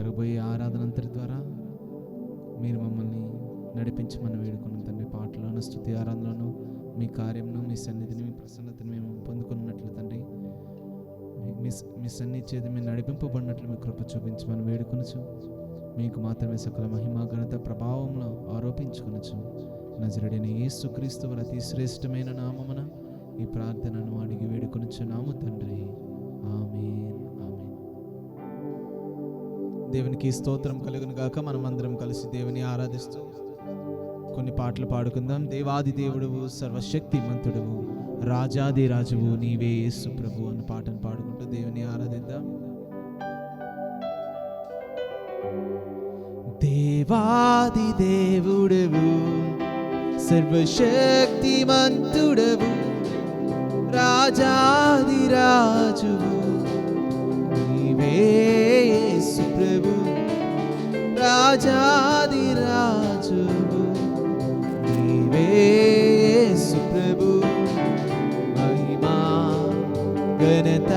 జరగబోయే ఆరాధన అంతటి ద్వారా మీరు మమ్మల్ని నడిపించమని వేడుకున్నాం తండ్రి. పాటలను, స్తుతి ఆరాధనలను, మీ కార్యంను, మీ సన్నిధిని, మీ ప్రసన్నతను మేము పొందుకున్నట్లు తండ్రి, మీ సన్నిధి చేత మేము నడిపింపబడినట్లు మీ కృప చూపించమని వేడుకొనచ్చు. మీకు మాత్రమే సకల మహిమ, ఘనత, ప్రభావంలో ఆరోపించుకొనచ్చు. నజరేయుడైన యేసుక్రీస్తు వారి అతి శ్రేష్టమైన నామమున ఈ ప్రార్థనను అడిగి వేడుకొనుచున్నాము తండ్రి. ఆమేన్, ఆమేన్. దేవునికి స్తోత్రం కలుగును గాక. మనమందరం కలిసి దేవుని ఆరాధిస్తూ కొన్ని పాటలు పాడుకుందాం. దేవాది దేవుడువు, సర్వశక్తిమంతుడువు, రాజాది రాజువు నీవే యేసు ప్రభు అన్న పాటను పాడుకుంటూ దేవుని ఆరాధిద్దాం. దేవాది దేవుడువు, సర్వశక్తిమంతుడవు, రాజాది రాజువు నీవే యేసు ప్రభు, రాజాది రాజువు నీవే యేసు ప్రభు. మహిమా ఘనత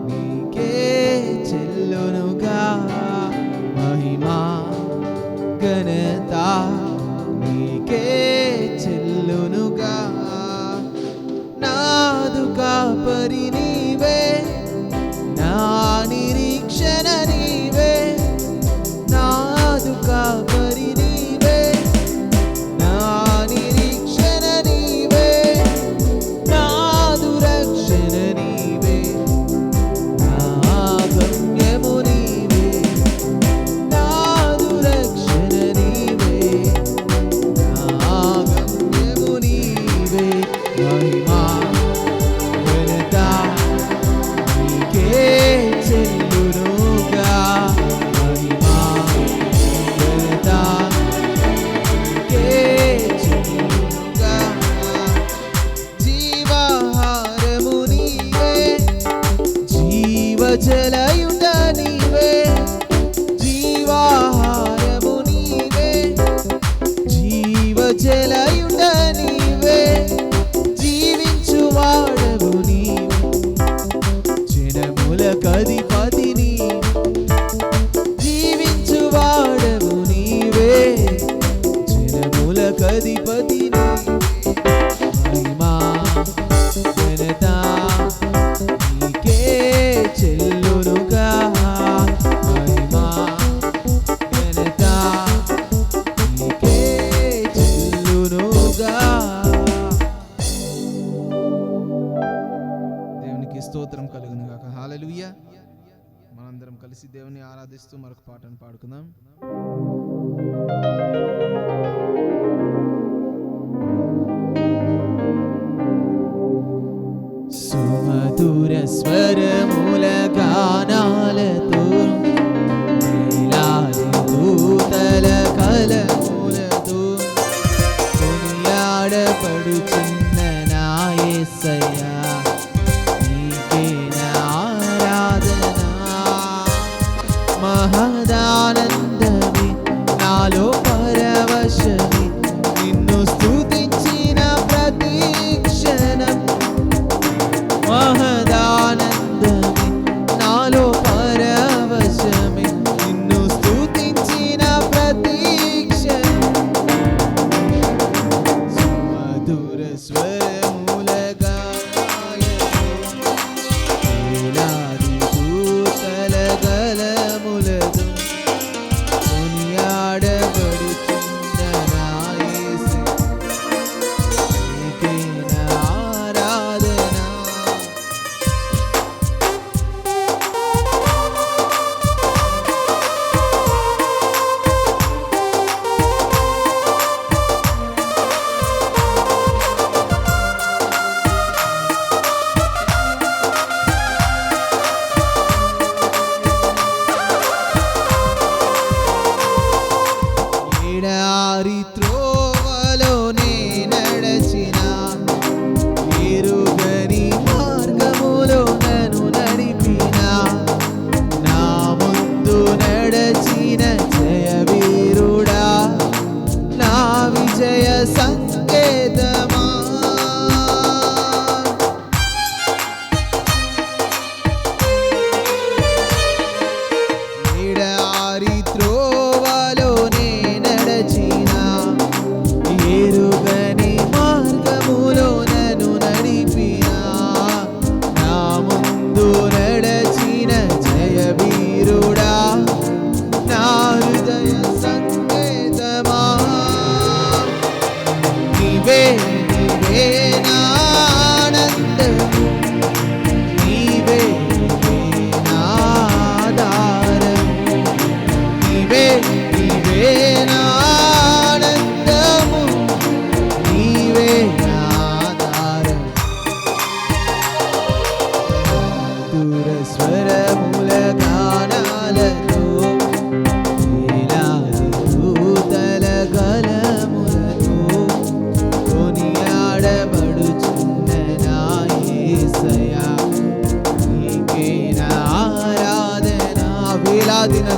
నీకే చెల్లునుగా, మహిమా ఘనత నీకే చెల్లునుగా. నాదు కాపరి నీవే, నా నిరీక్షణ నీవే, నాదు కాపరి నీవే, నా నిరీక్షణ నీవే, నాదు రక్షణ నీవే, నా గమ్యము నీవే, నాదు రక్షణ నీవే, నా గమ్యము నీవే. మహిమా ఘనత నీకే చెల్లునుగా, మహిమా ఘనత నీకే చెల్లునుగా. జీవాహారము నీవే, జీవజలయుండ నీవే, జీవాహారము నీవే, జీవజలయుండ నీవే, జీవించువాడవు నీవే, జనములకధిపతి నీవే, జీవించువాడవు నీవే, జనములకధిపతి నీవే. మహిమా ఘనత నీకే చెల్లునుగా, మహిమా ఘనత నీకే చెల్లునుగా. దేవునికి స్తోత్రం కలుగును గాక. హల్లెలూయా. మనందరం కలిసి దేవుని ఆరాధిస్తూ మరొక పాటను పాడుకుందాం. సుమధుర స్వరముల గానాలతో, వేలాది దూతల కలములతో కొనియాడబడుచున్న నా యేసయ్యా, నీకే నా ఆరాధన. మహదానందమే నాలో పరవశమే, నిన్ను స్తుతించిన ప్రతి క్షణం. మహదానందమే నాలో పరవశమే, నిన్ను స్తుతించిన ప్రతి క్షణం. సుమధుర స్వరముల గానాలతో, వేలాది దూతల గళములతో కొనియాడబడుచున్న నా యేసు, నీకే నా ఆరాధన. ఎడారి త్రోవలోనే నడచిన, ఎరుగని మార్గములో నన్ను నడిపిన, నా ముందు నడచిన జయవీరుడా, నా విజయ సంకేతమా. ఎడారి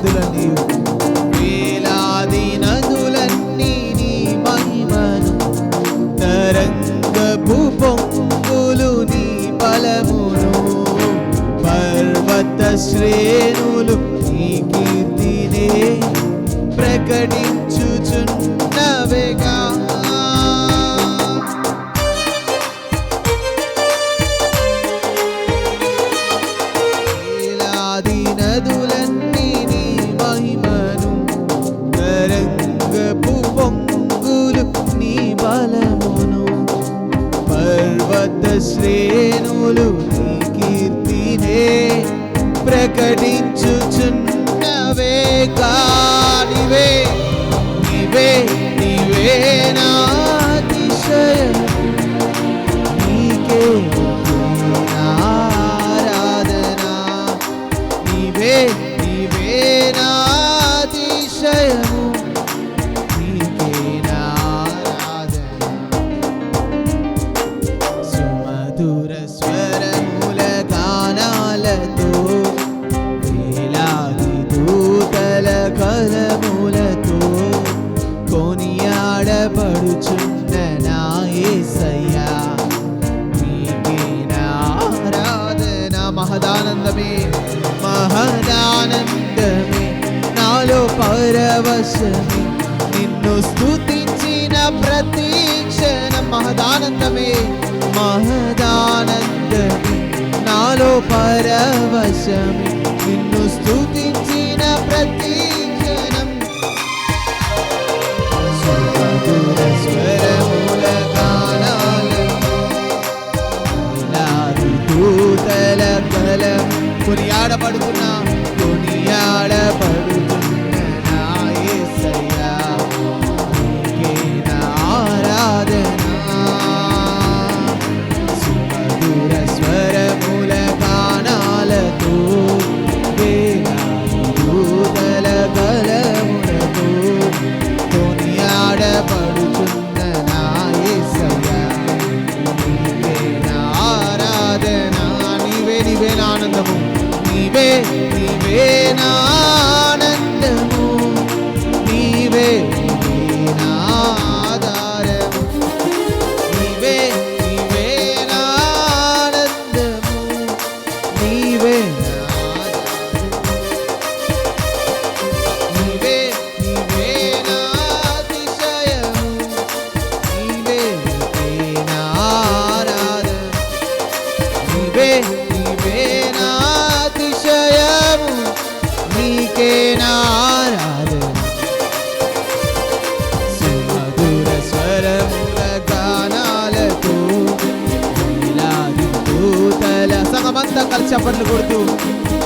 నదులన్నీ వేలాది నదులన్నీ నీ మహిమను తరంగపు పొంగులు నీ బలమును పర్వత శ్రేణులు నీ కీర్తినే ప్రకటించుచున్నవేగా వేలాది నదులన్నీ నీ మహిమను తరంగపు పొంగులు నీ బలమును పర్వత శ్రేణులు నీ కీర్తినే ప్రకటించుచున్నవేగా నీవే నీవే నీవే నా అతిశయం నీకే నా ఆరాధన నీవే నీవే నా అతిశయము నీకే నా ఆరాధన సుమధుర స్వరముల గానాలతో వేలాది దూతల కలములతో కొనియాడబడుచున్న నా యేసయ్యా నీకే నా ఆరాధన మహదానందమే మహదానందమే నాలో పరవశమే నిన్ను స్తుతించిన ప్రతి క్షణం మహదానందమే మహదానందమే నాలో పరవశమే నిన్ను స్తుతించిన ప్రతి క్షణం సుమధుర స్వరముల గానాలతో వేలాది దూతల కలం కొనియాడబడుతున్న నా యేసయ్యా నీకే నా ఆరాధన సుమధుర స్వరముల గానాలతో వేలాది దూతల కలములతో కొనియాడబడుతున్న నా యేసయ్యా నీకే నా ఆరాధన నీవే నీవే నా ఆనందము నీవే నీవే నా ఆనందము నీవే నీవే నా ఆధారము నీవే నీవే నా ఆనందము నీవే నా ఆధారము నీవే నీవే నా అతిశయము నీవే నీవే నా ఆరాధన నీవే నీవే నా అతిశయము నీకే నా ఆరాధన సుమధుర స్వరముల గానాలతో వేలాది దూతల సంగమంతా కలిసి చప్పట్లు కొడుతూ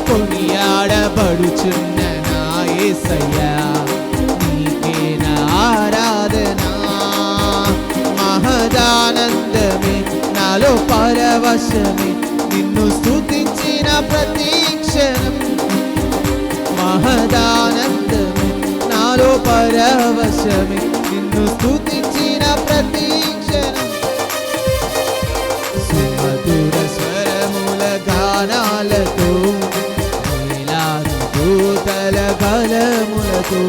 కొనియాడబడుచున్న నా యేసయ్యా నీకే నా ఆరాధన మహదానందమే నాలో పరవశమే నిన్ను స్తుతించిన ప్రతి క్షణం మహదానందమే నాలో పరవశమే నిన్ను స్తుతించిన ప్రతి క్షణం సుమధుర స్వరముల గానాలతో వేలాది దూతల కలములతో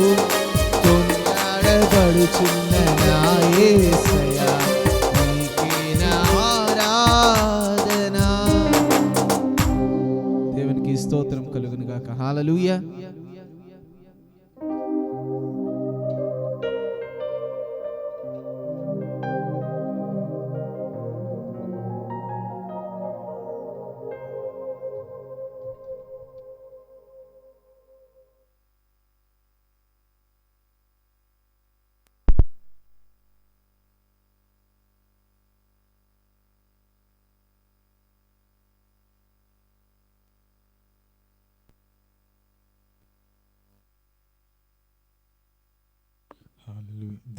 కొనియాడబడుచున్న నా యేసయ్యా నీకే నా ఆరాధన దేవునికి స్తోత్రం కలుగును గాక హల్లెలూయా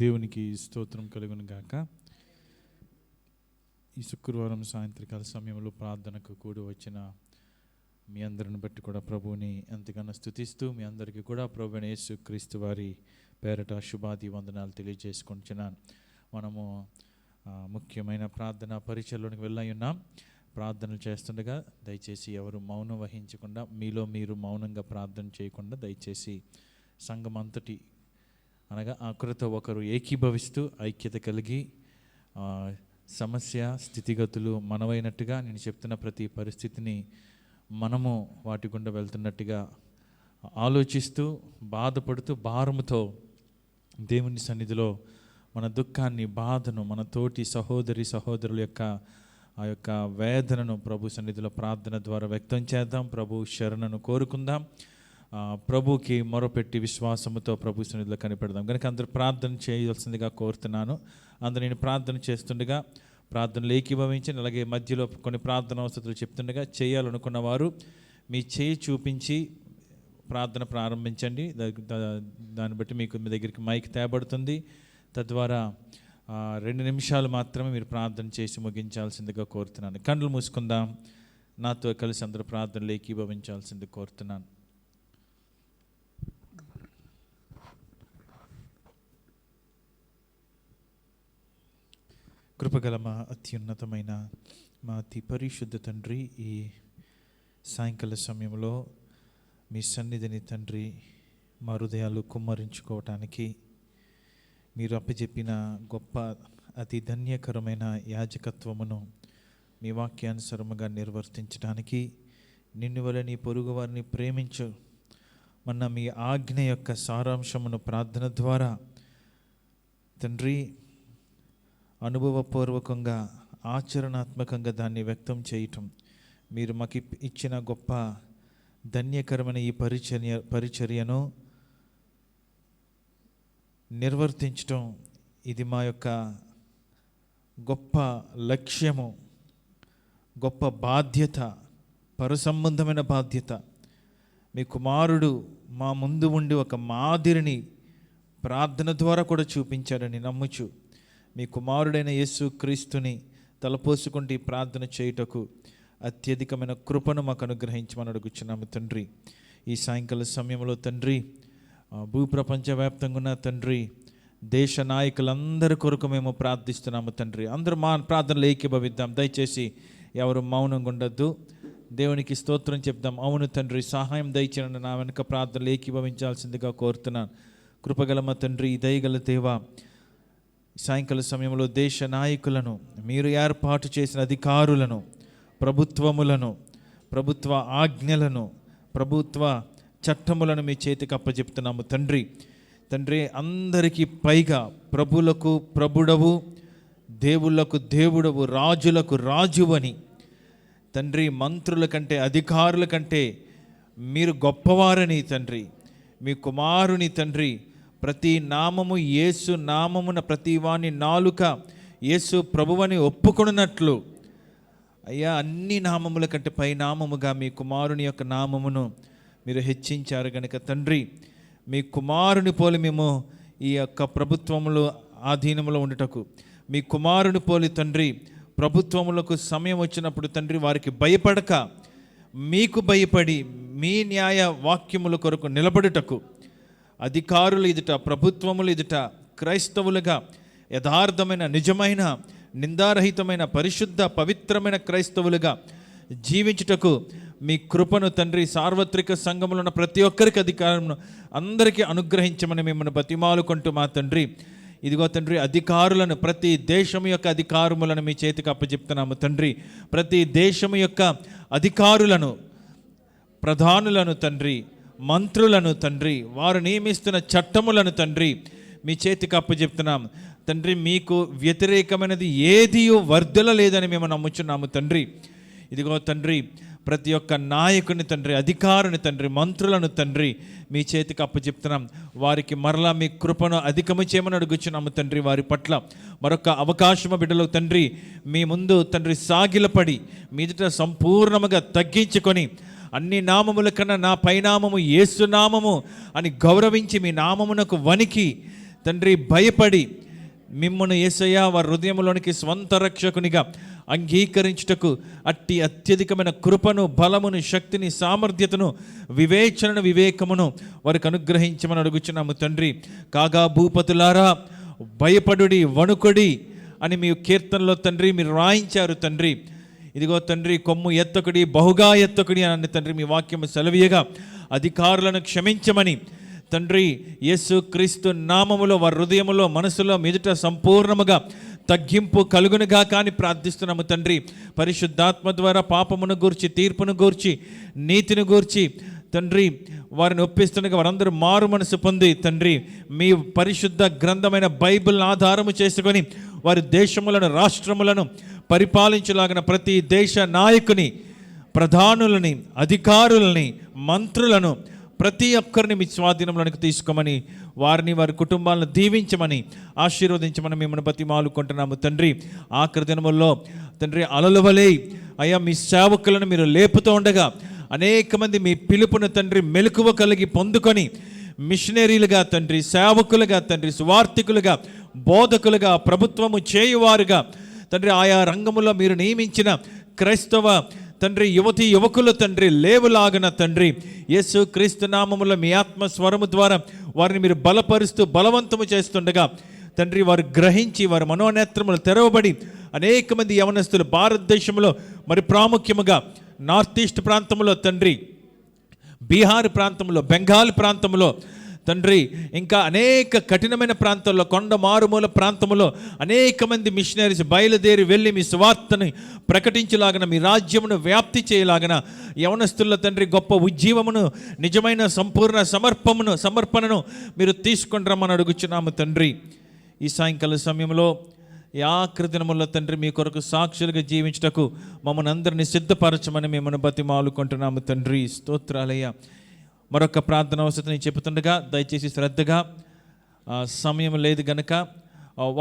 దేవునికి స్తోత్రం కలుగును గాక. ఈ శుక్రవారం సాయంత్రకాల సమయంలో ప్రార్థనకు కూడి వచ్చిన మీ అందరిని బట్టి కూడా ప్రభువుని ఎంతగానో స్తుతిస్తూ మీ అందరికీ కూడా ప్రభువైన యేసు క్రీస్తు వారి పేరట శుభాది వందనాలు తెలియజేసుకుంటున్నాను. మనము ముఖ్యమైన ప్రార్థన పరిచయలోనికి వెళ్ళి ఉన్నాం. ప్రార్థనలు చేస్తుండగా దయచేసి ఎవరు మౌనం వహించకుండా, మీలో మీరు మౌనంగా ప్రార్థన చేయకుండా దయచేసి సంఘం అంతటి అనగా ఒకరితో ఒకరు ఏకీభవిస్తూ ఐక్యత కలిగి సమస్య స్థితిగతులు మనవైనట్టుగా నేను చెప్తున్న ప్రతి పరిస్థితిని మనము వాటి గుండా వెళ్తున్నట్టుగా ఆలోచిస్తూ బాధపడుతూ భారముతో దేవుని సన్నిధిలో మన దుఃఖాన్ని, బాధను, మన తోటి సహోదరుల యొక్క ఆ యొక్క వేదనను ప్రభు సన్నిధిలో ప్రార్థన ద్వారా వ్యక్తం చేద్దాం. ప్రభు శరణను కోరుకుందాం. ప్రభుకి మొరపెట్టి విశ్వాసముతో ప్రభు సన్నిధిలో కనిపెడదాం. కనుక అందరూ ప్రార్థన చేయాల్సిందిగా కోరుతున్నాను. అందరూ నేను ప్రార్థన చేస్తుండగా ప్రార్థనలు ఏకీభవించి, అలాగే మధ్యలో కొన్ని ప్రార్థన అవసరాలు చెప్తుండగా చేయాలనుకున్న వారు మీ చేయి చూపించి ప్రార్థన ప్రారంభించండి. దాన్ని బట్టి మీకు మీ దగ్గరికి మైక్ తేబడుతుంది. తద్వారా 2 నిమిషాలు మాత్రమే మీరు ప్రార్థన చేసి ముగించాల్సిందిగా కోరుతున్నాను. కళ్ళు మూసుకుందాం. నాతో కలిసి అందరూ ప్రార్థనలు ఏకీభవించాల్సింది కోరుతున్నాను. కృపగల మా అత్యున్నతమైన మా అతి పరిశుద్ధ తండ్రి, ఈ సాయంకాల సమయంలో మీ సన్నిధిని తండ్రి మా హృదయాలు కుమ్మరించుకోవటానికి మీరు అప్పచెప్పిన గొప్ప అతి ధన్యకరమైన యాజకత్వమును మీ వాక్యానుసారముగా నిర్వర్తించడానికి, నిన్ను వలె నీ పొరుగు వారిని ప్రేమించు మన మీ ఆజ్ఞ యొక్క సారాంశమును ప్రార్థన ద్వారా తండ్రి అనుభవపూర్వకంగా ఆచరణాత్మకంగా దాన్ని వ్యక్తం చేయటం, మీరు మాకు ఇచ్చిన గొప్ప ధన్యకరమైన ఈ పరిచర్యను నిర్వర్తించటం, ఇది మా యొక్క గొప్ప లక్ష్యము, గొప్ప బాధ్యత, పరసంబంధమైన బాధ్యత. మీ కుమారుడు మా ముందు ఉండి ఒక మాదిరిని ప్రార్థన ద్వారా కూడా చూపించాడని నమ్ముచు, మీ కుమారుడైన యేసు క్రీస్తుని తలపోసుకుంటూ ఈ ప్రార్థన చేయుటకు అత్యధికమైన కృపను మాకు అనుగ్రహించమని అడుగుచున్నాము తండ్రి. ఈ సాయంకాల సమయంలో తండ్రి భూప్రపంచవ్యాప్తంగా ఉన్న తండ్రి దేశ నాయకులందరి కొరకు మేము ప్రార్థిస్తున్నాము తండ్రి. అందరూ మా ప్రార్థనలు ఏకీభవిద్దాం. దయచేసి ఎవరు మౌనంగా ఉండొద్దు. దేవునికి స్తోత్రం చెప్దాం. అవును తండ్రి, సహాయం దయచేయండి. నా వెనుక ప్రార్థనలు ఏకీభవించాల్సిందిగా కోరుతున్నాను. కృపగల మా తండ్రి, దయగల దేవా, సాయంకాల సమయంలో దేశ నాయకులను, మీరు ఏర్పాటు చేసిన అధికారులను, ప్రభుత్వములను, ప్రభుత్వ ఆజ్ఞలను, ప్రభుత్వ చట్టములను మీ చేతికి అప్పచెప్తున్నాము తండ్రి. తండ్రి, అందరికీ పైగా ప్రభులకు ప్రభుడవు, దేవుళ్లకు దేవుడవు, రాజులకు రాజువని తండ్రి, మంత్రుల కంటే అధికారుల కంటే మీరు గొప్పవారని తండ్రి, మీ కుమారుని తండ్రి, ప్రతి నామము యేసు నామమున ప్రతి వాని నాలుక యేసు ప్రభువని ఒప్పుకొనున్నట్లు అయ్యా, అన్ని నామముల కంటే పై నామముగా మీ కుమారుని యొక్క నామమును మీరు హెచ్చించారు కనుక తండ్రి, మీ కుమారుని పోలి మేము ఈ యొక్క ప్రభుత్వములో ఆధీనంలో ఉండుటకు, మీ కుమారుని పోలి తండ్రి ప్రభుత్వములకు సమయం వచ్చినప్పుడు తండ్రి వారికి భయపడక మీకు భయపడి మీ న్యాయ వాక్యముల కొరకు నిలబడుటకు, అధికారులు ఎదుట, ప్రభుత్వములు ఎదుట క్రైస్తవులుగా యథార్థమైన, నిజమైన, నిందారహితమైన, పరిశుద్ధ, పవిత్రమైన క్రైస్తవులుగా జీవించుటకు మీ కృపను తండ్రి సార్వత్రిక సంఘములో ఉన్న ప్రతి ఒక్కరికి అధికారమును అందరికీ అనుగ్రహించమని మిమ్మల్ని బతిమాలుకుంటూ మా తండ్రి, ఇదిగో తండ్రి, అధికారులను, ప్రతి దేశం యొక్క అధికారములను మీ చేతికి అప్పచెప్తున్నాము తండ్రి. ప్రతి దేశం యొక్క అధికారులను, ప్రధానులను తండ్రి, మంత్రులను తండ్రి, వారు నియమిస్తున్న చట్టములను తండ్రి మీ చేతికి అప్పచెప్తున్నాము తండ్రి. మీకు వ్యతిరేకమైనది ఏదీ వర్ధలలేదని మేము నమ్ముచున్నాము తండ్రి. ఇదిగో తండ్రి, ప్రతి ఒక్క నాయకుని తండ్రి, అధికారుని తండ్రి, మంత్రులను తండ్రి మీ చేతికి అప్పచెప్తున్నాం. వారికి మరలా మీ కృపను అధికము చేయమని అడుగుచున్నాము తండ్రి. వారి పట్ల మరొక అవకాశము బిడ్డలకు తండ్రి మీ ముందు తండ్రి సాగిలపడి మీదట సంపూర్ణముగా తగ్గించుకొని, అన్ని నామముల కన్నా నా పైనామము యేసు నామము అని గౌరవించి, మీ నామమునకు వణికి తండ్రి భయపడి మిమ్మల్ని యేసయ్య వారి హృదయంలోనికి స్వంత రక్షకునిగా అంగీకరించుటకు అట్టి అత్యధికమైన కృపను, బలమును, శక్తిని, సామర్థ్యతను, వివేచనను, వివేకమును వారికి అనుగ్రహించమని అడుగుచున్నాము తండ్రి. కాగా భూపతులారా భయపడుడి, వణుకొడి అని మీ కీర్తనలో తండ్రి మీరు రాయించారు తండ్రి. ఇదిగో తండ్రి, కొమ్ము ఎత్తకుడి బహుగా ఎత్తకుడి అని తండ్రి మీ వాక్యము సెలవీయగా అధికారులను క్షమించమని తండ్రి యేసు క్రీస్తు నామములో వారి హృదయములో మనసులో మీదుట సంపూర్ణముగా తగ్గింపు కలుగునుగా కానీ ప్రార్థిస్తున్నాము తండ్రి. పరిశుద్ధాత్మ ద్వారా పాపమును గూర్చి, తీర్పును గూర్చి, నీతిని గూర్చి తండ్రి వారిని ఒప్పిస్తుండగా వారందరూ మారు మనసు పొంది తండ్రి మీ పరిశుద్ధ గ్రంథమైన బైబిల్ ఆధారము చేసుకొని వారి దేశములను, రాష్ట్రములను పరిపాలించలాగిన ప్రతి దేశ నాయకుని, ప్రధానులని, అధికారులని, మంత్రులను ప్రతి ఒక్కరిని మీ స్వాధీనంలోనికి తీసుకోమని, వారిని వారి కుటుంబాలను దీవించమని, ఆశీర్వదించమని మిమ్మల్ని బతిమాలుకుంటున్నాము తండ్రి. ఆఖరి దినముల్లో తండ్రి అలలు వలె అయ్యా మీ సేవకులను మీరు లేపుతూ ఉండగా అనేక మంది మీ పిలుపును తండ్రి మెలకువ కలిగి పొందుకొని మిషనరీలుగా తండ్రి, సేవకులుగా తండ్రి, సువార్థికులుగా, బోధకులుగా, ప్రభుత్వము చేయువారుగా తండ్రి ఆయా రంగములో మీరు నియమించిన క్రైస్తవ తండ్రి యువతి యువకులు తండ్రి లేవులాగిన తండ్రి యేసు క్రీస్తు నామములో మీ ఆత్మ స్వరము ద్వారా వారిని మీరు బలపరుస్తూ బలవంతము చేస్తుండగా తండ్రి వారు గ్రహించి వారి మనోనేత్రములు తెరవబడి అనేక మంది యవనస్తులు భారతదేశంలో మరి ప్రాముఖ్యముగా నార్త్ ఈస్ట్ ప్రాంతంలో తండ్రి, బీహార్ ప్రాంతంలో, బెంగాల్ ప్రాంతంలో తండ్రి, ఇంకా అనేక కఠినమైన ప్రాంతాల్లో, కొండ మారుమూల ప్రాంతంలో అనేక మంది మిషనరీస్ బయలుదేరి వెళ్ళి మీ సువార్తని ప్రకటించలాగన, మీ రాజ్యమును వ్యాప్తి చేయలాగన యవనస్తుల తండ్రి గొప్ప ఉజ్జీవమును, నిజమైన సంపూర్ణ సమర్పణను మీరు తీసుకొని రమ్మని అడుగుచున్నాము తండ్రి. ఈ సాయంకాల సమయంలో ఈ ఆఖరి దినముల్లో తండ్రి మీ కొరకు సాక్షులుగా జీవించుటకు మమ్మల్ని అందరినీ సిద్ధపరచమని మిమ్మల్ని బతిమాలుకుంటున్నాము తండ్రి. స్తోత్రాలయ్య. మరొక ప్రార్థన అవసరం నేను చెబుతుండగా దయచేసి శ్రద్ధగా, సమయం లేదు గనక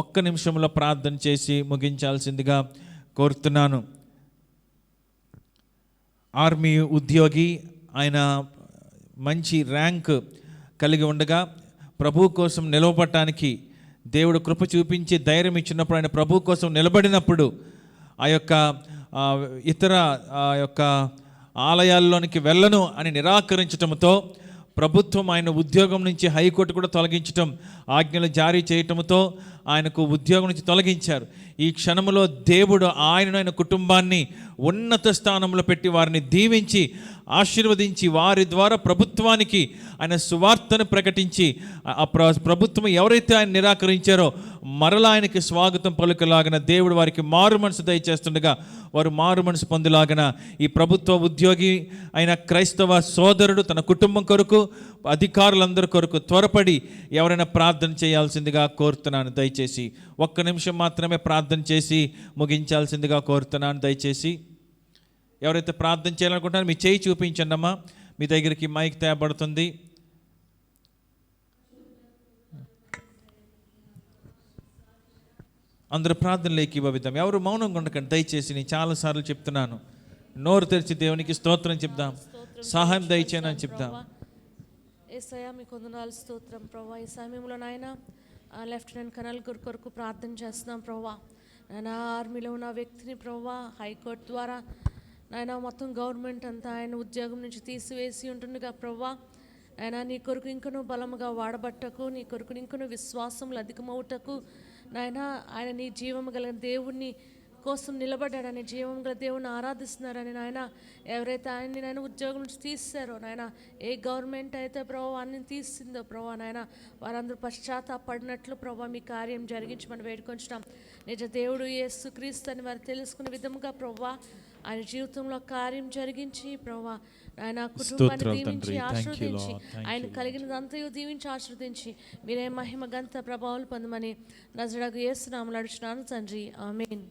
ఒక్క నిమిషంలో ప్రార్థన చేసి ముగించాల్సిందిగా కోరుతున్నాను. ఆర్మీ ఉద్యోగి, ఆయన మంచి ర్యాంక్ కలిగి ఉండగా ప్రభు కోసం నిలవబడటానికి దేవుడు కృప చూపించి ధైర్యం ఇచ్చినప్పుడు, ఆయన ప్రభు కోసం నిలబడినప్పుడు ఆ యొక్క ఇతర ఆలయాల్లోనికి వెళ్ళను అని నిరాకరించటంతో ప్రభుత్వం ఆయన ఉద్యోగం నుంచి హైకోర్టు కూడా తొలగించటం, ఆజ్ఞలు జారీ చేయటంతో ఆయనకు ఉద్యోగం నుంచి తొలగించారు. ఈ క్షణంలో దేవుడు ఆయన కుటుంబాన్ని ఉన్నత స్థానంలో పెట్టి వారిని దీవించి ఆశీర్వదించి వారి ద్వారా ప్రభుత్వానికి ఆయన సువార్తను ప్రకటించి ఆ ప్రభుత్వం ఎవరైతే ఆయన నిరాకరించారో మరలా ఆయనకి స్వాగతం పలుకలాగిన దేవుడు వారికి మారు మనసు దయచేస్తుండగా వారు మారు మనసు పొందులాగిన ఈ ప్రభుత్వ ఉద్యోగి అయిన క్రైస్తవ సోదరుడు తన కుటుంబం కొరకు, అధికారులందరి కొరకు త్వరపడి ఎవరైనా ప్రార్థన చేయాల్సిందిగా కోరుతున్నాను. దయచేసి ఒక్క నిమిషం మాత్రమే ప్రార్థన చేసి ముగించాల్సిందిగా కోరుతున్నాను. దయచేసి ఎవరైతే ప్రార్థన చేయాలనుకుంటున్నారో మీ చేయి చూపించండి అమ్మా. మీ దగ్గరికి మైక్ తేబడుతుంది. అందరూ ప్రార్థనలు ఏకీభవిద్దాం. ఎవరు మౌనంగా ఉండకండి దయచేసి. నేను చాలాసార్లు చెప్తున్నాను, నోరు తెరిచి దేవునికి స్తోత్రం చెప్దాం, సహాయం దయచేయని చెప్దాం. యేసయ్యా మీకు వందనాలు, స్తోత్రం ప్రభా. ఈ సమయంలో నాయన లెఫ్టినెంట్ కర్నల్ కొరకు ప్రార్థన చేస్తున్నాం ప్రభా. నాయన ఆర్మీలో ఉన్న వ్యక్తిని ప్రభా హైకోర్టు ద్వారా నాయన మొత్తం గవర్నమెంట్ అంతా ఆయన ఉద్యోగం నుంచి తీసివేసి ఉంటుండగా ప్రభా, ఆయన నీ కొరకు ఇంకనూ బలముగా వాడబట్టకు, నీ కొరకు ఇంకనూ విశ్వాసములు అధికమవుటకు నాయన ఆయన నీ జీవము గల దేవుణ్ణి కోసం నిలబడ్డాడని, జీవం గల దేవుని ఆరాధిస్తున్నారని నాయన ఎవరైతే ఆయన్ని నాయన ఉద్యోగం నుంచి తీస్తారో నాయన, ఏ గవర్నమెంట్ అయితే ప్రభావ అన్ని తీసిందో ప్రభావ నాయన వారందరూ పశ్చాత్తాపడినట్లు ప్రభావ మీ కార్యం జరిగించమని వేడుకొంచున్నాం. నిజ దేవుడు యేసు క్రీస్తు అని వారు తెలుసుకునే విధముగా ప్రభావ ఆయన జీవితంలో కార్యం జరిగించి ప్రభావ ఆయన కుటుంబాన్ని దీవించి ఆశీర్వదించి ఆయన కలిగినదంతయు దీవించి ఆశీర్వదించి మీరే మహిమ గంత ప్రభావాలు పొందమని నజరేయుడగు యేసు నామములో అడుగుచున్నాను తండ్రి, ఆమేన్.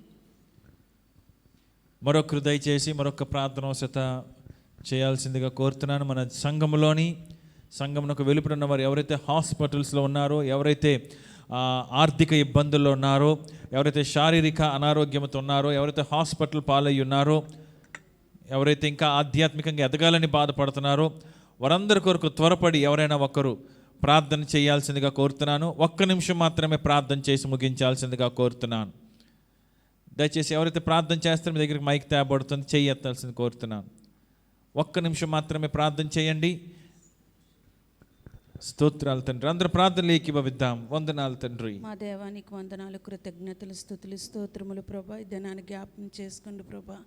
మరొకరు దయచేసి మరొక ప్రార్థన అవసరత చేయాల్సిందిగా కోరుతున్నాను. మన సంఘమునకు వెలుపడున్న వారు ఎవరైతే హాస్పిటల్స్లో ఉన్నారో, ఎవరైతే ఆర్థిక ఇబ్బందుల్లో ఉన్నారో, ఎవరైతే శారీరక అనారోగ్యంతో ఉన్నారో, ఎవరైతే హాస్పిటల్ పాలయ్యి ఉన్నారో, ఎవరైతే ఇంకా ఆధ్యాత్మికంగా ఎదగాలని బాధపడుతున్నారో వారందరి కొరకు త్వరపడి ఎవరైనా ఒకరు ప్రార్థన చేయాల్సిందిగా కోరుతున్నాను. ఒక్క నిమిషం మాత్రమే ప్రార్థన చేసి ముగించాల్సిందిగా కోరుతున్నాను. దయచేసి ఎవరైతే ప్రార్థన చేస్తారో మీ దగ్గరికి మైక్ తేబడుతుంది, చెయ్యి ఎత్తాల్సింది కోరుతున్నాను. ఒక్క నిమిషం మాత్రమే ప్రార్థన చేయండి. స్తోత్రాలు తండ్రి. అందరూ ప్రార్థనలు ఏకీభవిద్దాం. వందనాలు తండ్రి. మా దేవానికి వందనాలు, కృతజ్ఞతలు, స్తుతులు, స్తోత్రములు ప్రభా. ఈ దినాన్ని జ్ఞాపకం చేసుకోండి ప్రభా.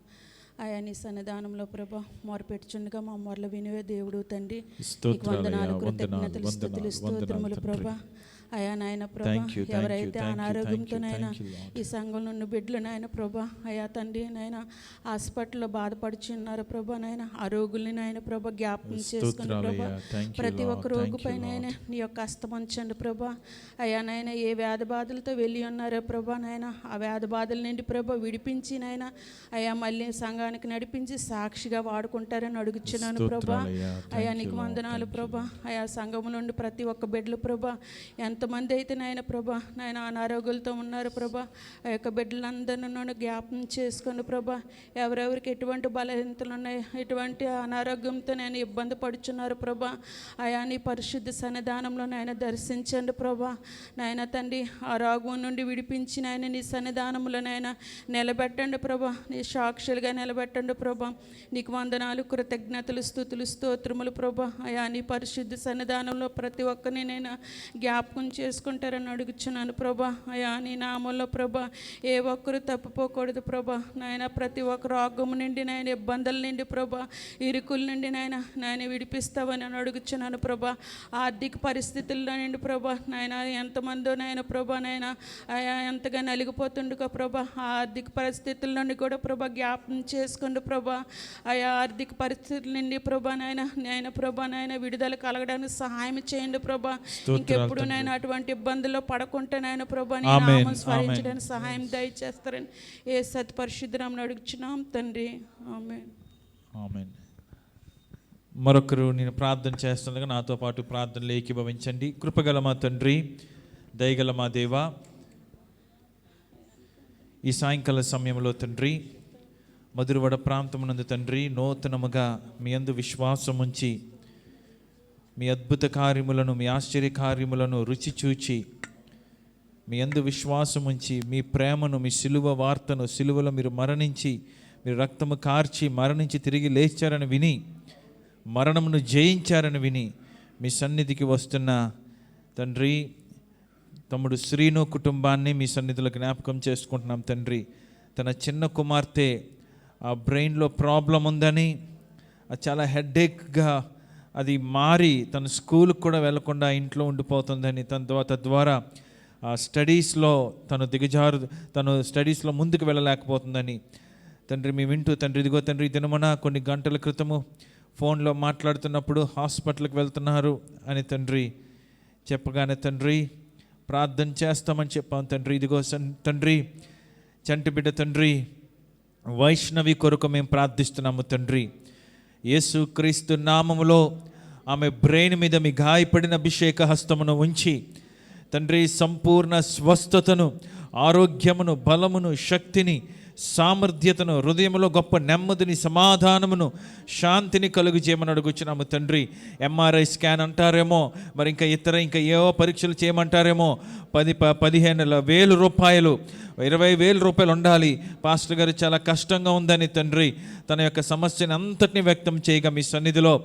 ఆయా నీ సన్నిధానంలో ప్రభా మొరపెట్టుచుండగా మా మొరలు వినివే దేవుడు తండ్రి. నీకు వందనాలు, కృతజ్ఞతలు, స్తుతులు, స్తోత్రములు ప్రభా. అయా నాయన ప్రభా, ఎవరైతే అనారోగ్యంతో నాయన ఈ సంఘం నుండి బిడ్డలు నాయన ప్రభా, అయా తండ్రి నాయన హాస్పిటల్లో బాధపడుచున్నారు ప్రభా. నాయన ఆ రోగుల్ని నాయన ప్రభా జ్ఞాపకం చేసుకుని ప్రభా. ప్రతి ఒక్క రోగుపై నాయన నీ యొక్క హస్తం ఉంచండి ప్రభా. అయా నాయన ఏ వ్యాధి బాధలతో వెళ్ళి ఉన్నారో ప్రభా, నాయన ఆ వ్యాధి బాధల నుండి ప్రభా విడిపించి నాయన అయా మళ్ళీ సంఘానికి నడిపించి సాక్షిగా వాడుకుంటారని అడుగుచున్నాను ప్రభా. అయా నీకు వందనాలు ప్రభా. అయా సంఘం నుండి ప్రతి ఒక్క బిడ్డలు ప్రభా, ఎంతమంది అయితే నాయన ప్రభా నాయన అనారోగ్యాలతో ఉన్నారు ప్రభా, ఆ యొక్క బిడ్డలందరినూ జ్ఞాపకం చేసుకుని ప్రభా. ఎవరెవరికి ఎటువంటి బలహీనతలు ఉన్నాయి, ఎటువంటి అనారోగ్యంతో నేను ఇబ్బంది పడుచున్నారు ప్రభా, ఆయా నీ పరిశుద్ధ సన్నిధానంలో నాయన దర్శించండి ప్రభా. నాయన తండ్రి ఆ రోగం నుండి విడిపించి నాయన నీ సన్నిధానంలో నాయన నిలబెట్టండి ప్రభా. నీ సాక్షులుగా నిలబెట్టండి ప్రభా. నీకు వందనాలు, కృతజ్ఞతలు, స్తుతులు, స్తోత్రములు ప్రభా. అయా నీ పరిశుద్ధ సన్నిధానంలో ప్రతి ఒక్కరిని నేను జ్ఞాపకం చేసుకుంటారని అడుగుచున్నాను ప్రభా. అయా నీ నామంలో ప్రభా ఏ ఒక్కరు తప్పిపోకూడదు ప్రభా. నాయన ప్రతి ఒక్క రోగం నుండి నాయన ఇబ్బందుల నుండి ప్రభా, ఇరుకుల నుండి నాయన విడిపిస్తావని అని అడుగుచున్నాను ప్రభా. ఆర్థిక పరిస్థితుల్లో నుండి ప్రభా నాయన ఎంతమందో నాయన ప్రభా నాయన అయా ఎంతగా నలిగిపోతుండగా ప్రభా, ఆ ఆర్థిక పరిస్థితుల నుండి కూడా ప్రభా జ్ఞాపకం చేసుకోండి ప్రభా. ఆయా ఆర్థిక పరిస్థితుల నుండి ప్రభా నాయన ప్రభా నాయన విడుదల కలగడానికి సహాయం చేయండి ప్రభా. ఇంకెప్పుడు నాయన అటువంటి ఇబ్బందుల్లో పడకుంటే నాయన ప్రభా నీ నామం స్మరించడానికి సహాయం దయచేస్తారని ఏ సత్ పరిశుద్ధనామమున అడుగుచున్నాం తండ్రి. ఆమేన్. ఆమేన్. మరొకరు నేను ప్రార్థన చేస్తుండగా నాతో పాటు ప్రార్థనలు ఏకీభవించండి. కృపగల మా తండ్రి, దయగల మా దేవా, ఈ సాయంకాల సమయంలో తండ్రి మధురవడ ప్రాంతమునందు తండ్రి నూతనముగా మీ యందు విశ్వాసం ఉంచి మీ అద్భుత కార్యములను, మీ ఆశ్చర్య కార్యములను రుచి చూచి మీ యందు విశ్వాసం ఉంచి మీ ప్రేమను, మీ సిలువ వార్తను, సిలువలో మీరు మరణించి మీరు రక్తము కార్చి మరణించి తిరిగి లేచారని విని, మరణమును జయించారని విని మీ సన్నిధికి వస్తున్న తండ్రి తమ్ముడు శ్రీను కుటుంబాన్ని మీ సన్నిధిలో జ్ఞాపకం చేసుకుంటున్నాం తండ్రి. తన చిన్న కుమార్తె ఆ బ్రెయిన్లో ప్రాబ్లం ఉందని, అది చాలా హెడ్ఏక్గా అది మారి తన స్కూల్కి కూడా వెళ్లకుండా ఇంట్లో ఉండిపోతుందని, తద్వారా స్టడీస్లో తను స్టడీస్లో ముందుకు వెళ్ళలేకపోతుందని తండ్రి మేము వింటూ తండ్రి ఇదిగో తండ్రి దినమున కొన్ని గంటల క్రితము ఫోన్లో మాట్లాడుతున్నప్పుడు హాస్పిటల్కి వెళ్తున్నారు అని తండ్రి చెప్పగానే తండ్రి ప్రార్థన చేస్తామని చెప్పాం తండ్రి. ఇదిగో తండ్రి చంటి బిడ్డ తండ్రి వైష్ణవి కొరకు మేము ప్రార్థిస్తున్నాము తండ్రి. యేసు క్రీస్తు నామములో ఆమె బ్రెయిన్ మీద మీ గాయపడిన అభిషేక హస్తమును ఉంచి తండ్రి సంపూర్ణ స్వస్థతను, ఆరోగ్యమును, బలమును, శక్తిని, సామర్థ్యతను, హృదయంలో గొప్ప నెమ్మదిని, సమాధానమును, శాంతిని కలుగు చేయమని అడుగుచున్నాము తండ్రి. ఎంఆర్ఐ స్కాన్ అంటారేమో, మరి ఇంకా ఏవో పరీక్షలు చేయమంటారేమో. 15,000 రూపాయలు, 20,000 రూపాయలు ఉండాలి. పాస్టర్ గారు చాలా కష్టంగా ఉందని తండ్రి తన యొక్క సమస్యని అంతటిని వ్యక్తం చేయగా మీ సన్నిధిలో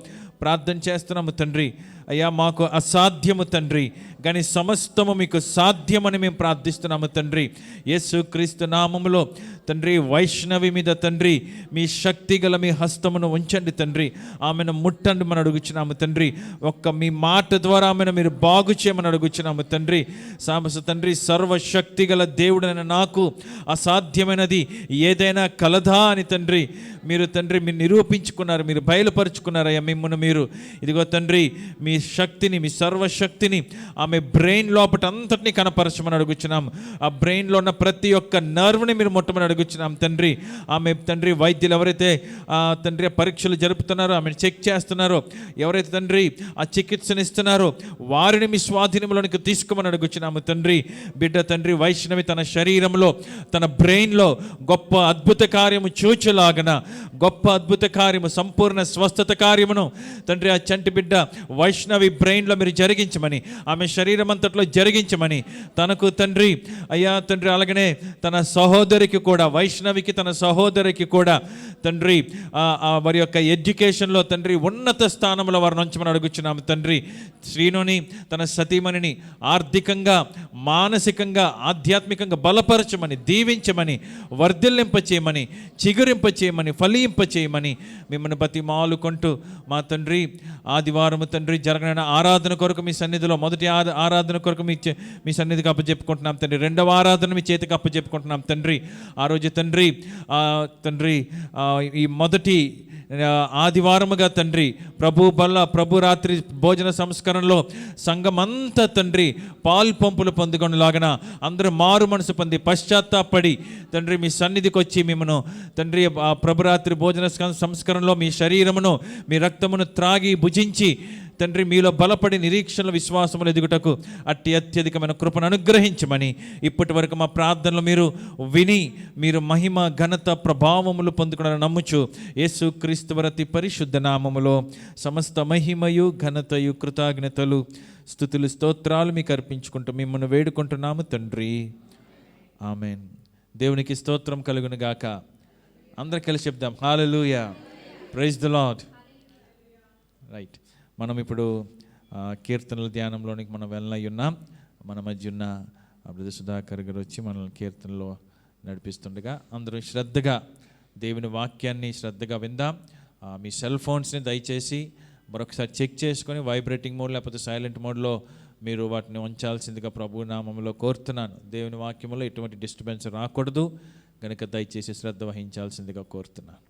ప్రార్థన చేస్తున్నాము తండ్రి. అయ్యా మాకు అసాధ్యము తండ్రి, కానీ సమస్తము మీకు సాధ్యమని మేము ప్రార్థిస్తున్నాము తండ్రి. యేసు క్రీస్తు నామములో తండ్రి వైష్ణవి మీద తండ్రి మీ శక్తి గల మీ హస్తమును ఉంచండి తండ్రి. ఆమెను ముట్టండి మనం అడుగుచున్నాము తండ్రి. ఒక్క మీ మాట ద్వారా ఆమెను మీరు బాగు చేయమని అడుగుచున్నాము తండ్రి. తండ్రి సర్వశక్తి గల దేవుడైన నాకు అసాధ్యమైనది ఏదైనా కలదా అని తండ్రి మీరు నిరూపించుకున్నారు, మీరు బయలుపరుచుకున్నారయ్యా మిమ్మల్ని మీరు. ఇదిగో తండ్రి మీ శక్తిని, మీ సర్వశక్తిని ఆమె బ్రెయిన్ లోపల అంతటినీ కనపరచమని అడుగుచున్నాం. ఆ బ్రెయిన్లో ఉన్న ప్రతి ఒక్క నర్వ్ని మీరు ముట్టమని అడుగుచున్నాం తండ్రి. ఆమె తండ్రి వైద్యులు ఎవరైతే తండ్రి పరీక్షలు జరుపుతున్నారో, ఆమెను చెక్ చేస్తున్నారో, ఎవరైతే తండ్రి ఆ చికిత్సను ఇస్తున్నారో వారిని మీ స్వాధీనంలోనికి తీసుకోమని అడుగుచున్నాము తండ్రి. బిడ్డ తండ్రి వైష్ణవి తన శరీరం శరీరంలో తన బ్రెయిన్లో గొప్ప అద్భుత కార్యము చూచులాగన, గొప్ప అద్భుత కార్యము, సంపూర్ణ స్వస్థత కార్యమును తండ్రి ఆ చంటి బిడ్డ వైష్ణవి బ్రెయిన్లో మీరు జరిగించమని, ఆమె శరీరం అంతట్లో జరిగించమని, తనకు తండ్రి అయ్యా తండ్రి అలాగనే తన సహోదరికి కూడా, వైష్ణవికి తన సహోదరికి కూడా తండ్రి వారి యొక్క ఎడ్యుకేషన్లో తండ్రి ఉన్నత స్థానంలో వారిని ఉంచమని అడుగుచున్నాము తండ్రి. శ్రీనుని తన సతీమణిని ఆర్థికంగా, మానసికంగా, ఆధ్యాత్మికంగా బలపరచమని, దీవించమని, వర్ధిల్లింపచేయమని, చిగురింపచేయమని, ఫలింపచేయమని మిమ్మల్ని బతిమాలుకుంటూ మా తండ్రి ఆదివారము తండ్రి జరగనైన ఆరాధన కొరకు మీ సన్నిధిలో, మొదటి ఆరాధన కొరకు మీ సన్నిధికి అప్పచెప్పుకుంటున్నాం తండ్రి. రెండవ ఆరాధన మీ చేతికి అప్పచెప్పుకుంటున్నాం తండ్రి. ఆ రోజు తండ్రి ఈ మొదటి ఆదివారముగా తండ్రి ప్రభు రాత్రి భోజన సంస్కరణలో సంఘమంతా తండ్రి పాలు పంపులు పొందుకొనలాగన అందరూ మారు మనసు పొంది పశ్చాత్తాపడి తండ్రి మీ సన్నిధికి వచ్చి మిమ్మను తండ్రి ప్రభురాత్రి భోజన సంస్కరణలో మీ శరీరమును, మీ రక్తమును త్రాగి భుజించి తండ్రి మీలో బలపడి నిరీక్షణ విశ్వాసములు ఎదుగుటకు అట్టి అత్యధికమైన కృపను అనుగ్రహించమని ఇప్పటి వరకు మా ప్రార్థనలు మీరు విని మీరు మహిమ, ఘనత, ప్రభావములు పొందుకున్నారని నమ్ముచు యేసుక్రీస్తు వారి పరిశుద్ధ నామములో సమస్త మహిమయు, ఘనతయు, కృతజ్ఞతలు, స్తుతులు, స్తోత్రాలు మీకు అర్పించుకుంటూ మిమ్మల్ని వేడుకుంటున్నాము తండ్రి. ఆమెన్. దేవునికి స్తోత్రం కలుగును గాక. అందరూ కలిసి చెప్దాం హల్లెలూయా, ప్రైజ్ ది లార్డ్. రైట్, మనం ఇప్పుడు కీర్తనల ధ్యానంలోనికి మనం వెళ్ళనై ఉన్నాం. మన మధ్య ఉన్న బ్రదర్ సుధాకర్ గారు వచ్చి మనల్ని కీర్తనలో నడిపిస్తుండగా అందరూ శ్రద్ధగా దేవుని వాక్యాన్ని శ్రద్ధగా విందాం. మీ సెల్ ఫోన్స్ని దయచేసి మరొకసారి చెక్ చేసుకొని వైబ్రేటింగ్ మోడ్ లేకపోతే సైలెంట్ మోడ్లో మీరు వాటిని ఉంచాల్సిందిగా ప్రభు నామములో కోరుతున్నాను. దేవుని వాక్యంలో ఎటువంటి డిస్టర్బెన్స్ రాకూడదు కనుక దయచేసి శ్రద్ధ వహించాల్సిందిగా కోరుతున్నాను.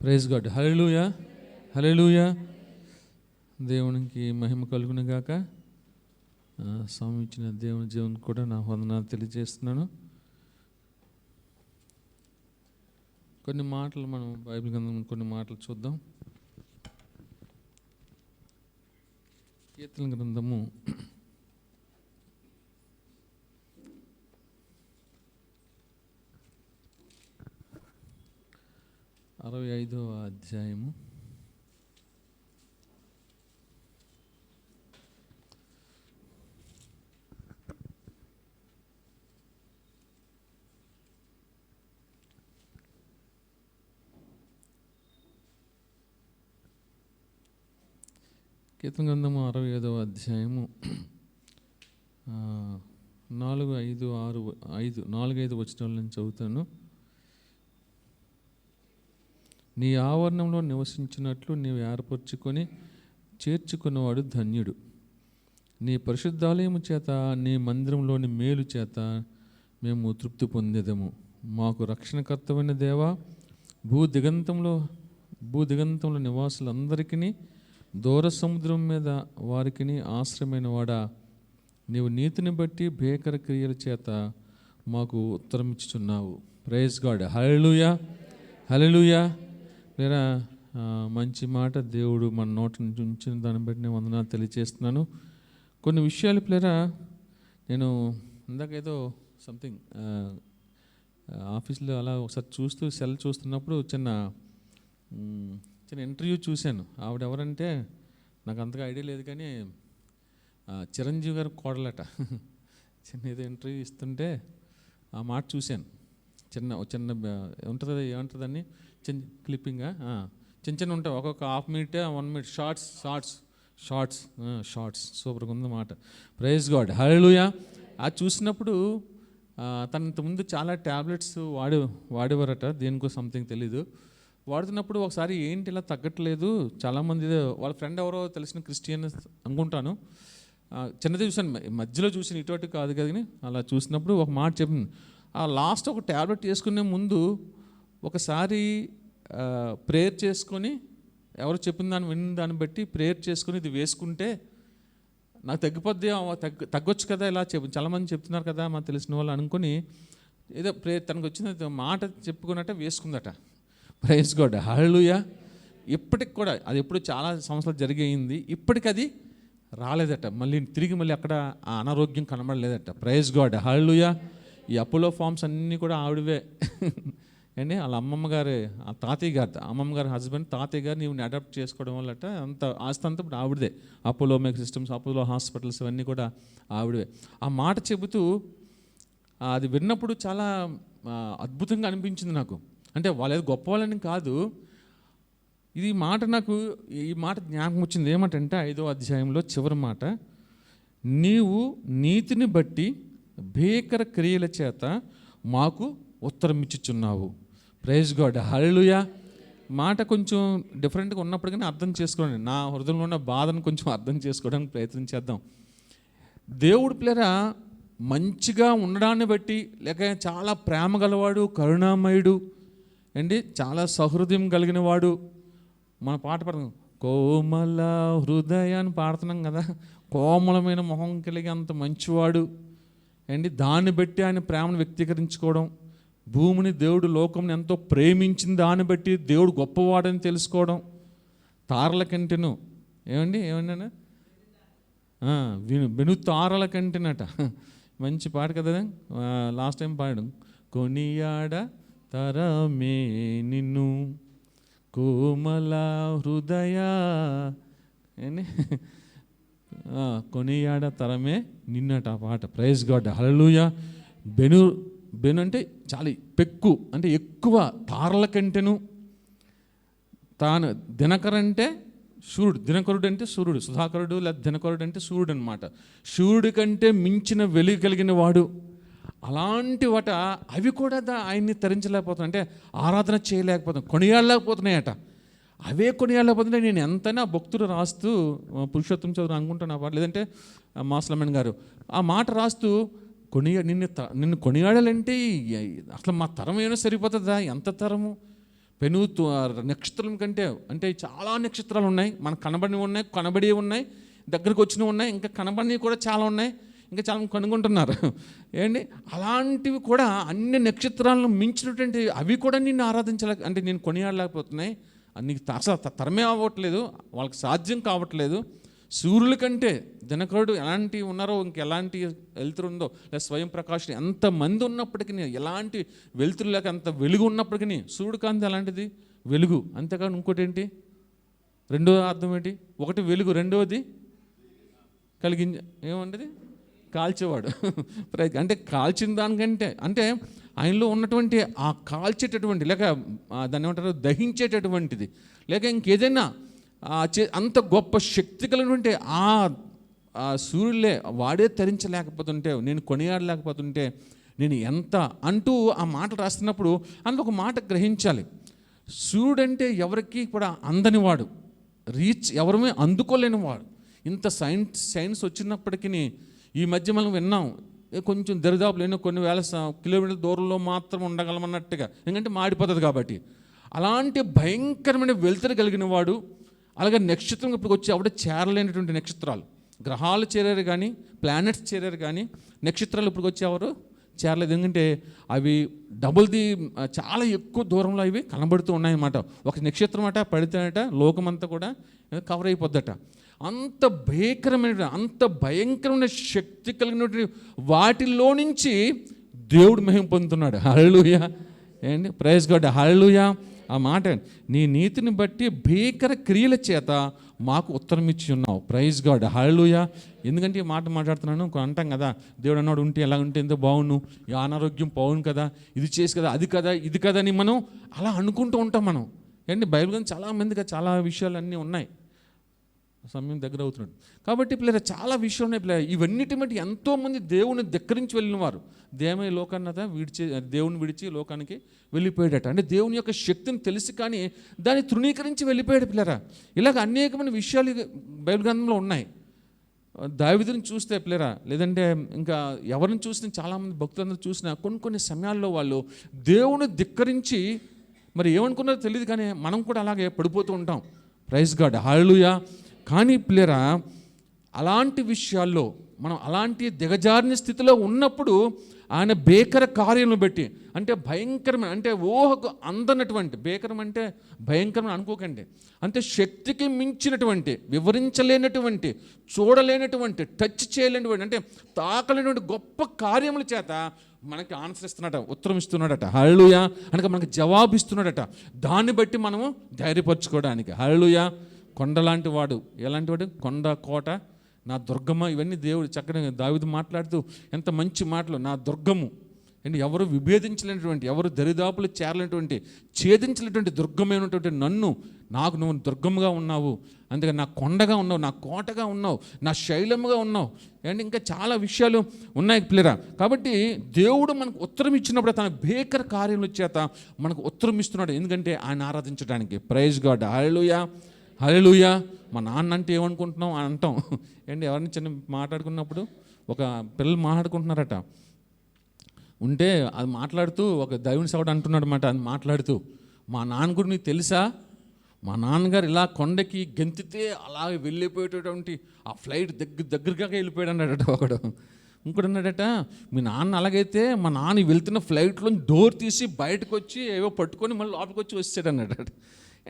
Praise God. Hallelujah, hallelujah. దేవునికి మహిమ కలుగును గాక. స్వామి ఇచ్చిన దేవుని జీవన్ కూడా నా వందనాలు తెలియజేస్తున్నాను. కొన్ని మాటలు మనం బైబిల్ గ్రంథం కొన్ని మాటలు చూద్దాం. కీర్తన గ్రంథము 65వ అధ్యాయము 65వ అధ్యాయము 4-5 వచనాల నుంచి చదువుతాను. నీ ఆవరణంలో నివసించినట్లు నీవు ఏర్పరచుకొని చేర్చుకున్నవాడు ధన్యుడు. నీ పరిశుద్ధాలయము చేత, నీ మందిరంలోని మేలు చేత మేము తృప్తి పొందేదము. మాకు రక్షణకర్తమైన దేవా, భూదిగంతంలో నివాసులందరికీ, దూర సముద్రం మీద వారికి ఆశ్రయమైన వాడా, నీవు నీతిని బట్టి భేకర క్రియల చేత మాకు ఉత్తరం ఇచ్చుచున్నావు. Praise God. హల్లెలూయా, హల్లెలూయా. లేదా మంచి మాట దేవుడు మన నోటి నుంచి ఉంచిన దాన్ని బట్టి నేను వందనాలు తెలియజేస్తున్నాను. కొన్ని విషయాలు ప్లేరా నేను ఇందాకేదో సంథింగ్ ఆఫీస్లో అలా ఒకసారి సెల్ చూస్తున్నప్పుడు చిన్న ఇంటర్వ్యూ చూశాను. ఆవిడ ఎవరంటే నాకు అంతగా ఐడియా లేదు, కానీ చిరంజీవి గారు కోడలట. చిన్న ఏదో ఇంటర్వ్యూ ఇస్తుంటే ఆ మాట చూశాను. చిన్న ఉంటుంది, ఏమంటుందని చిన్న క్లిప్పింగా చిన్న ఉంటాయి, ఒక్కొక్క హాఫ్ మినిట్ 1 మినిట్ షార్ట్స్ సూపర్గా ఉంది మాట. Praise God. హల్లెలూయా. అది చూసినప్పుడు తన ఇంతకుముందు చాలా ట్యాబ్లెట్స్ వాడేవారట, దేనికో సంథింగ్ తెలీదు. వాడుతున్నప్పుడు ఒకసారి ఏంటి ఇలా తగ్గట్లేదు, చాలామంది వాళ్ళ ఫ్రెండ్ ఎవరో తెలిసిన క్రిస్టియన్ అనుకుంటాను, చిన్నది చూసాను, మధ్యలో చూసిన ఇటువంటి కాదు కానీ అలా చూసినప్పుడు ఒక మాట చెప్పింది. ఆ లాస్ట్ ఒక ట్యాబ్లెట్ వేసుకునే ముందు ఒకసారి ప్రేయర్ చేసుకొని, ఎవరు చెప్పిన దాన్ని బట్టి ప్రేయర్ చేసుకొని ఇది వేసుకుంటే నాకు తగ్గిపోద్ది, తగ్గొచ్చు కదా, ఇలా చాలామంది చెప్తున్నారు కదా మా తెలిసిన వాళ్ళు అనుకొని ఏదో తనకు వచ్చిన మాట చెప్పుకున్నట్ట వేసుకుందట. ప్రైజ్ గాడ్, హల్లెలూయా. ఇప్పటికి కూడా అది ఎప్పుడు చాలా సంవత్సరాలు జరిగింది, ఇప్పటికి అది రాలేదట. తిరిగి అక్కడ ఆ అనారోగ్యం కనబడలేదట. ప్రైజ్ గాడ్, హల్లెలూయా. ఈ అపోలో ఫార్మ్స్ అన్నీ కూడా ఆవిడవే అండి. వాళ్ళ అమ్మమ్మ గారు, ఆ తాతయ్య గారు, అమ్మమ్మ గారి హస్బెండ్ తాతయ్య గారు నీవుని అడాప్ట్ చేసుకోవడం వల్లట అంత ఆస్తి అంతా ఇప్పుడు ఆవిడదే. అపోలో మెక్ సిస్టమ్స్, అపోలో హాస్పిటల్స్ ఇవన్నీ కూడా ఆవిడవే. ఆ మాట చెబుతూ అది విన్నప్పుడు చాలా అద్భుతంగా అనిపించింది నాకు. అంటే వాళ్ళు ఏదో గొప్ప వాళ్ళని కాదు, ఇది మాట నాకు ఈ మాట జ్ఞాపకం వచ్చింది. ఏమంటే 5వ అధ్యాయంలో చివరి మాట, నీవు నీతిని బట్టి భీకర క్రియల చేత మాకు ఉత్తరం ఇచ్చుచున్నావు. ప్రైజ్ గాడ్, హల్లెలూయా. మాట కొంచెం డిఫరెంట్గా ఉన్నప్పటికీ అర్థం చేసుకోండి. నా హృదయంలో ఉన్న బాధను కొంచెం అర్థం చేసుకోవడానికి ప్రయత్నం చేద్దాం. దేవుడి పిల్లరా మంచిగా ఉండడాన్ని బట్టి, లేక చాలా ప్రేమ గలవాడు, కరుణామయుడు అండి, చాలా సహృదయం కలిగిన వాడు. మన పాట పాడుతున్నాం, కోమల హృదయాన్ని పాడుతున్నాం కదా. కోమలమైన మొహం కలిగి అంత మంచివాడు అండి. దాన్ని బట్టి ఆయన ప్రేమను వ్యక్తీకరించుకోవడం, భూమిని దేవుడు లోకంని ఎంతో ప్రేమించిన దాన్ని బట్టి దేవుడు గొప్పవాడని తెలుసుకోవడం, తారల కంటెను ఏమండి వెను తారల కంటెనట. మంచి పాట కదా, లాస్ట్ టైం పాడడం. కొనియాడ తరమే నిన్ను కోమల హృదయ అని, కొనియాడ తరమే నిన్నట ఆ పాట. ప్రైజ్ గాడ్, హల్లెలూయా. బెను అంటే చాలా పెక్కు, అంటే ఎక్కువ, తారల కంటెను. తాను దినకర్ అంటే సూర్యుడు, దినకరుడు అంటే సూర్యుడు, సుధాకరుడు లేదా దినకరుడు అంటే సూర్యుడు అనమాట. సూర్యుడి కంటే మించిన వెలుగు కలిగిన వాడు. అలాంటి వాట అవి కూడా ఆయన్ని తరించలేకపోతున్నాయి, అంటే ఆరాధన చేయలేకపోతున్నాయి, కొనియాడలేకపోతున్నాయట. అవే కొనియాడలేకపోతున్నాయి. నేను ఎంతైనా భక్తుడు రాస్తూ, పురుషోత్తం చదువు అనుకుంటున్నా పాట, లేదంటే మాస్లమన్ గారు ఆ మాట రాస్తూ, నిన్ను కొనియాడాలంటే అసలు మా తరం ఏమైనా సరిపోతుందా? ఎంత తరము? పెను నక్షత్రం కంటే, అంటే చాలా నక్షత్రాలు ఉన్నాయి, మనకు కనబడినవి ఉన్నాయి, కనబడి ఉన్నాయి, దగ్గరకు వచ్చినవి ఉన్నాయి, ఇంకా కనబడినవి కూడా చాలా ఉన్నాయి, ఇంకా చాలా కనుగొంటున్నారు ఏంటి. అలాంటివి కూడా అన్ని నక్షత్రాలను మించినటువంటి అవి కూడా నిన్ను ఆరాధించలేక, అంటే నేను కొనియాడలేకపోతున్నాయి. నీకు తరమే అవ్వట్లేదు, వాళ్ళకి సాధ్యం కావట్లేదు. సూర్యుల కంటే దినకరుడు ఎలాంటి ఉన్నారో, ఇంకెలాంటి వెలుతురు ఉందో, లేదా స్వయం ప్రకాశం ఎంతమంది ఉన్నప్పటికీ, ఎలాంటి వెలుతురు లేక అంత వెలుగు ఉన్నప్పటికీ, సూర్యుడు కాంతి అలాంటిది వెలుగు. అంతేకాదు ఇంకోటి ఏంటి, రెండో అర్థం ఏంటి? ఒకటి వెలుగు, రెండవది ఏమంటది? కాల్చేవాడు. అంటే కాల్చిన దానికంటే, అంటే ఆయనలో ఉన్నటువంటి ఆ కాల్చేటటువంటి, లేక దాన్ని ఏమంటారు, దహించేటటువంటిది, లేక ఇంకేదైనా అంత గొప్ప శక్తి కలిగినటువంటి ఆ సూర్యులే వాడే తరించలేకపోతుంటే, నేను కొనియాడలేకపోతుంటే నేను ఎంత అంటూ ఆ మాట రాస్తున్నప్పుడు అందులో ఒక మాట గ్రహించాలి. సూర్యుడంటే ఎవరికి కూడా అందనివాడు, ఎవరమే అందుకోలేనివాడు. ఇంత సైన్స్ వచ్చినప్పటికీ ఈ మధ్య మనం విన్నాం, కొంచెం దరిదాపులు కొన్ని వేల కిలోమీటర్ల దూరంలో మాత్రం ఉండగలమన్నట్టుగా, ఎందుకంటే మాడిపోతుంది కాబట్టి. అలాంటి భయంకరమైన వెలుతురు కలిగిన వాడు. అలాగే నక్షత్రం ఇప్పుడు వచ్చి ఆవిడ చేరలేనటువంటి నక్షత్రాలు, గ్రహాలు చేరారు కానీ, ప్లానెట్స్ చేరారు కానీ, నక్షత్రాలు ఇప్పుడు వచ్చేవారు చేరలేదు. ఎందుకంటే అవి చాలా ఎక్కువ దూరంలో అవి కనబడుతూ ఉన్నాయన్నమాట. ఒక నక్షత్రం అట పడితేనట లోకమంతా కూడా కవర్ అయిపోద్దట. అంత భయంకరమైన శక్తి కలిగినటువంటి వాటిల్లో నుంచి దేవుడు మహిమ పొందుతున్నాడు. హల్లెలూయా ఏంటి, ప్రైజ్ గాడ్, హల్లెలూయా. ఆ మాట, నీ నీతిని బట్టి భీకర క్రియల చేత మాకు ఉత్తరం ఇచ్చి ఉన్నావు. ప్రైజ్ గాడ్, హల్లెలూయా. ఎందుకంటే ఈ మాట మాట్లాడుతున్నాను, అంటాం కదా, దేవుడు అన్నాడు ఉంటే ఎలా ఉంటే ఎంతో బాగుండు, ఈ అనారోగ్యం పోవును కదా, ఇది చేసి కదా, అది కదా, ఇది కదా అని మనం అలా అనుకుంటూ ఉంటాం. మనం ఏంటి, బైబిల్ కానీ చాలామందిగా చాలా విషయాలు అన్నీ ఉన్నాయి. సమయం దగ్గర అవుతున్నాడు కాబట్టి పిల్లలు చాలా విషయాలు ఉన్నాయి. పిల్లలు ఇవన్నిటి బట్టి ఎంతోమంది దేవుని ధిక్కరించి వెళ్ళిన వారు, దేమే లోకాన్నత దేవుని విడిచి లోకానికి వెళ్ళిపోయాడట. అంటే దేవుని యొక్క శక్తిని తెలిసి కానీ దాన్ని తృణీకరించి వెళ్ళిపోయాడు పిల్లరా. ఇలాగ అనేకమైన విషయాలు బైబిల్ గ్రంథంలో ఉన్నాయి. దావీదుని చూస్తే పిల్లరా, లేదంటే ఇంకా ఎవరిని చూసినా, చాలామంది భక్తులందరూ చూసినా కొన్ని సమయాల్లో వాళ్ళు దేవుని ధిక్కరించి మరి ఏమనుకున్నారో తెలియదు, కానీ మనం కూడా అలాగే పడిపోతూ ఉంటాం. ప్రైజ్ గాడ్, హల్లెలూయా. కానీ పిల్లరా, అలాంటి విషయాల్లో మనం అలాంటి దిగజారిన స్థితిలో ఉన్నప్పుడు ఆయన భీకర కార్యములను బట్టి, అంటే భయంకరమైన, అంటే ఊహకు అందనటువంటి, భీకరం అంటే భయంకరమైన అనుకోకండి, అంటే శక్తికి మించినటువంటి, వివరించలేనటువంటి, చూడలేనటువంటి, టచ్ చేయలేనటువంటి, అంటే తాకలేనటువంటి గొప్ప కార్యముల చేత మనకి ఆన్సర్ ఇస్తున్నాడట, ఉత్తరం ఇస్తున్నాడట. హల్లెలూయా. అనగా మనకి జవాబు ఇస్తున్నాడట. దాన్ని బట్టి మనము ధైర్యపరచుకోవడానికి. హల్లెలూయా. కొండలాంటి వాడు, ఎలాంటి వాడు? కొండ, కోట, నా దుర్గమ్మ, ఇవన్నీ దేవుడు చక్కగా దావీదు మాట్లాడుతూ ఎంత మంచి మాటలు. నా దుర్గము అండ్ ఎవరు విభేదించలేనటువంటి, ఎవరు దరిదాపులు చేరలేనటువంటి, ఛేదించలేనటువంటి దుర్గమైనటువంటి నన్ను, నాకు నువ్వు దుర్గముగా ఉన్నావు, అందుకని నా కొండగా ఉన్నావు, నా కోటగా ఉన్నావు, నా శైలముగా ఉన్నావు. అండ్ ఇంకా చాలా విషయాలు ఉన్నాయి పిల్లరా. కాబట్టి దేవుడు మనకు ఉత్తరం ఇచ్చినప్పుడు తన భీకర కార్యముల చేత మనకు ఉత్తరం ఇస్తున్నాడు. ఎందుకంటే ఆయన ఆరాధించడానికి. Praise God. హల్లెలూయా. హల్లెలూయా. మా నాన్న అంటే ఏమనుకుంటున్నాం అని అంటాం. ఏంటి ఎవరిని చిన్న మాట్లాడుకున్నప్పుడు ఒక పిల్లలు మాట్లాడుకుంటున్నారట, ఉంటే అది మాట్లాడుతూ ఒక దైవుని సౌడు అంటున్నాడు అనమాట. అది మాట్లాడుతూ, మా నాన్న గురించి నీకు తెలుసా, మా నాన్నగారు ఇలా కొండకి గెంతితే అలాగే వెళ్ళిపోయేటటువంటి ఆ ఫ్లైట్ దగ్గరగా వెళ్ళిపోయాడు అన్నాడట ఒకడు. ఇంకోటి అన్నాడట, మీ నాన్న అలాగైతే మా నాన్న వెళ్తున్న ఫ్లైట్లో డోర్ తీసి బయటకు వచ్చి ఏవో పట్టుకొని మళ్ళీ లోపలికి వచ్చి వచ్చాడు అన్నాడట.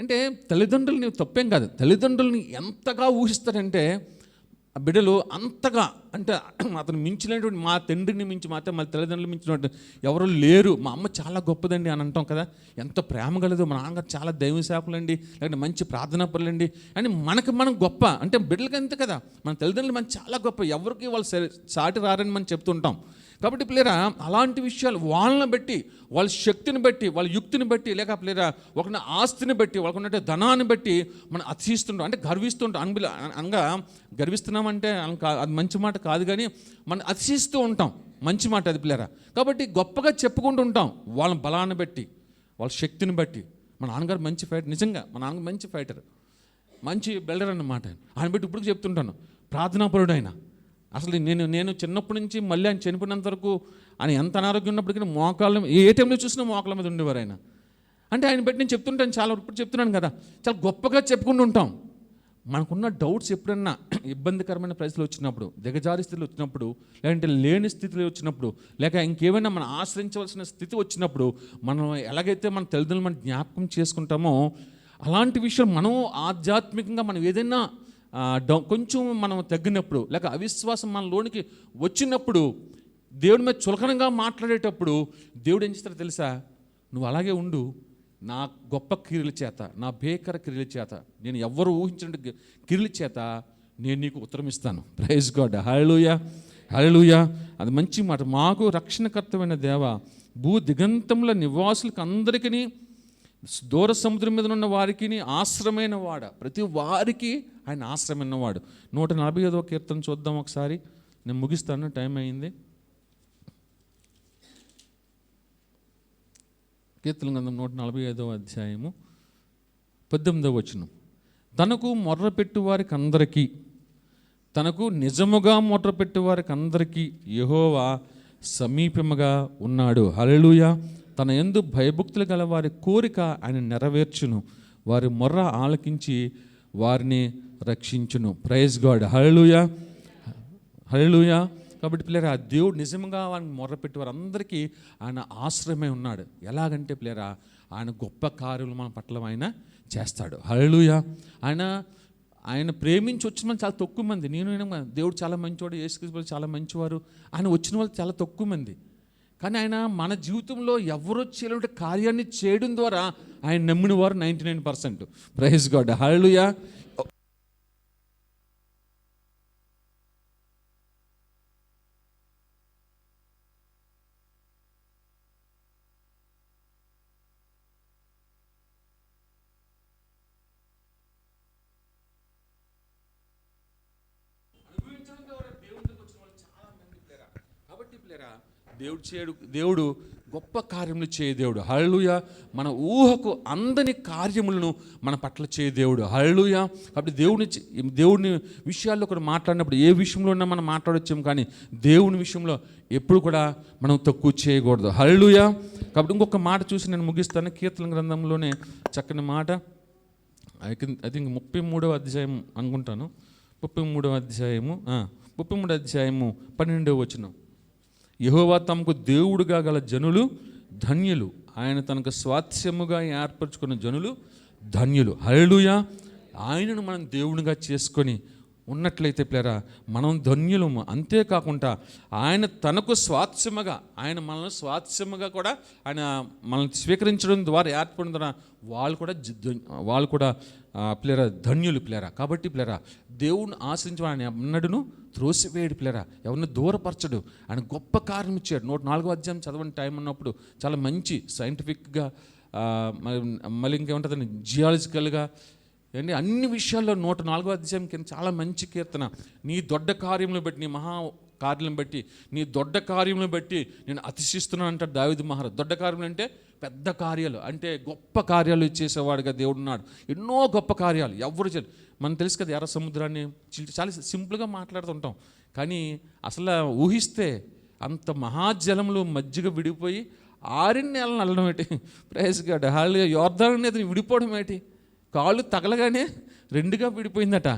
అంటే తల్లిదండ్రులని తప్పేం కాదు, తల్లిదండ్రులని ఎంతగా ఊహిస్తారంటే ఆ బిడ్డలు అంతగా, అంటే అతను మించినటువంటి, మా తండ్రిని మించి, మా తల్లిదండ్రులు మించినటువంటి ఎవరు లేరు, మా అమ్మ చాలా గొప్పదండి అని అంటాం కదా. ఎంత ప్రేమ కలదు, మా నాన్నగారు చాలా దైవ సేవకులండి, లేకపోతే మంచి ప్రార్థనా పరులండి అని మనకు మనం గొప్ప, అంటే బిడ్డలకి అంతే కదా. మన తల్లిదండ్రులు మనం చాలా గొప్ప, ఎవరికి వాళ్ళు సాటి రారని మనం చెప్తుంటాం. కాబట్టి పిల్లరా అలాంటి విషయాలు వాళ్ళని బట్టి, వాళ్ళ శక్తిని బట్టి, వాళ్ళ యుక్తిని బట్టి, లేక పిల్లరా ఒకరిని ఆస్తిని బట్టి, వాళ్ళకున్నట్టు ధనాన్ని బట్టి మనం అతిశిస్తుంటాం, అంటే గర్విస్తుంటాం. అనగా గర్విస్తున్నామంటే అది మంచి మాట కాదు, కానీ మనం అతిశిస్తూ ఉంటాం. మంచి మాట అది పిల్లరా. కాబట్టి గొప్పగా చెప్పుకుంటూ ఉంటాం వాళ్ళ బలాన్ని బట్టి, వాళ్ళ శక్తిని బట్టి. మా నాన్నగారు మంచి ఫైటర్, నిజంగా మా నాన్నగారు మంచి ఫైటర్, మంచి బిల్డర్ అన్నమాట. ఆయన బట్టి ఇప్పుడు చెప్తుంటాను, ప్రార్థనాపరుడు ఆయన. అసలు నేను చిన్నప్పటి నుంచి మళ్ళీ ఆయన చనిపోయినంత వరకు ఆయన ఎంత అనారోగ్యం ఉన్నప్పటికీ మోకాళ్ళ, ఏ టైంలో చూసినా మోకాళ్ళ మీద ఉండేవారు ఆయన. అంటే ఆయన బట్టి నేను చెప్తుంటాను, చాలా ఇప్పుడు చెప్తున్నాను కదా, చాలా గొప్పగా చెప్పుకుంటూ ఉంటాం. మనకున్న డౌట్స్ ఎప్పుడన్నా ఇబ్బందికరమైన పరిస్థితులు వచ్చినప్పుడు, దిగజారి స్థితిలో వచ్చినప్పుడు, లేదంటే లేని స్థితిలో వచ్చినప్పుడు, లేక ఇంకేమైనా మనం ఆశ్రయించవలసిన స్థితి వచ్చినప్పుడు, మనం ఎలాగైతే మన తల్లిదండ్రులు మనం జ్ఞాపకం చేసుకుంటామో అలాంటి విషయం మనం ఆధ్యాత్మికంగా మనం ఏదైనా కొంచెం మనం తగ్గినప్పుడు, లేక అవిశ్వాసం మనలోనికి వచ్చినప్పుడు, దేవుడి మీద చులకనగా మాట్లాడేటప్పుడు దేవుడు ఏం చేస్తారో తెలుసా, నువ్వు అలాగే ఉండు, నా గొప్ప క్రియల చేత, నా భీకర క్రియల చేత, నేను ఎవ్వరు ఊహించిన క్రియల చేత నేను నీకు ఉత్తరం ఇస్తాను. Praise God. హల్లెలూయా. హల్లెలూయా. అది మంచి మాట. మాకు రక్షణకర్తమైన దేవ, భూ దిగంతముల నివాసులకు అందరికీ, దూర సముద్రం మీద ఉన్న వారికి ఆశ్రమైన వాడ, ప్రతి వారికి ఆయన ఆశ్రమైన వాడు. 145వ కీర్తన చూద్దాం ఒకసారి, నేను ముగిస్తాను, టైం అయింది. కీర్తన గ్రంథం 145వ అధ్యాయము 18వ వచనం. తనకు మొర్రపెట్టు వారికి అందరికీ, తనకు నిజముగా మొర్రపెట్టు వారికి అందరికీ యెహోవా సమీపముగా ఉన్నాడు. హల్లెలూయా. తన యందు భయభక్తులు గల వారి కోరిక ఆయన నెరవేర్చును, వారి మొర్ర ఆలకించి వారిని రక్షించును. Praise God. హల్లెలూయా. హల్లెలూయా. కాబట్టి పిల్లరా దేవుడు నిజంగా వారిని మొర్రపెట్టి వారందరికీ ఆయన ఆశ్రయమై ఉన్నాడు. ఎలాగంటే పిల్లరా ఆయన గొప్ప కార్యములు మన పట్ల ఆయన చేస్తాడు. హల్లెలూయా. ఆయన ప్రేమించి వచ్చిన వాళ్ళు చాలా తక్కువ మంది. దేవుడు చాలా మంచివాడు, యేసుక్రీస్తు చాలా మంచివారు, ఆయన వచ్చిన వాళ్ళు చాలా తక్కువ మంది. కానీ ఆయన మన జీవితంలో ఎవరు చేయలేని కార్యాన్ని చేయడం ద్వారా ఆయన నమ్మిన వారు 99%. Praise God. హల్లెలూయా. దేవుడు గొప్ప కార్యములు చేయ దేవుడు. హల్లెలూయా. మన ఊహకు అందని కార్యములను మన పట్ల చేయ దేవుడు. హల్లెలూయా. కాబట్టి దేవుని విషయాల్లో కూడా మాట్లాడినప్పుడు ఏ విషయంలో ఉన్నా మనం మాట్లాడొచ్చాము, కానీ దేవుని విషయంలో ఎప్పుడు కూడా మనం తక్కువ చేయకూడదు. హల్లెలూయా. కాబట్టి ఇంకొక మాట చూసి నేను ముగిస్తాను. కీర్తన గ్రంథంలోనే చక్కని మాట, ఐ థింక్ 33వ అధ్యాయం అనుకుంటాను, 33వ అధ్యాయము 12వ వచనం. యెహోవా తమకు దేవుడుగా గల జనులు ధన్యులు, ఆయన తనకు స్వాస్థ్యముగా ఏర్పరచుకున్న జనులు ధన్యులు. హల్లెలూయా. ఆయనను మనం దేవునిగా చేసుకొని ఉన్నట్లయితే ప్లేరా మనం ధన్యులము. అంతేకాకుండా ఆయన తనకు స్వాస్థ్యముగా, ఆయన మనల్ని స్వాస్థ్యముగా కూడా ఆయన మనల్ని స్వీకరించడం ద్వారా ఏర్పడిన ద్వారా వాళ్ళు కూడా ప్లేరా ధన్యులు ప్లేరా. కాబట్టి ప్లేరా దేవుని ఆశ్రయించి ఆయన ఎన్నడూను త్రోసివేయడు ప్లేరా, ఎవరిని దూరపరచడు. ఆయన గొప్ప కార్యం ఇచ్చాడు. 104వ అధ్యాయం చదవని టైం ఉన్నప్పుడు చాలా మంచి సైంటిఫిక్గా మళ్ళీ ఇంకేముంటుందండి జియాలజికల్గా ఏంటి అన్ని విషయాల్లో 104వ అధ్యాయం కింద చాలా మంచి కీర్తన. నీ దొడ్డ కార్యములను బట్టి, నీ మహా కార్యాలను బట్టి, నీ దొడ్డ కార్యములను బట్టి నేను అతిశిస్తున్నాను అంటాడు దావీదు మహారాజు. దొడ్డ కార్యములు అంటే పెద్ద కార్యాలు, అంటే గొప్ప కార్యాలు చేసేవాడుగా దేవుడు ఉన్నాడు. ఎన్నో గొప్ప కార్యాలు ఎవరు మనకు తెలుసు కదా. ఎర్ర సముద్రాన్ని చాలా సింపుల్గా మాట్లాడుతుంటాం, కానీ అసలు ఊహిస్తే అంత మహాజలంలో మజ్జిగ విడిపోయి 6 నెలలు నల్లడం ఏంటి, ప్రైజ్ గాడ్ హాల్గా యోర్దాను అనేది విడిపోవడం ఏంటి, కాళ్ళు తగలగానే 2గా విడిపోయిందట.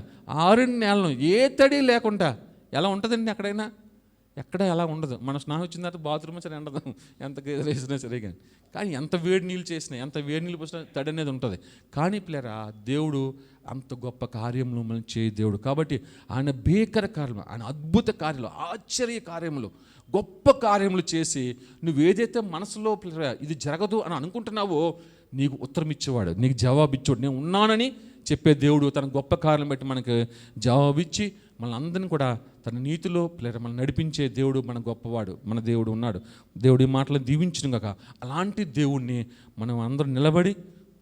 6 నెలలు ఏ తడి లేకుండా. ఎలా ఉంటుందండి ఎక్కడైనా? ఎక్కడ ఎలా ఉండదు. మన స్నానం వచ్చిన తర్వాత బాత్రూమ్ సరే ఉండదు, ఎంత గేదెలు వేసినా సరే. కానీ ఎంత వేడి నీళ్ళు చేసినా, ఎంత వేడి నీళ్ళు పోసినా తడి అనేది ఉంటుంది. కానీ పిల్లరా దేవుడు అంత గొప్ప కార్యములు మనం చేయ దేవుడు. కాబట్టి ఆయన భీకర కార్యములు, ఆయన అద్భుత కార్యాలు, ఆశ్చర్య కార్యములు, గొప్ప కార్యములు చేసి నువ్వేదైతే మనసులో ఇది జరగదు అని అనుకుంటున్నావో నీకు ఉత్తరం ఇచ్చేవాడు, నీకు జవాబిచ్చాడు. నేను ఉన్నానని చెప్పే దేవుడు తన గొప్ప కార్యం బట్టి మనకు జవాబిచ్చి మన అందరిని కూడా తన నీతిలో మనల్ని నడిపించే దేవుడు మన గొప్పవాడు, మన దేవుడు ఉన్నాడు. దేవుడు ఈ మాటలను దీవించును గాక. అలాంటి దేవుణ్ణి మనం అందరం నిలబడి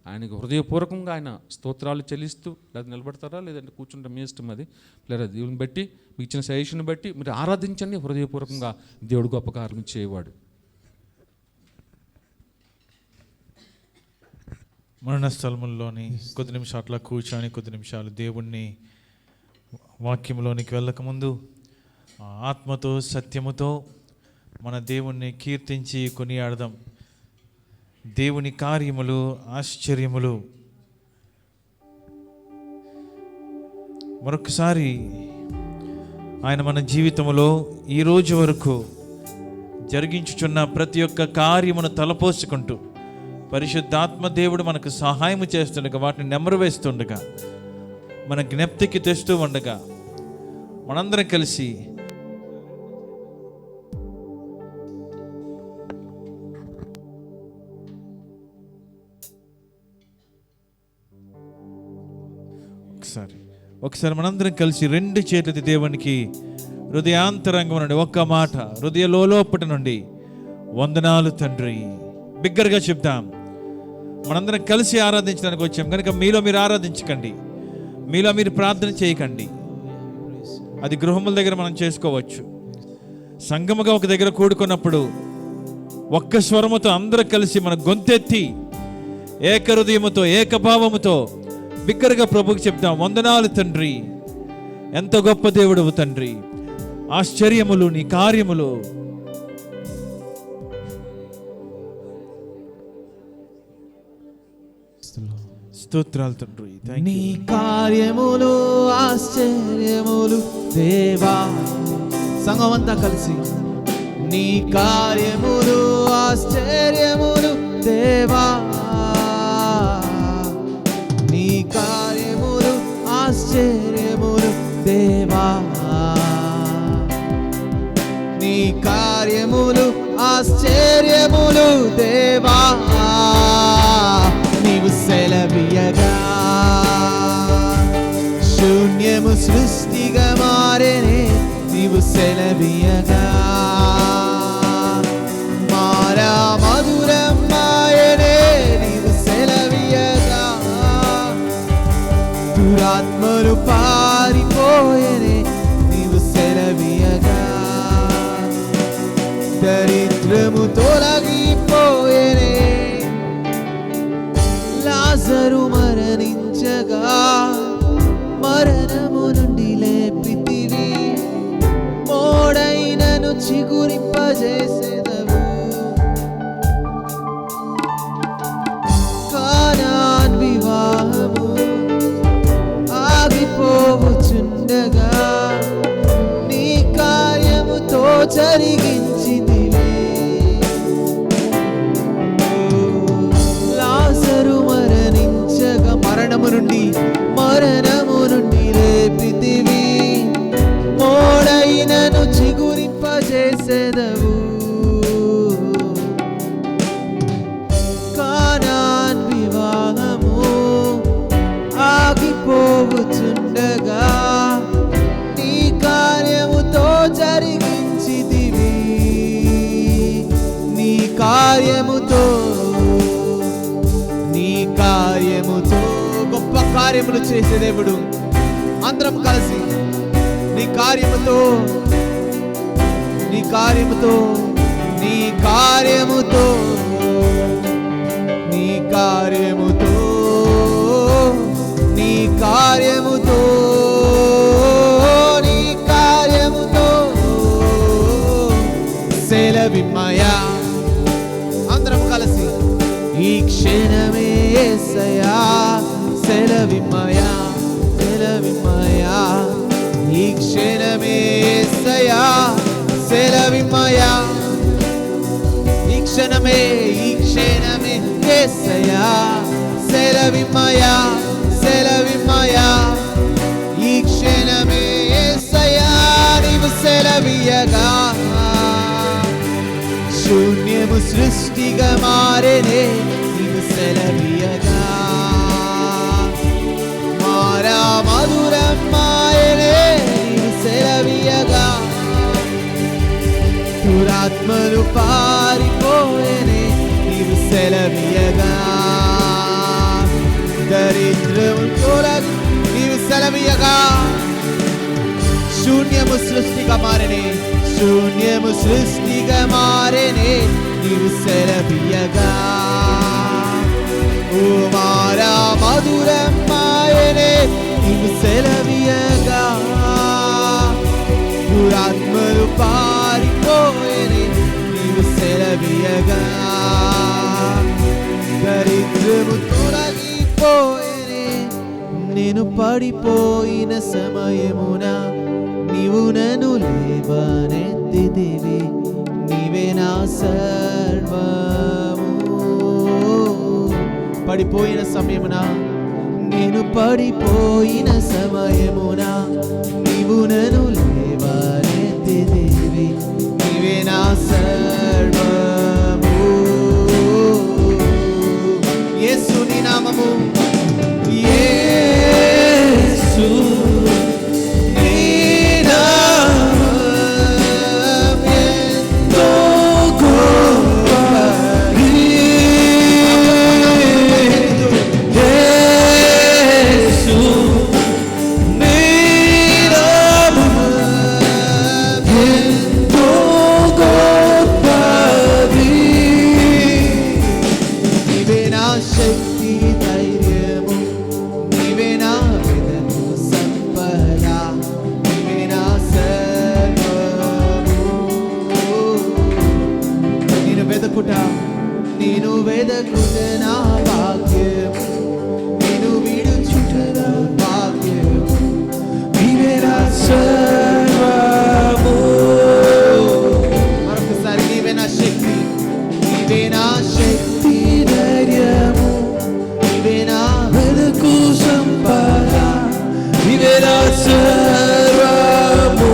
ఆయనకు హృదయపూర్వకంగా ఆయన స్తోత్రాలు చెల్లిస్తూ, లేదా నిలబడతారా లేదంటే కూర్చుంటే మీ ఇష్టం, అది లేదా దేవుని బట్టి మీకు ఇచ్చిన సజెషన్ బట్టి మీరు ఆరాధించండి. హృదయపూర్వకంగా దేవుడు గొప్ప కార్యం చేయవాడు. మరణ స్థలముల్లోని కొద్ది నిమిషాలు అట్లా కూర్చొని కొద్ది నిమిషాలు దేవుణ్ణి వాక్యంలోనికి వెళ్ళకముందు ఆత్మతో సత్యముతో మన దేవుణ్ణి కీర్తించి కొనియాడదాం. దేవుని కార్యములు ఆశ్చర్యములు మరొకసారి ఆయన మన జీవితంలో ఈరోజు వరకు జరిగించుచున్న ప్రతి ఒక్క కార్యమును తలపోసుకుంటూ పరిశుద్ధాత్మ దేవుడు మనకు సహాయం చేస్తుండగా, వాటిని నెమరు వేస్తుండగా, మన జ్ఞప్తికి తెస్తూ ఉండగా మనందరం కలిసి ఒకసారి మనందరం కలిసి 2 చేతులెత్తి దేవునికి హృదయాంతరంగం నుండి ఒక్క మాట, హృదయ లోపటి నుండి వందనాలు తండ్రి బిగ్గరగా చెప్తాం. మనందరం కలిసి ఆరాధించడానికి వచ్చాం కనుక మీలో మీరు ఆరాధించకండి, మీలో మీరు ప్రార్థన చేయకండి. అది గృహముల దగ్గర మనం చేసుకోవచ్చు. సంగముగా ఒక దగ్గర కూడుకున్నప్పుడు ఒక్క స్వరముతో అందరూ కలిసి మన గొంతెత్తి ఏక హృదయముతో ఏకభావముతో బిగ్గరగా ప్రభుకి చెప్తాం. వందనాలు తండ్రి, ఎంత గొప్ప దేవుడవు తండ్రి, ఆశ్చర్యములు నీ కార్యములు. స్తోత్రాలు తండ్రి. నీ కార్యములు ఆశ్చర్యములు దేవా. సంఘమంతా కలిసి నీ కార్యములు ఆశ్చర్యములు దేవా, నీ కార్యములు ఆశ్చర్యములు దేవా, నీ కార్యములు ఆశ్చర్యములు దేవా. నీవు సెలవియగా శూన్యము సృష్టిగా మారేనే, నీవు సెలవియగా మారా మధురం మాయనే, నీవు సెలవియగా దురాత్మలు పారిపోయనే, నీవు సెలవియగా దరిద్రము తొలగిపోయనే, లాజరు మరణించగా మరణము నుండి లేపితివి, మోడైనను చిగురింపజేసేదవు. కానాన్ వివాహము ఆగిపోవచుండగా జరిగించితివి. లాజరు మరణించగా మరణము నుండి లేపితివి. మోడైనను చిగురింపజేసేదవు. కానాన్ వివాహము ఆగిపోవచ్చుండగా నీ కార్యముతో జరిగించితివి. నీ కార్యముతో గొప్ప కార్యములు చేసే దేవుడు. అందరం కలిసి నీ కార్యముతో నీ కార్యముతో నీ కార్యముతో నీ కార్యముతో నీ కార్యముతో నీ కార్యముతో సెలవిమ్మయా. అందరం కలిసి ఈ క్షణమే యేసయ్యా సెలవిమ్మయా సెలవిమ్మయా. ఈ క్షణమే యేసయ్యా సెలవిమ్మయా. ఈ క్షణమే యేసయ్యా సెలవిమ్మయా సెలవిమ్మయా. ఈ క్షణమే యేసయ్యా నీవు సెలవియగా శూన్యము సృష్టిగా మారెనే. నీవు సెలవియగా మారా మధురం మాయనే. నీవు సెలవియగా దురాత్మలు పారిపోయేనే. నీవు సెలవియగా దరిద్రము తొలగి. నీవు సెలవియగా శూన్యము సృష్టిగా మారెనే. శూన్యము సృష్టిగా మారెనే. నీవు సెలవియగా ఓ మారా మధురం మాయనే. నీవు సెలవియగా దురాత్మలు పారిపోయేనే. నీవు సెలవియగా దరిద్రము తొలగిపోయేనే. నేను పడిపోయిన సమయమున నీవు నన్ను లేవనెత్తితివి. నీవే నా సర్వము. పడిపోయిన సమయమున నేను పడిపోయిన సమయమున నీవు నన్ను లేవనెత్తితివి. నీవే నా సర్వము. యేసు నీ నామము యేసు నేను వెదకుట నా భాగ్యము. నేను విడుచుట నా భాగ్యము. నీవే నా సర్వము. మరొకసారి నీవే నా శక్తి. నీవే నా శక్తి ధైర్యము. నీవే నా వెదకు సంపద. నీవే నా సర్వము.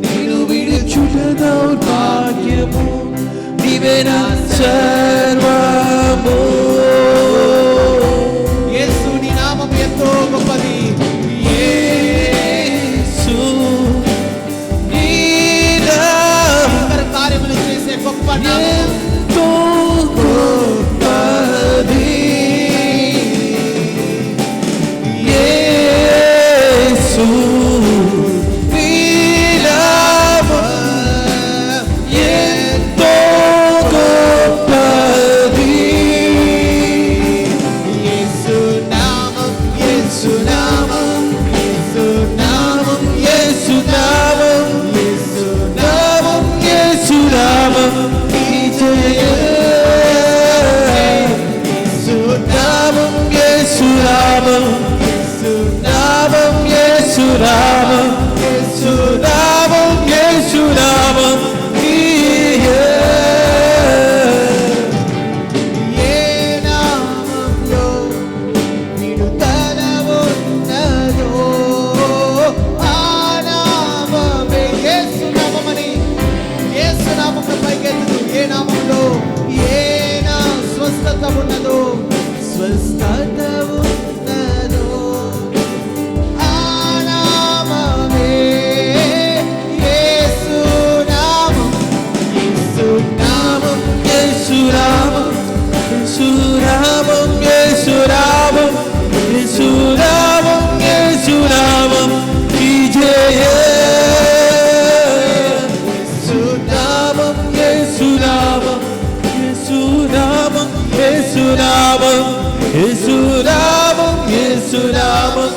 నేను విడుచుట దౌర్భాగ్యము. నీవే నా సర్వము. యేసు నీ నామం ఎంతో గొప్పది. యేసు యేసునామం యేసునామం యేసునామం ఉన్నదో స్వస్థత ఉన్నదో ఆ నామమే యేసు నామం యేసు నామం యేసు నామం యేసు నామం యేసు నామం యేసు నామం యేసు నామం की जय యేసు నామం యేసు నామం యేసునామం యేసునామం యేసునామం యేసునామం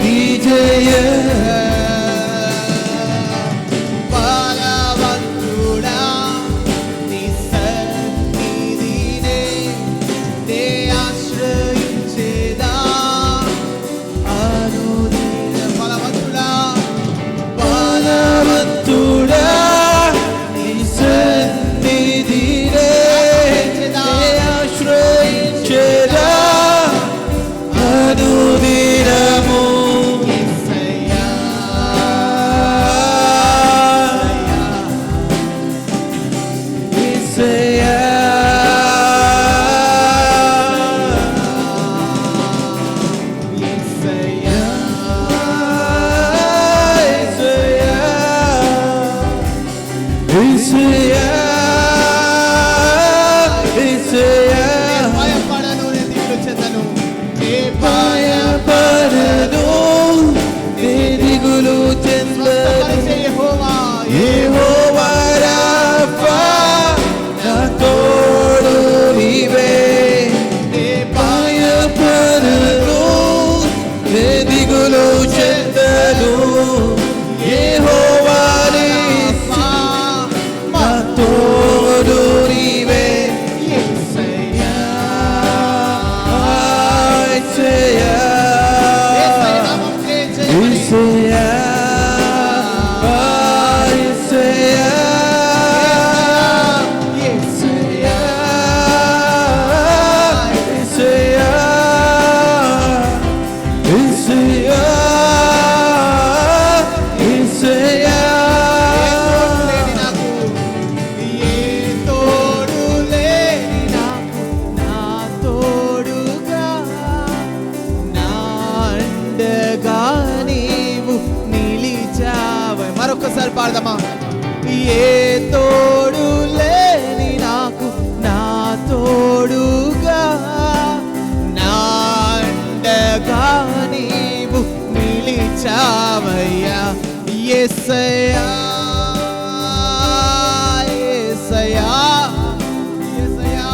की जय బలవంతుడా నీ సన్నిధినే నే ఆశ్రయించేదా అనుదిన బలవంతుడా బలవంతుడా నీ సన్నిధినే అనుదినము యేసయ్యా యేసయ్యా యేసయ్యా యేసయ్యా యేసయ్యా భయపడను నేను దిగులు చెందను భయపడను నే దిగులు చెందను యెహోవా రాఫా నా తోడు నీవే నే భయపడను నే దిగులు చెందను యెహోవా రాఫా నా తోడు నీవే యేసయ్యా మరొకసారి పాడదామా ఏ తోడు లేని నాకు నా తోడుగా నా అండగా నీవు నిలిచావయ్యా యేసయ్యా యేసయ్యా యేసయ్యా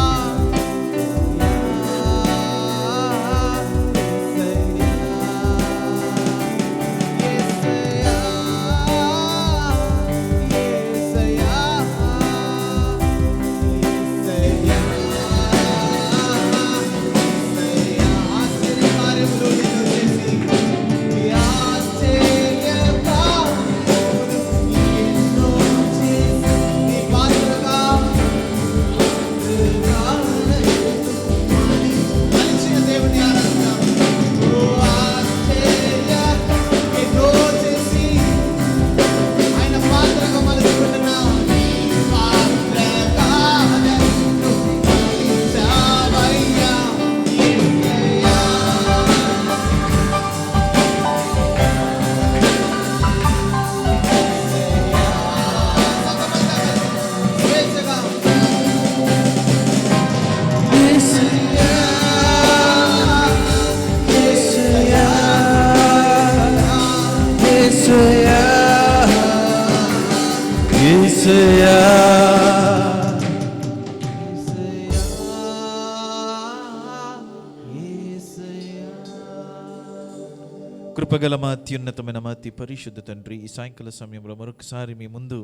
కృపగల మా అత్యున్నతమైన మా అతి పరిశుద్ధ తండ్రి, ఈ సాయంకాల సమయంలో మరొకసారి మీ ముందు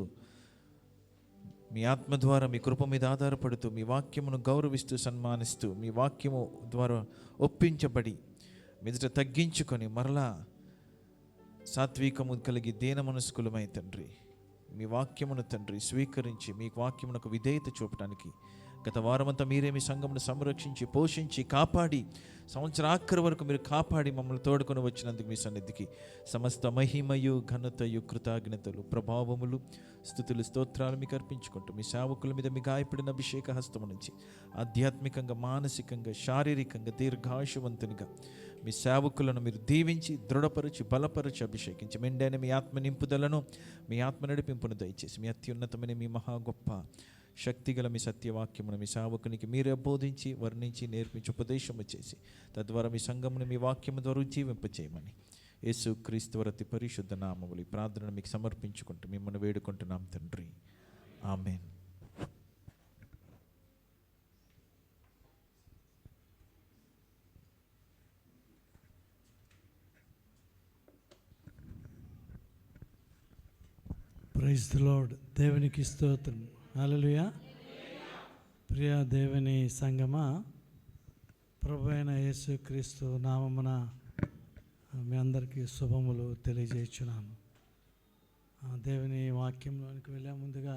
మీ ఆత్మ ద్వారా మీ కృప మీద ఆధారపడుతూ మీ వాక్యమును గౌరవిస్తూ సన్మానిస్తూ మీ వాక్యము ద్వారా ఒప్పించబడి మీదట తగ్గించుకొని మరలా సాత్వికము కలిగి దీన మనస్కులమై తండ్రి మీ వాక్యమును తండ్రి స్వీకరించి మీ వాక్యమునకు విధేయత చూపడానికి గత వారమంతా మీరే మీ సంఘమును సంరక్షించి పోషించి కాపాడి సంవత్సరాఖరు వరకు మీరు కాపాడి మమ్మల్ని తోడుకొని వచ్చినందుకు మీ సన్నిధికి సమస్త మహిమయు ఘనతయు కృతజ్ఞతలు ప్రభావములు స్తుతులు స్తోత్రాలు మీకు అర్పించుకుంటూ మీ సేవకుల మీద మీ గాయపడిన అభిషేక హస్తము నుంచి ఆధ్యాత్మికంగా మానసికంగా శారీరకంగా దీర్ఘాయువంతునిగా మీ సేవకులను మీరు దీవించి దృఢపరచి బలపరచి అభిషేకించి మెండైన మీ ఆత్మ నింపుదలను మీ ఆత్మ నడిపింపును దయచేసి మీ అత్యున్నతమైన మీ మహా గొప్ప శక్తిగల మీ సత్యవాక్యమును మీ సేవకునికి మీరే బోధించి వర్ణించి నేర్పించి ఉపదేశము చేసి తద్వారా మీ సంఘమును మీ వాక్యము ద్వారా జీవింపచేయమని యేసు క్రీస్తు అతి పరిశుద్ధ నామములు ఈ ప్రార్థనను మీకు సమర్పించుకుంటూ మిమ్మల్ని వేడుకుంటున్నాం తండ్రి, ఆమేన్. Praise the lord. దేవునికి స్తోత్రం. హల్లెలూయా. ప్రియ దేవుని సంగమా, ప్రభు అయిన యేసుక్రీస్తు నామమున మీ అందరికీ శుభములు తెలియజేస్తున్నాను. దేవుని వాక్యంలోనికి వెళ్ళే ముందుగా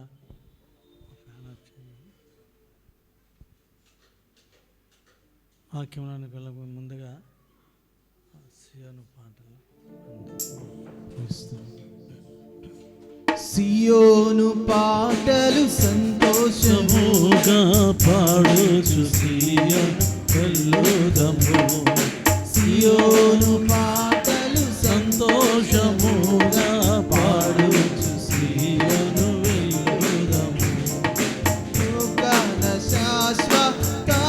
సియోను పాటలు సియోను పాటలు సంతోషముగా పాడుచు సియోను పాటలు సంతోషముగా పాడుచు సియోను వెళ్ళుదము. లోకాన శాశ్వతానందమే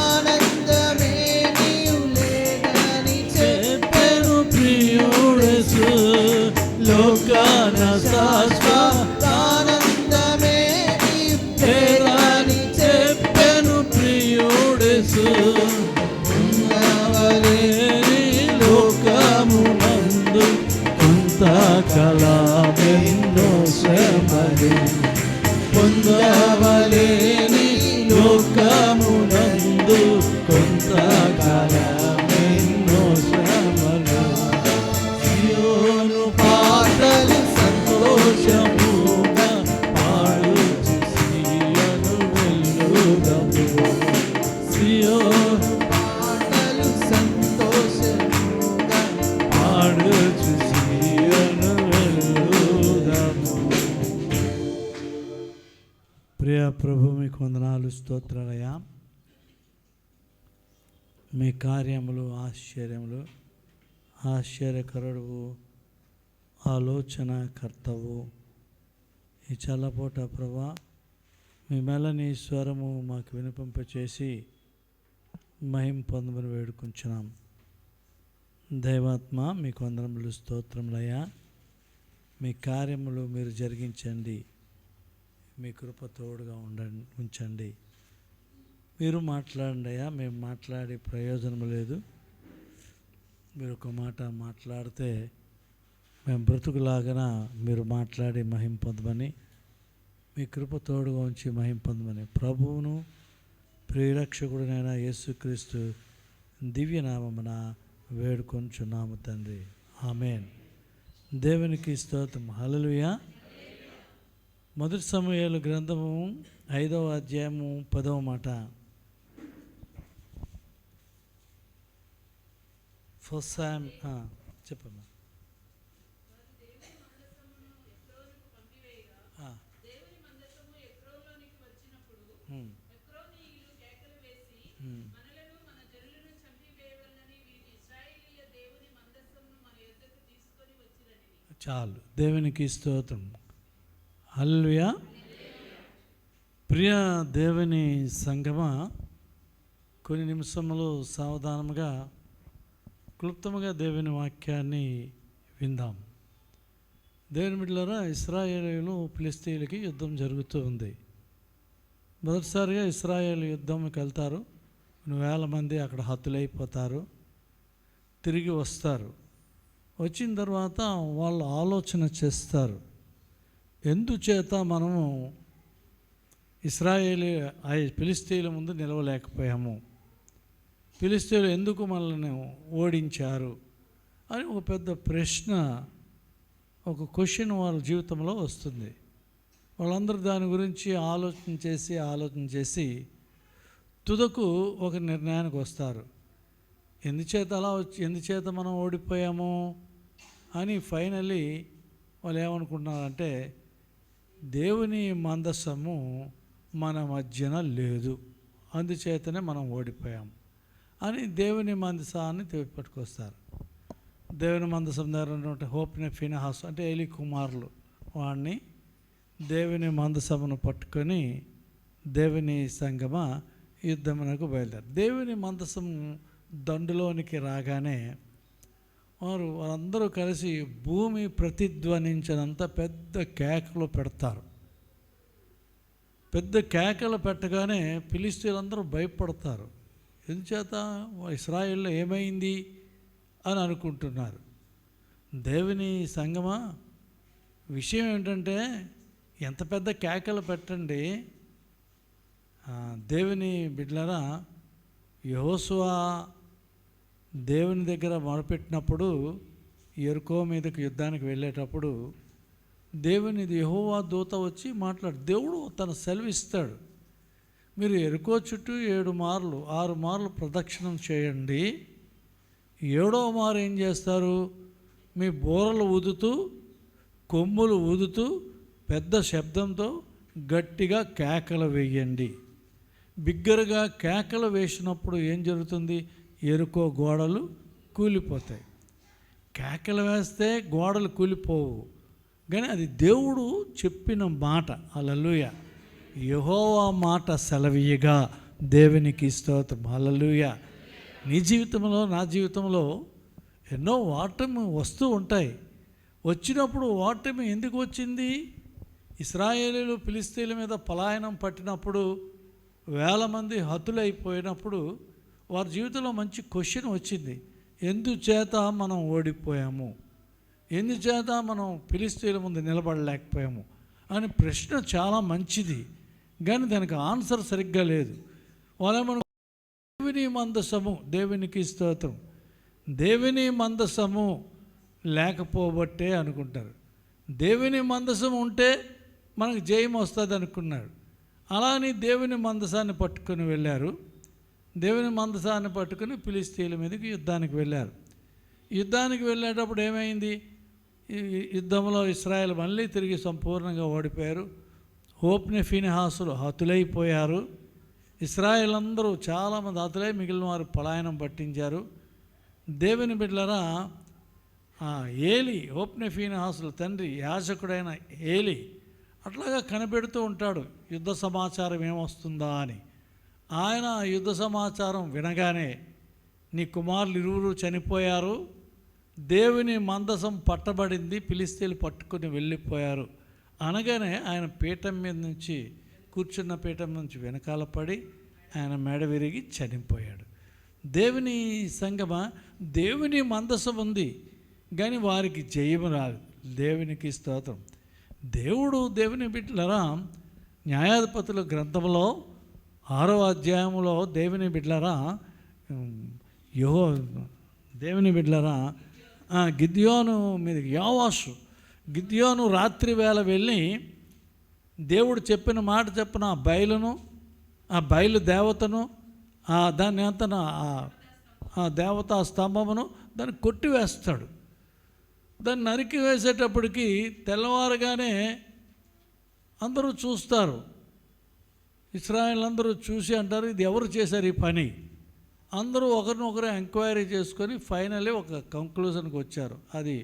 నీవు లేదని చెప్పెను ప్రియుడేసు, లోకాన శాశ్వతానందమే నీవు లేదని చెప్పెను ప్రియుడేసు. లేని లోకమునందు కొంతకాలమెన్నో శ్రమలు పొందవలేని, లోకమునందు కొంతకాలమెన్నో శ్రమలు. సియోను పాటలు సంతోషముగా పాడుచు సియోను వెళ్ళుదము. సియోను పాటలు సంతోషముగా పాడుచు సియోను వెళ్ళుదము. ప్రియ ప్రభు, మీకు వందనాలు, స్తోత్రాలయ్యా. మీ కార్యములు ఆశ్చర్యములు, ఆశ్చర్యకరుడువు, ఆలోచనకర్తవు. ఈ చల్లపూట ప్రభా, మీ మెల్లని స్వరము మాకు వినిపింపచేసి మహిమ పొందమని వేడుకుంటున్నాం. దైవాత్మ, మీకు వందనములు, స్తోత్రములయ్యా. మీ కార్యములు మీరు జరిగించండి, మీ కృప తోడుగా ఉంచండి. మీరు మాట్లాడండి అయ్యా, మేము మాట్లాడే ప్రయోజనం లేదు. మీరు ఒక మాట మాట్లాడితే మేము బ్రతుకులాగన మీరు మాట్లాడి మహిమ పొందమని, మీ కృప తోడుగా ఉంచి మహిమ పొందమని ప్రభువును ప్రియరక్షకుడినైన యేసుక్రీస్తు దివ్యనామమున వేడుకొంచున్నాము తండ్రి, ఆమేన్. దేవునికి స్తోత్రం. హల్లెలూయా. మొదటి సమూయేలు గ్రంథము 5వ అధ్యాయము 10వ మాట. చెప్పమ్మా. చాలు. దేవునికి స్తోత్రం. హల్లెలూయా. ప్రియ దేవుని సంగమా, కొన్ని నిమిషములు సావధానముగా క్లుప్తముగా దేవుని వాక్యాన్ని విందాం. దేవుని బిడ్డలారా, ఇశ్రాయేలీయులు ఫిలిష్తీయులకి యుద్ధం జరుగుతూ ఉంది. మొదటిసారిగా ఇశ్రాయేలు యుద్ధంకి వెళ్తారు. కొన్ని వేల మంది అక్కడ హతులైపోతారు, తిరిగి వస్తారు. వచ్చిన తర్వాత వాళ్ళు ఆలోచన చేస్తారు, ఎందుచేత మనము ఫిలిష్తీయుల ముందు నిలవలేకపోయాము, ఫిలిష్తీయులు ఎందుకు మనల్ని ఓడించారు అని ఒక పెద్ద ప్రశ్న ఒక క్వశ్చన్ వాళ్ళ జీవితంలో వస్తుంది. వాళ్ళందరూ దాని గురించి ఆలోచన చేసి తుదకు ఒక నిర్ణయానికి వస్తారు. ఎందుచేత మనం ఓడిపోయాము అని ఫైనల్లీ వాళ్ళు ఏమనుకుంటున్నారంటే, దేవుని మందసము మన మధ్యన లేదు, అందుచేతనే మనం ఓడిపోయాము అని దేవుని మందసాన్ని పట్టుకొస్తారు. దేవుని మందసం దగ్గర ఉన్నటువంటి హోప్ని ఫినహాస్ అంటే ఏలి కుమారులు వాడిని దేవుని మందసమును పట్టుకొని దేవుని సంగమ యుద్ధమునకు బయలుదేరు. దేవుని మందసం దండులోనికి రాగానే వారందరూ కలిసి భూమి ప్రతిధ్వనించినంత పెద్ద కేకలు పెడతారు. పెద్ద కేకలు పెట్టగానే ఫిలిష్తీయులందరూ భయపడతారు. ఎందుచేత ఇశ్రాయేల్లో ఏమైంది అని అనుకుంటున్నారు. దేవుని సంగమా, విషయం ఏంటంటే ఎంత పెద్ద కేకలు పెట్టండి, దేవుని బిడ్డలారా, యెహోషువ దేవుని దగ్గర మొరపెట్టినప్పుడు యెరికో మీదకి యుద్ధానికి వెళ్ళేటప్పుడు యెహోవా దూత వచ్చి దేవుడు తన సెలవిస్తాడు, మీరు యెరికో చుట్టూ 6 మార్లు ప్రదక్షిణం చేయండి. 7వ మారు ఏం చేస్తారు, మీ బోరలు ఊదుతూ కొమ్ములు ఊదుతూ పెద్ద శబ్దంతో గట్టిగా కేకలు వేయండి. బిగ్గరగా కేకలు వేసినప్పుడు ఏం జరుగుతుంది, యెరికో గోడలు కూలిపోతాయి. కేకలు వేస్తే గోడలు కూలిపోవు, కానీ అది దేవుడు చెప్పిన మాట. హల్లెలూయా. యెహోవా మాట సెలవీయగా దేవునికి స్తోత్రం. హల్లెలూయా. నీ జీవితంలో, నా జీవితంలో ఎన్నో ఓటమి వస్తూ ఉంటాయి. వచ్చినప్పుడు ఓటమి ఎందుకు వచ్చింది? ఇశ్రాయేలీయులు ఫిలిష్తీయుల మీద పలాయనం పట్టినప్పుడు 1000 మంది హతులైపోయినప్పుడు వారి జీవితంలో మంచి క్వశ్చన్ వచ్చింది, ఎందుచేత మనం ఓడిపోయాము, ఎందుచేత మనం ఫిలిష్తీయుల ముందు నిలబడలేకపోయాము అని ప్రశ్న చాలా మంచిది, కానీ దానికి ఆన్సర్ సరిగ్గా లేదు. వాళ్ళేమను దేవుని మందసము, దేవునికి స్తోత్రం, దేవుని మందసము లేకపోబట్టే అనుకుంటారు. దేవుని మందసం ఉంటే మనకు జయం వస్తుంది అనుకున్నాడు. అలాని దేవుని మందసాన్ని పట్టుకొని వెళ్ళారు. దేవుని మందసాన్ని పట్టుకొని ఫిలిష్తీయుల మీదకి యుద్ధానికి వెళ్ళారు. యుద్ధానికి వెళ్ళేటప్పుడు ఏమైంది, యుద్ధంలో ఇశ్రాయేల్ మళ్ళీ తిరిగి సంపూర్ణంగా ఓడిపోయారు. హోప్ని ఫినెహాసులు హతులైపోయారు. ఇశ్రాయేల్ అందరూ చాలామంది హతులై మిగిలిన వారు పలాయనం పట్టించారు. దేవుని బిడ్డలారా, ఏలి, హోప్ని ఫినెహాసుల తండ్రి యాజకుడైన ఏలి అట్లాగా కనిపెడుతూ ఉంటాడు యుద్ధ సమాచారం ఏమొస్తుందా అని. ఆయన యుద్ధ సమాచారం వినగానే నీ కుమారులు 2 చనిపోయారు, దేవుని మందసం పట్టబడింది, ఫిలిష్తీయులు పట్టుకొని వెళ్ళిపోయారు అనగానే ఆయన పీఠం మీద నుంచి, కూర్చున్న పీఠం నుంచి వెనకాల పడి ఆయన మెడ విరిగి చనిపోయాడు. దేవుని సంగమ, దేవుని మందసం ఉంది కానీ వారికి జయము రాదు. దేవునికి స్తోత్రం. దేవుని బిడ్డలారా, న్యాయాధిపతుల గ్రంథంలో 6వ అధ్యాయంలో దేవుని బిడ్డలారా, దేవుని బిడ్డలారా, గిద్యోను మీద యోవాషు, గిద్యోను రాత్రి వేళ వెళ్ళి దేవుడు చెప్పిన మాట చెప్పిన ఆ బయలు దేవతను, దాన్ని అంతన ఆ దేవతా స్తంభమును దాన్ని కొట్టివేస్తాడు. దాన్ని నరికి వేసేటప్పటికి తెల్లవారుగానే అందరూ చూస్తారు. ఇశ్రాయేల్ అందరూ చూసి అంటారు, ఇది ఎవరు చేశారు ఈ పని. అందరూ ఒకరినొకరు ఎంక్వైరీ చేసుకొని ఫైనల్లీ ఒక కంక్లూజన్కి వచ్చారు, అది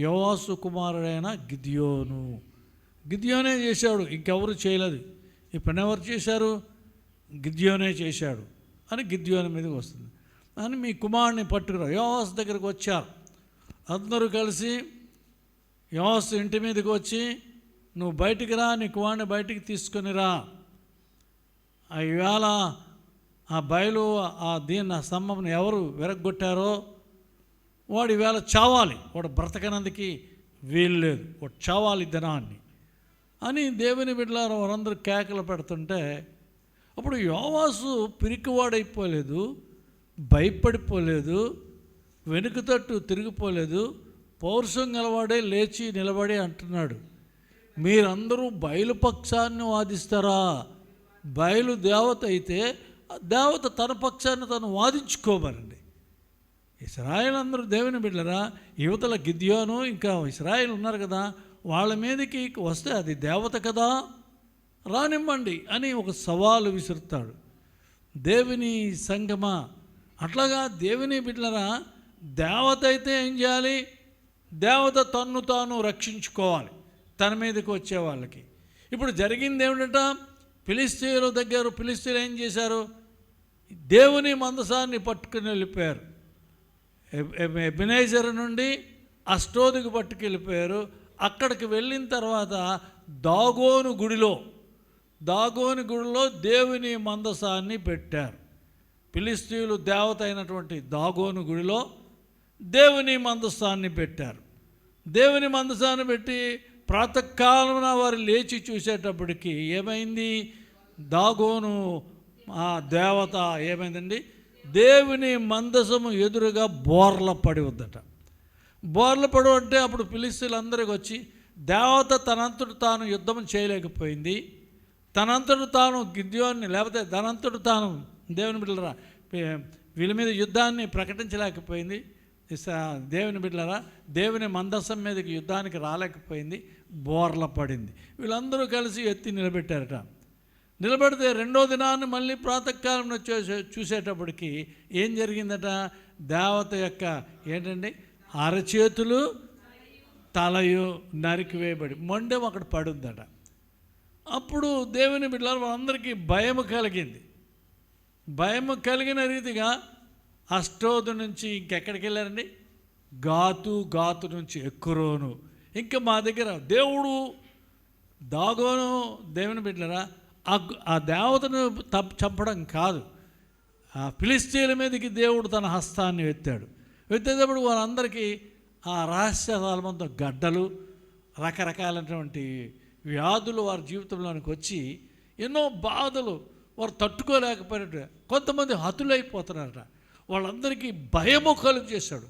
యోవాషు కుమారుడైన గిద్యోనే చేశాడు, ఇంకెవరు చేయలేదు. ఈ పని ఎవరు చేశారు, గిద్యోనే చేశాడు అని గిద్యోని మీదకి వస్తుంది. అని మీ కుమారుడిని పట్టుకురా, యోవాషు దగ్గరికి వచ్చారు. అందరూ కలిసి యోవాషు ఇంటి మీదకి వచ్చి, నువ్వు బయటికి రా, నీ కుమారుని బయటికి తీసుకొని రా, ఇవాళ ఆ బయలు దీన్ని స్తంభం ఎవరు విరగొట్టారో వాడు ఈవేళ చావాలి, వాడు బ్రతకనందుకు వీలు లేదు, వాడు చావాలి దినాన్ని అని దేవుని బిడ్డలారా వారందరూ కేకలు పెడుతుంటే, అప్పుడు యోవాషు పిరికివాడైపోలేదు, భయపడిపోలేదు, వెనుక తట్టు తిరిగిపోలేదు, పౌరుషం గలవాడే లేచి నిలబడి అంటున్నాడు, మీరందరూ బయలుపక్షాన్ని వాదిస్తారా? బయలు దేవత అయితే దేవత తన పక్షాన్ని తను వాదించుకోమనండి. ఇశ్రాయేలు అందరూ దేవుని బిడ్డలరా, యువతల గిద్యోను ఇంకా ఇశ్రాయేలు ఉన్నారు కదా, వాళ్ళ మీదకి వస్తే అది దేవత కదా, రానిమ్మండి అని ఒక సవాలు విసురుతాడు. దేవుని సంగమా, అట్లాగా దేవుని బిడ్డలరా, దేవత అయితే ఏం చేయాలి? దేవత తన్ను తాను రక్షించుకోవాలి తన మీదకి వచ్చే వాళ్ళకి. ఇప్పుడు జరిగింది ఏమిటంట, ఫిలిష్తీయుల దగ్గర ఫిలిష్తీయులు ఏం చేశారు? దేవుని మందసాన్ని పట్టుకుని వెళ్ళిపోయారు. ఎబెనేజర్ నుండి అష్టోదికి పట్టుకెళ్ళిపోయారు. అక్కడికి వెళ్ళిన తర్వాత దాగోను గుడిలో దేవుని మందసాన్ని పెట్టారు. ఫిలిష్తీయులు దేవత అయినటువంటి దాగోను గుడిలో దేవుని మందసాన్ని పెట్టారు. దేవుని మందసాన్ని పెట్టి ప్రాతకాలమున వారు లేచి చూసేటప్పటికి ఏమైంది? దాగోను ఆ దేవత ఏమైందండి, దేవుని మందసము ఎదురుగా బోర్ల పడి ఉందట. బోర్ల పడి అంటే అప్పుడు ఫిలిష్తీయులందరికీ వచ్చి, దేవత తనంతట తాను యుద్ధం చేయలేకపోయింది, తనంతట తాను గిద్యోన్ని లేకపోతే తనంతట తాను దేవుని బిడ్డలరా వీళ్ళ మీద యుద్ధాన్ని ప్రకటించలేకపోయింది. దేవుని బిడ్డలరా దేవుని మందసం మీదకి యుద్ధానికి రాలేకపోయింది, బోర్ల పడింది. వీళ్ళందరూ కలిసి ఎత్తి నిలబెట్టారట. నిలబెడితే రెండో దినాన్ని మళ్ళీ ప్రాతకాలంలో చూసేటప్పటికి ఏం జరిగిందట? దేవత యొక్క ఏంటండి అరచేతులు తలయు నరికివేయబడి మొండెం అక్కడ పడుందట. అప్పుడు దేవుని బిడ్డల వాళ్ళందరికీ భయము కలిగింది. భయము కలిగిన రీతిగా అష్టోదు నుంచి ఇంకెక్కడికి వెళ్ళారండి? గాతు నుంచి ఎక్రోను. ఇంకా మా దగ్గర దేవుడు దాగోను దేవుని బిడ్డలరా ఆ దేవతను చంపడం కాదు, ఆ ఫిలిష్తీయుల మీదకి దేవుడు తన హస్తాన్ని ఎత్తేటప్పుడు వారందరికీ ఆ రహస్య స్థలమంతా గడ్డలు రకరకాలైనటువంటి వ్యాధులు వారి జీవితంలోనికి వచ్చి ఎన్నో బాధలు వారు తట్టుకోలేకపోయినట్టు కొంతమంది హతులైపోతున్నారట. వాళ్ళందరికీ భయము కలుగు చేశాడు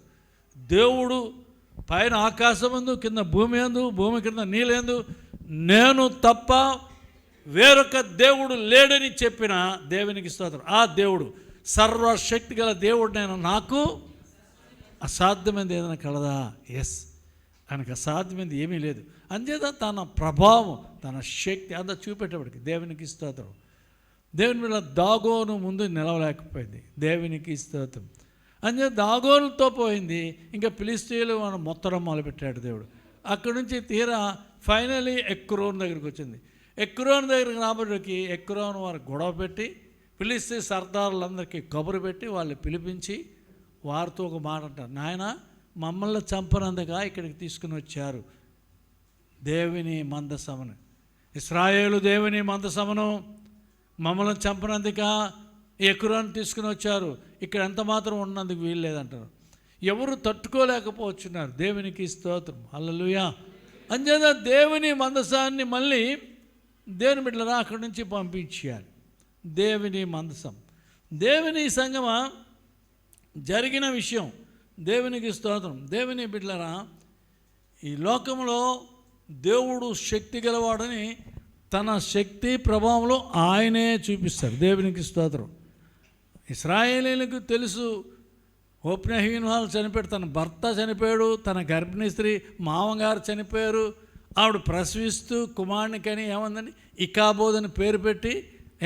దేవుడు. పైన ఆకాశం అందు, కింద భూమి అందు, భూమి కింద నీళ్ళందు నేను తప్ప వేరొక దేవుడు లేడని చెప్పిన దేవునికి స్తోత్రం. ఆ దేవుడు సర్వశక్తి గల దేవుడు, నేను నాకు అసాధ్యమైనది ఏదైనా కలదా? ఎస్, ఆయనకు అసాధ్యమైనది ఏమీ లేదు. అంచేత తన ప్రభావం తన శక్తి అంతా చూపేటప్పటికి దేవునికి స్తోత్రం. దేవుని మీద దాగోను ముందు నిలవలేకపోయింది, దేవునికి స్తోత్రం. అంచేత దాగోనుతో పోయింది. ఇంకా ఫిలిష్తీయులు మనం మొత్తడం మొదలుపెట్టాడు దేవుడు. అక్కడి నుంచి తీరా ఫైనలీ ఎక్రోన్ దగ్గరికి వచ్చింది. ఎక్రోన్ దగ్గరికి రాబడికి ఎక్రోన్ వారు గొడవ పెట్టి ఫిలిష్తీ సర్దారులందరికీ కబురు పెట్టి వాళ్ళు పిలిపించి వారితో ఒక మాట అంటారు, నాయన మమ్మల్ని చంపనందుగా ఇక్కడికి తీసుకుని వచ్చారు దేవుని మందసమును, ఇశ్రాయేలు దేవుని మందసమును మమ్మల్ని చంపనందుక ఎక్రోన్ తీసుకుని వచ్చారు, ఇక్కడ ఎంత మాత్రం ఉన్నందుకు వీలు లేదంటారు. ఎవరు తట్టుకోలేకపోతున్నారు. దేవునికి స్తోత్రం, హల్లెలూయా. అంచేత దేవుని మందసాన్ని మళ్ళీ దేవుని బిడ్డలరా అక్కడి నుంచి పంపించేయాలి. దేవుని మందసం, దేవుని సంగమా జరిగిన విషయం దేవునికి స్తోత్రం. దేవుని బిడ్డలరా, ఈ లోకంలో దేవుడు శక్తి గలవాడని తన శక్తి ప్రభావంలో ఆయనే చూపిస్తాడు. దేవునికి స్తోత్రం. ఇశ్రాయేలీలకు తెలుసు, ఓప్నెహీన్ వాళ్ళు చనిపోయాడు, తన భర్త చనిపోయాడు, తన గర్భిణీ స్త్రీ మామగారు చనిపోయారు. ఆవిడ ప్రసవిస్తూ కుమారునికని ఏమందండి ఇకాబోద్ అని పేరు పెట్టి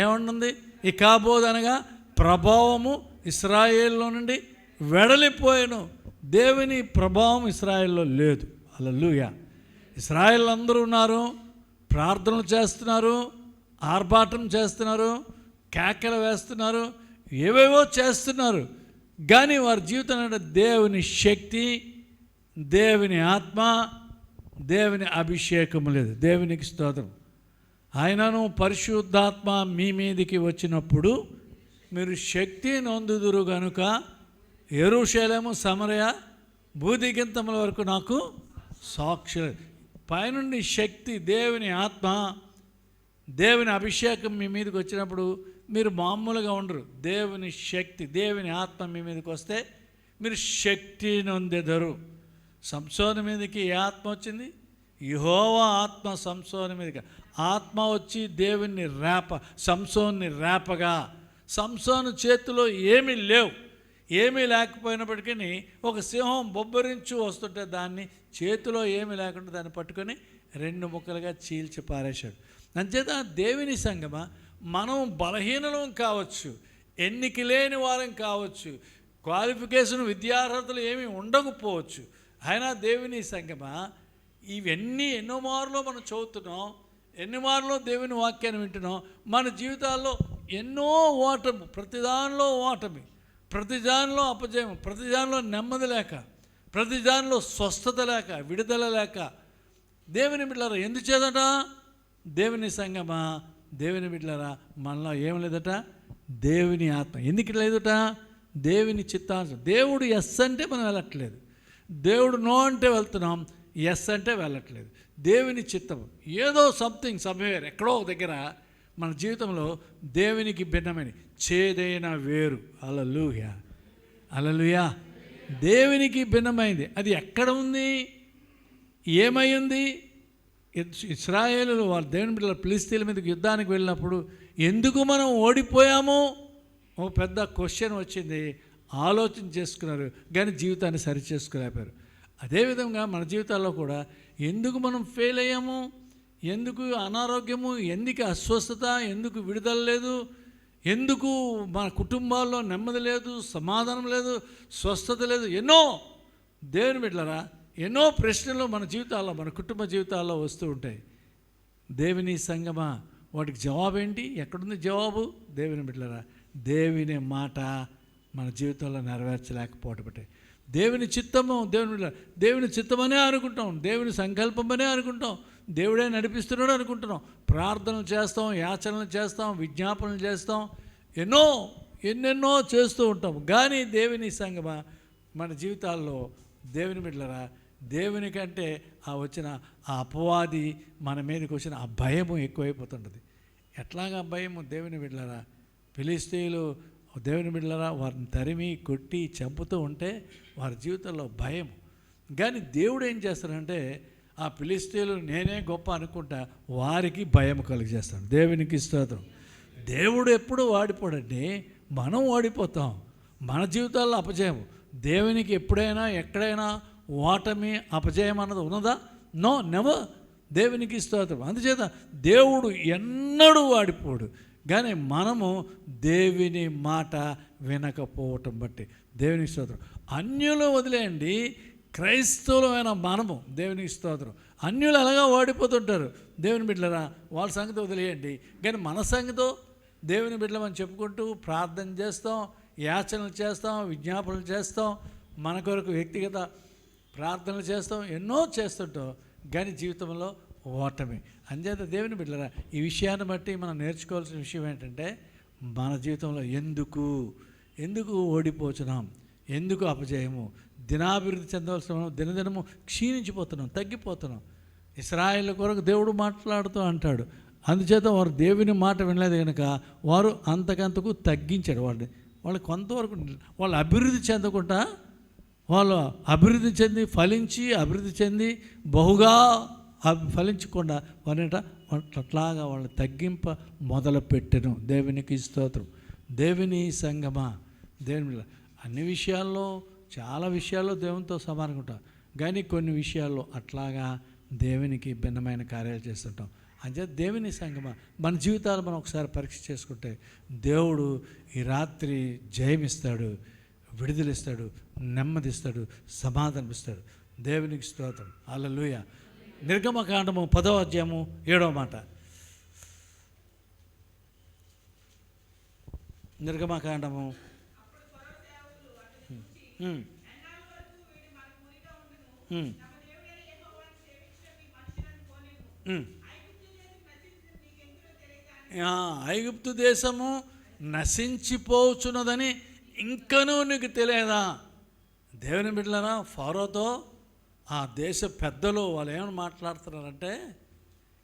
ఏమంటుంది? ఇకాబోద్ అనగా ప్రభావము ఇశ్రాయేల్లో నుండి వెడలిపోయాను. దేవుని ప్రభావం ఇశ్రాయేల్లో లేదు. హల్లెలూయా. ఇశ్రాయేల్ అందరూ ఉన్నారు, ప్రార్థనలు చేస్తున్నారు, ఆర్భాటం చేస్తున్నారు, కేకలు వేస్తున్నారు, ఏవేవో చేస్తున్నారు. కానీ వారి జీవితం అంటే దేవుని శక్తి, దేవుని ఆత్మ, దేవుని అభిషేకం లేదు. దేవునికి స్తోత్రం. ఆయనను పరిశుద్ధాత్మ మీ మీదికి వచ్చినప్పుడు మీరు శక్తి నొందుదురు గనుక యెరూషలేము సమరయ భూదిగంతముల వరకు నాకు సాక్షులు. పైనుండి శక్తి, దేవుని ఆత్మ, దేవుని అభిషేకం మీ మీదకి వచ్చినప్పుడు మీరు మామూలుగా ఉండరు. దేవుని శక్తి, దేవుని ఆత్మ మీ మీదకి వస్తే మీరు శక్తి నొందెదరు. సంసోను మీదకి ఏ ఆత్మ వచ్చింది? యెహోవా ఆత్మ సంసోను మీదకి. ఆత్మ వచ్చి దేవుని సంసోన్ని రేపగా, సంసోను చేతిలో ఏమీ లేవు. ఏమీ లేకపోయినప్పటికీ ఒక సింహం బొబ్బరించు వస్తుంటే దాన్ని చేతిలో ఏమీ లేకుండా దాన్ని పట్టుకొని 2 ముక్కలుగా చీల్చి పారేశాడు. అంచేత దేవుని సంగమా, మనం బలహీనలం కావచ్చు, ఎన్నిక లేని వారం కావచ్చు, క్వాలిఫికేషన్ విద్యార్హతలు ఏమీ ఉండకపోవచ్చు, అయినా దేవుని సంగమా ఇవన్నీ ఎన్నో మార్లు మనం చదువుతున్నాం, ఎన్ని మార్లు దేవుని వాక్యాన్ని వింటున్నాం. మన జీవితాల్లో ఎన్నో ఓటమి, ప్రతిదానిలో ఓటమి, ప్రతిదానిలో అపజయం, ప్రతిదానిలో నెమ్మది లేక, ప్రతిదానిలో స్వస్థత లేక, విడుదల లేక. దేవుని బిడ్డలారా ఎందుచేదట? దేవుని సంగమా, దేవుని బిడ్డలారా మనలో ఏం లేదట? దేవుని ఆత్మ. ఎందుకు లేదట? దేవుని చిత్తాంశం. దేవుడు ఎస్ అంటే మనం వెళ్ళట్లేదు, దేవుడు నో అంటే వెళ్తున్నాం, ఎస్ అంటే వెళ్ళట్లేదు. దేవుని చిత్తం ఏదో సమ్వేర్ ఎక్కడో ఒక దగ్గర మన జీవితంలో దేవునికి భిన్నమైన చేదైన వేరు. హల్లెలూయా, హల్లెలూయా. దేవునికి భిన్నమైంది అది ఎక్కడ ఉంది? ఏమై ఉంది? ఇశ్రాయేలులు వారు దేవుని బిడ్డల ఫిలిష్తీయుల మీదకి యుద్ధానికి వెళ్ళినప్పుడు ఎందుకు మనం ఓడిపోయామో ఒక పెద్ద క్వశ్చన్ వచ్చింది. ఆలోచన చేసుకున్నారు కానీ జీవితాన్ని సరి చేసుకోలేకపోయారు. అదేవిధంగా మన జీవితాల్లో కూడా ఎందుకు మనం ఫెయిల్ అయ్యాము, ఎందుకు అనారోగ్యము, ఎందుకు అస్వస్థత, ఎందుకు విడుదల లేదు, ఎందుకు మన కుటుంబాల్లో నెమ్మది లేదు, సమాధానం లేదు, స్వస్థత లేదు, ఎన్నో దేవుని బిడ్డలారా ఎన్నో ప్రశ్నలు మన జీవితాల్లో, మన కుటుంబ జీవితాల్లో వస్తూ ఉంటాయి. దేవుని సంగమా వాటికి జవాబు ఏంటి? ఎక్కడుంది జవాబు? దేవుని బిడ్డలారా దేవుని మాట మన జీవితంలో నెరవేర్చలేకపోవటం. దేవుని చిత్తము, దేవుని చిత్తమనే అనుకుంటాం, దేవుని సంకల్పమనే అనుకుంటాం, దేవుడే నడిపిస్తున్నాడు అనుకుంటున్నాం. ప్రార్థనలు చేస్తాం, యాచనలు చేస్తాం, విజ్ఞాపనలు చేస్తాం, ఎన్నెన్నో చేస్తూ ఉంటాం. కానీ దేవుని సంగమా మన జీవితాల్లో దేవుని బిడ్డలారా దేవుని కంటే వచ్చిన ఆ అపవాది మన మీదకి వచ్చిన ఆ భయము ఎక్కువైపోతుంటుంది. ఎట్లాగా భయము? దేవుని బిడ్డలారా ఫిలిష్తీయులు దేవుని బిడ్డలారా వారిని తరిమి కొట్టి చంపుతూ ఉంటే వారి జీవితంలో భయం. కానీ దేవుడు ఏం చేస్తాడంటే ఆ ఫిలిష్తీయులు నేనే గొప్ప అనుకుంటా వారికి భయం కలిగజేస్తాడు. దేవునికి స్తోత్రం. దేవుడు ఎప్పుడు వాడిపోడండి, మనం వాడిపోతాం. మన జీవితాల్లో అపజయం. దేవునికి ఎప్పుడైనా ఎక్కడైనా ఓటమి అపజయం అన్నది ఉన్నదా? No, never. దేవునికి స్తోత్రం. అందుచేత దేవుడు ఎన్నడూ వాడిపోడు. కానీ మనము దేవుని మాట వినకపోవటం బట్టి దేవునికి స్తోత్రం. అన్యులు వదిలేయండి, క్రైస్తవులమైన మనము దేవునికి స్తోత్రం. అన్యులు అలాగా వాడిపోతుంటారు. దేవుని బిడ్డలరా వాళ్ళ సంగతి వదిలేయండి. కానీ మన సంగతో దేవుని బిడ్డలమని చెప్పుకుంటూ ప్రార్థన చేస్తాం, యాచనలు చేస్తాం, విజ్ఞాపనలు చేస్తాం, మన కొరకు వ్యక్తిగత ప్రార్థనలు చేస్తాం, ఎన్నో చేస్తుంటాం. కానీ జీవితంలో ఓటమి. అంచేత దేవుని బిడ్డలరా ఈ విషయాన్ని బట్టి మనం నేర్చుకోవాల్సిన విషయం ఏంటంటే మన జీవితంలో ఎందుకు ఓడిపోతున్నాం, ఎందుకు అపజయము, దినాభివృద్ధి చెందవలసిన దినదినము క్షీణించిపోతున్నాం, తగ్గిపోతున్నాం. ఇశ్రాయేలు కొరకు దేవుడు మాట్లాడుతూ అంటాడు. అందుచేత వారు దేవుని మాట వినలేదు కనుక వారు అంతకంతకు తగ్గించాడు. వాళ్ళు కొంతవరకు వాళ్ళు అభివృద్ధి చెందకుండా, వాళ్ళు అభివృద్ధి చెంది ఫలించి అభివృద్ధి చెంది బహుగా ఫలించకుండా వారిట అట్లాగా వాళ్ళు తగ్గింప మొదలుపెట్టెను. దేవునికి స్తోత్రం. దేవుని సంగమా, దేవుని అన్ని విషయాల్లో చాలా విషయాల్లో దేవునితో సమానంగా ఉంటాం. కానీ కొన్ని విషయాల్లో అట్లాగా దేవునికి భిన్నమైన కార్యాలు చేస్తుంటాం. అంటే దేవుని సంగమా మన జీవితాలు మనం ఒకసారి పరీక్ష చేసుకుంటే దేవుడు ఈ రాత్రి జయమిస్తాడు, విడుదలిస్తాడు, నెమ్మదిస్తాడు, సమాధానమిస్తాడు. దేవునికి స్తోత్రం. హల్లెలూయా. నిర్గమకాండము 10వ అధ్యాయము 7వ మాట. నిర్గమకాండము ఐగుప్తు దేశము నశించిపోచున్నదని ఇంకనూ నీకు తెలియదా? దేవుని బిడ్డలారా ఫరోతో ఆ దేశ పెద్దలు వాళ్ళు ఏమని మాట్లాడుతున్నారంటే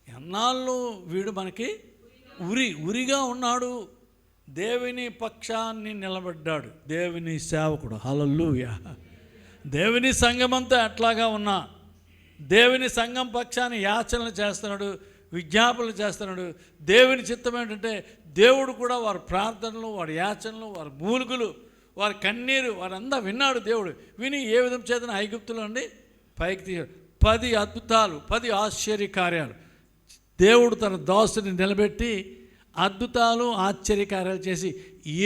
ఎన్నాళ్ళు వీడు మనకి ఉరిగా ఉన్నాడు, దేవుని పక్షాన్ని నిలబడ్డాడు, దేవుని సేవకుడు. హల్లెలూయా. దేవుని సంఘమంతా అట్లాగా ఉన్నా దేవుని సంఘం పక్షాన్ని యాచనలు చేస్తున్నాడు, విజ్ఞాపనలు చేస్తున్నాడు. దేవుని చిత్తం ఏంటంటే దేవుడు కూడా వారి ప్రార్థనలు, వారి యాచనలు, వారి మూలుగులు, వారి కన్నీరు వారంతా విన్నాడు. దేవుడు విని ఏ విధం చేతన ఐగుప్తులో నుండి పైకి తీశాడు. 10 అద్భుతాలు, 10 ఆశ్చర్య కార్యాలు దేవుడు తన దాసుని నిలబెట్టి అద్భుతాలు ఆశ్చర్యకార్యాలు చేసి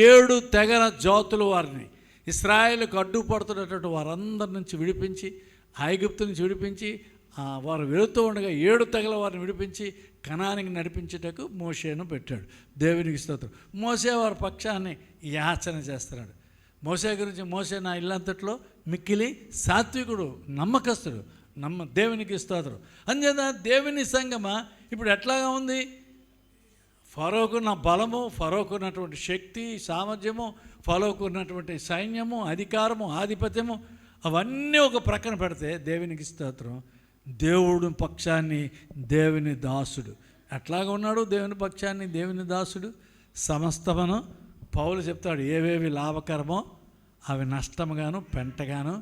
7 తెగల జాతులు వారిని ఇశ్రాయేలుకు అడ్డుపడుతున్నటువంటి వారందరి నుంచి విడిపించి, ఐగుప్తు నుంచి విడిపించి, వారు వెళుతూ ఉండగా 7 తెగల వారిని విడిపించి కనానికి నడిపించేటకు మోషేను పెట్టాడు. దేవునికి స్తోత్రం. మోసే వారి పక్షాన్ని యాచన చేస్తున్నాడు. మోసే గురించి, మోసే నా ఇల్లంతట్లో మిక్కిలి సాత్వికుడు, నమ్మకస్తుడు, దేవునికి స్తోత్రం. అంచేత దేవుని సంగమా ఇప్పుడు ఎట్లాగా ఉంది? ఫరోకున్న బలము, ఫరోకున్నటువంటి శక్తి, సామర్థ్యము, ఫరోకున్నటువంటి సైన్యము, అధికారము, ఆధిపత్యము అవన్నీ ఒక ప్రక్కన పెడితే దేవునికి స్తోత్రం, దేవుడు పక్షాన్ని దేవుని దాసుడు ఎట్లాగా ఉన్నాడు? దేవుని పక్షాన్ని దేవుని దాసుడు సమస్తమును పౌలు చెప్తాడు, ఏవేవి లాభకరమో అవి నష్టముగాను పెంటగాను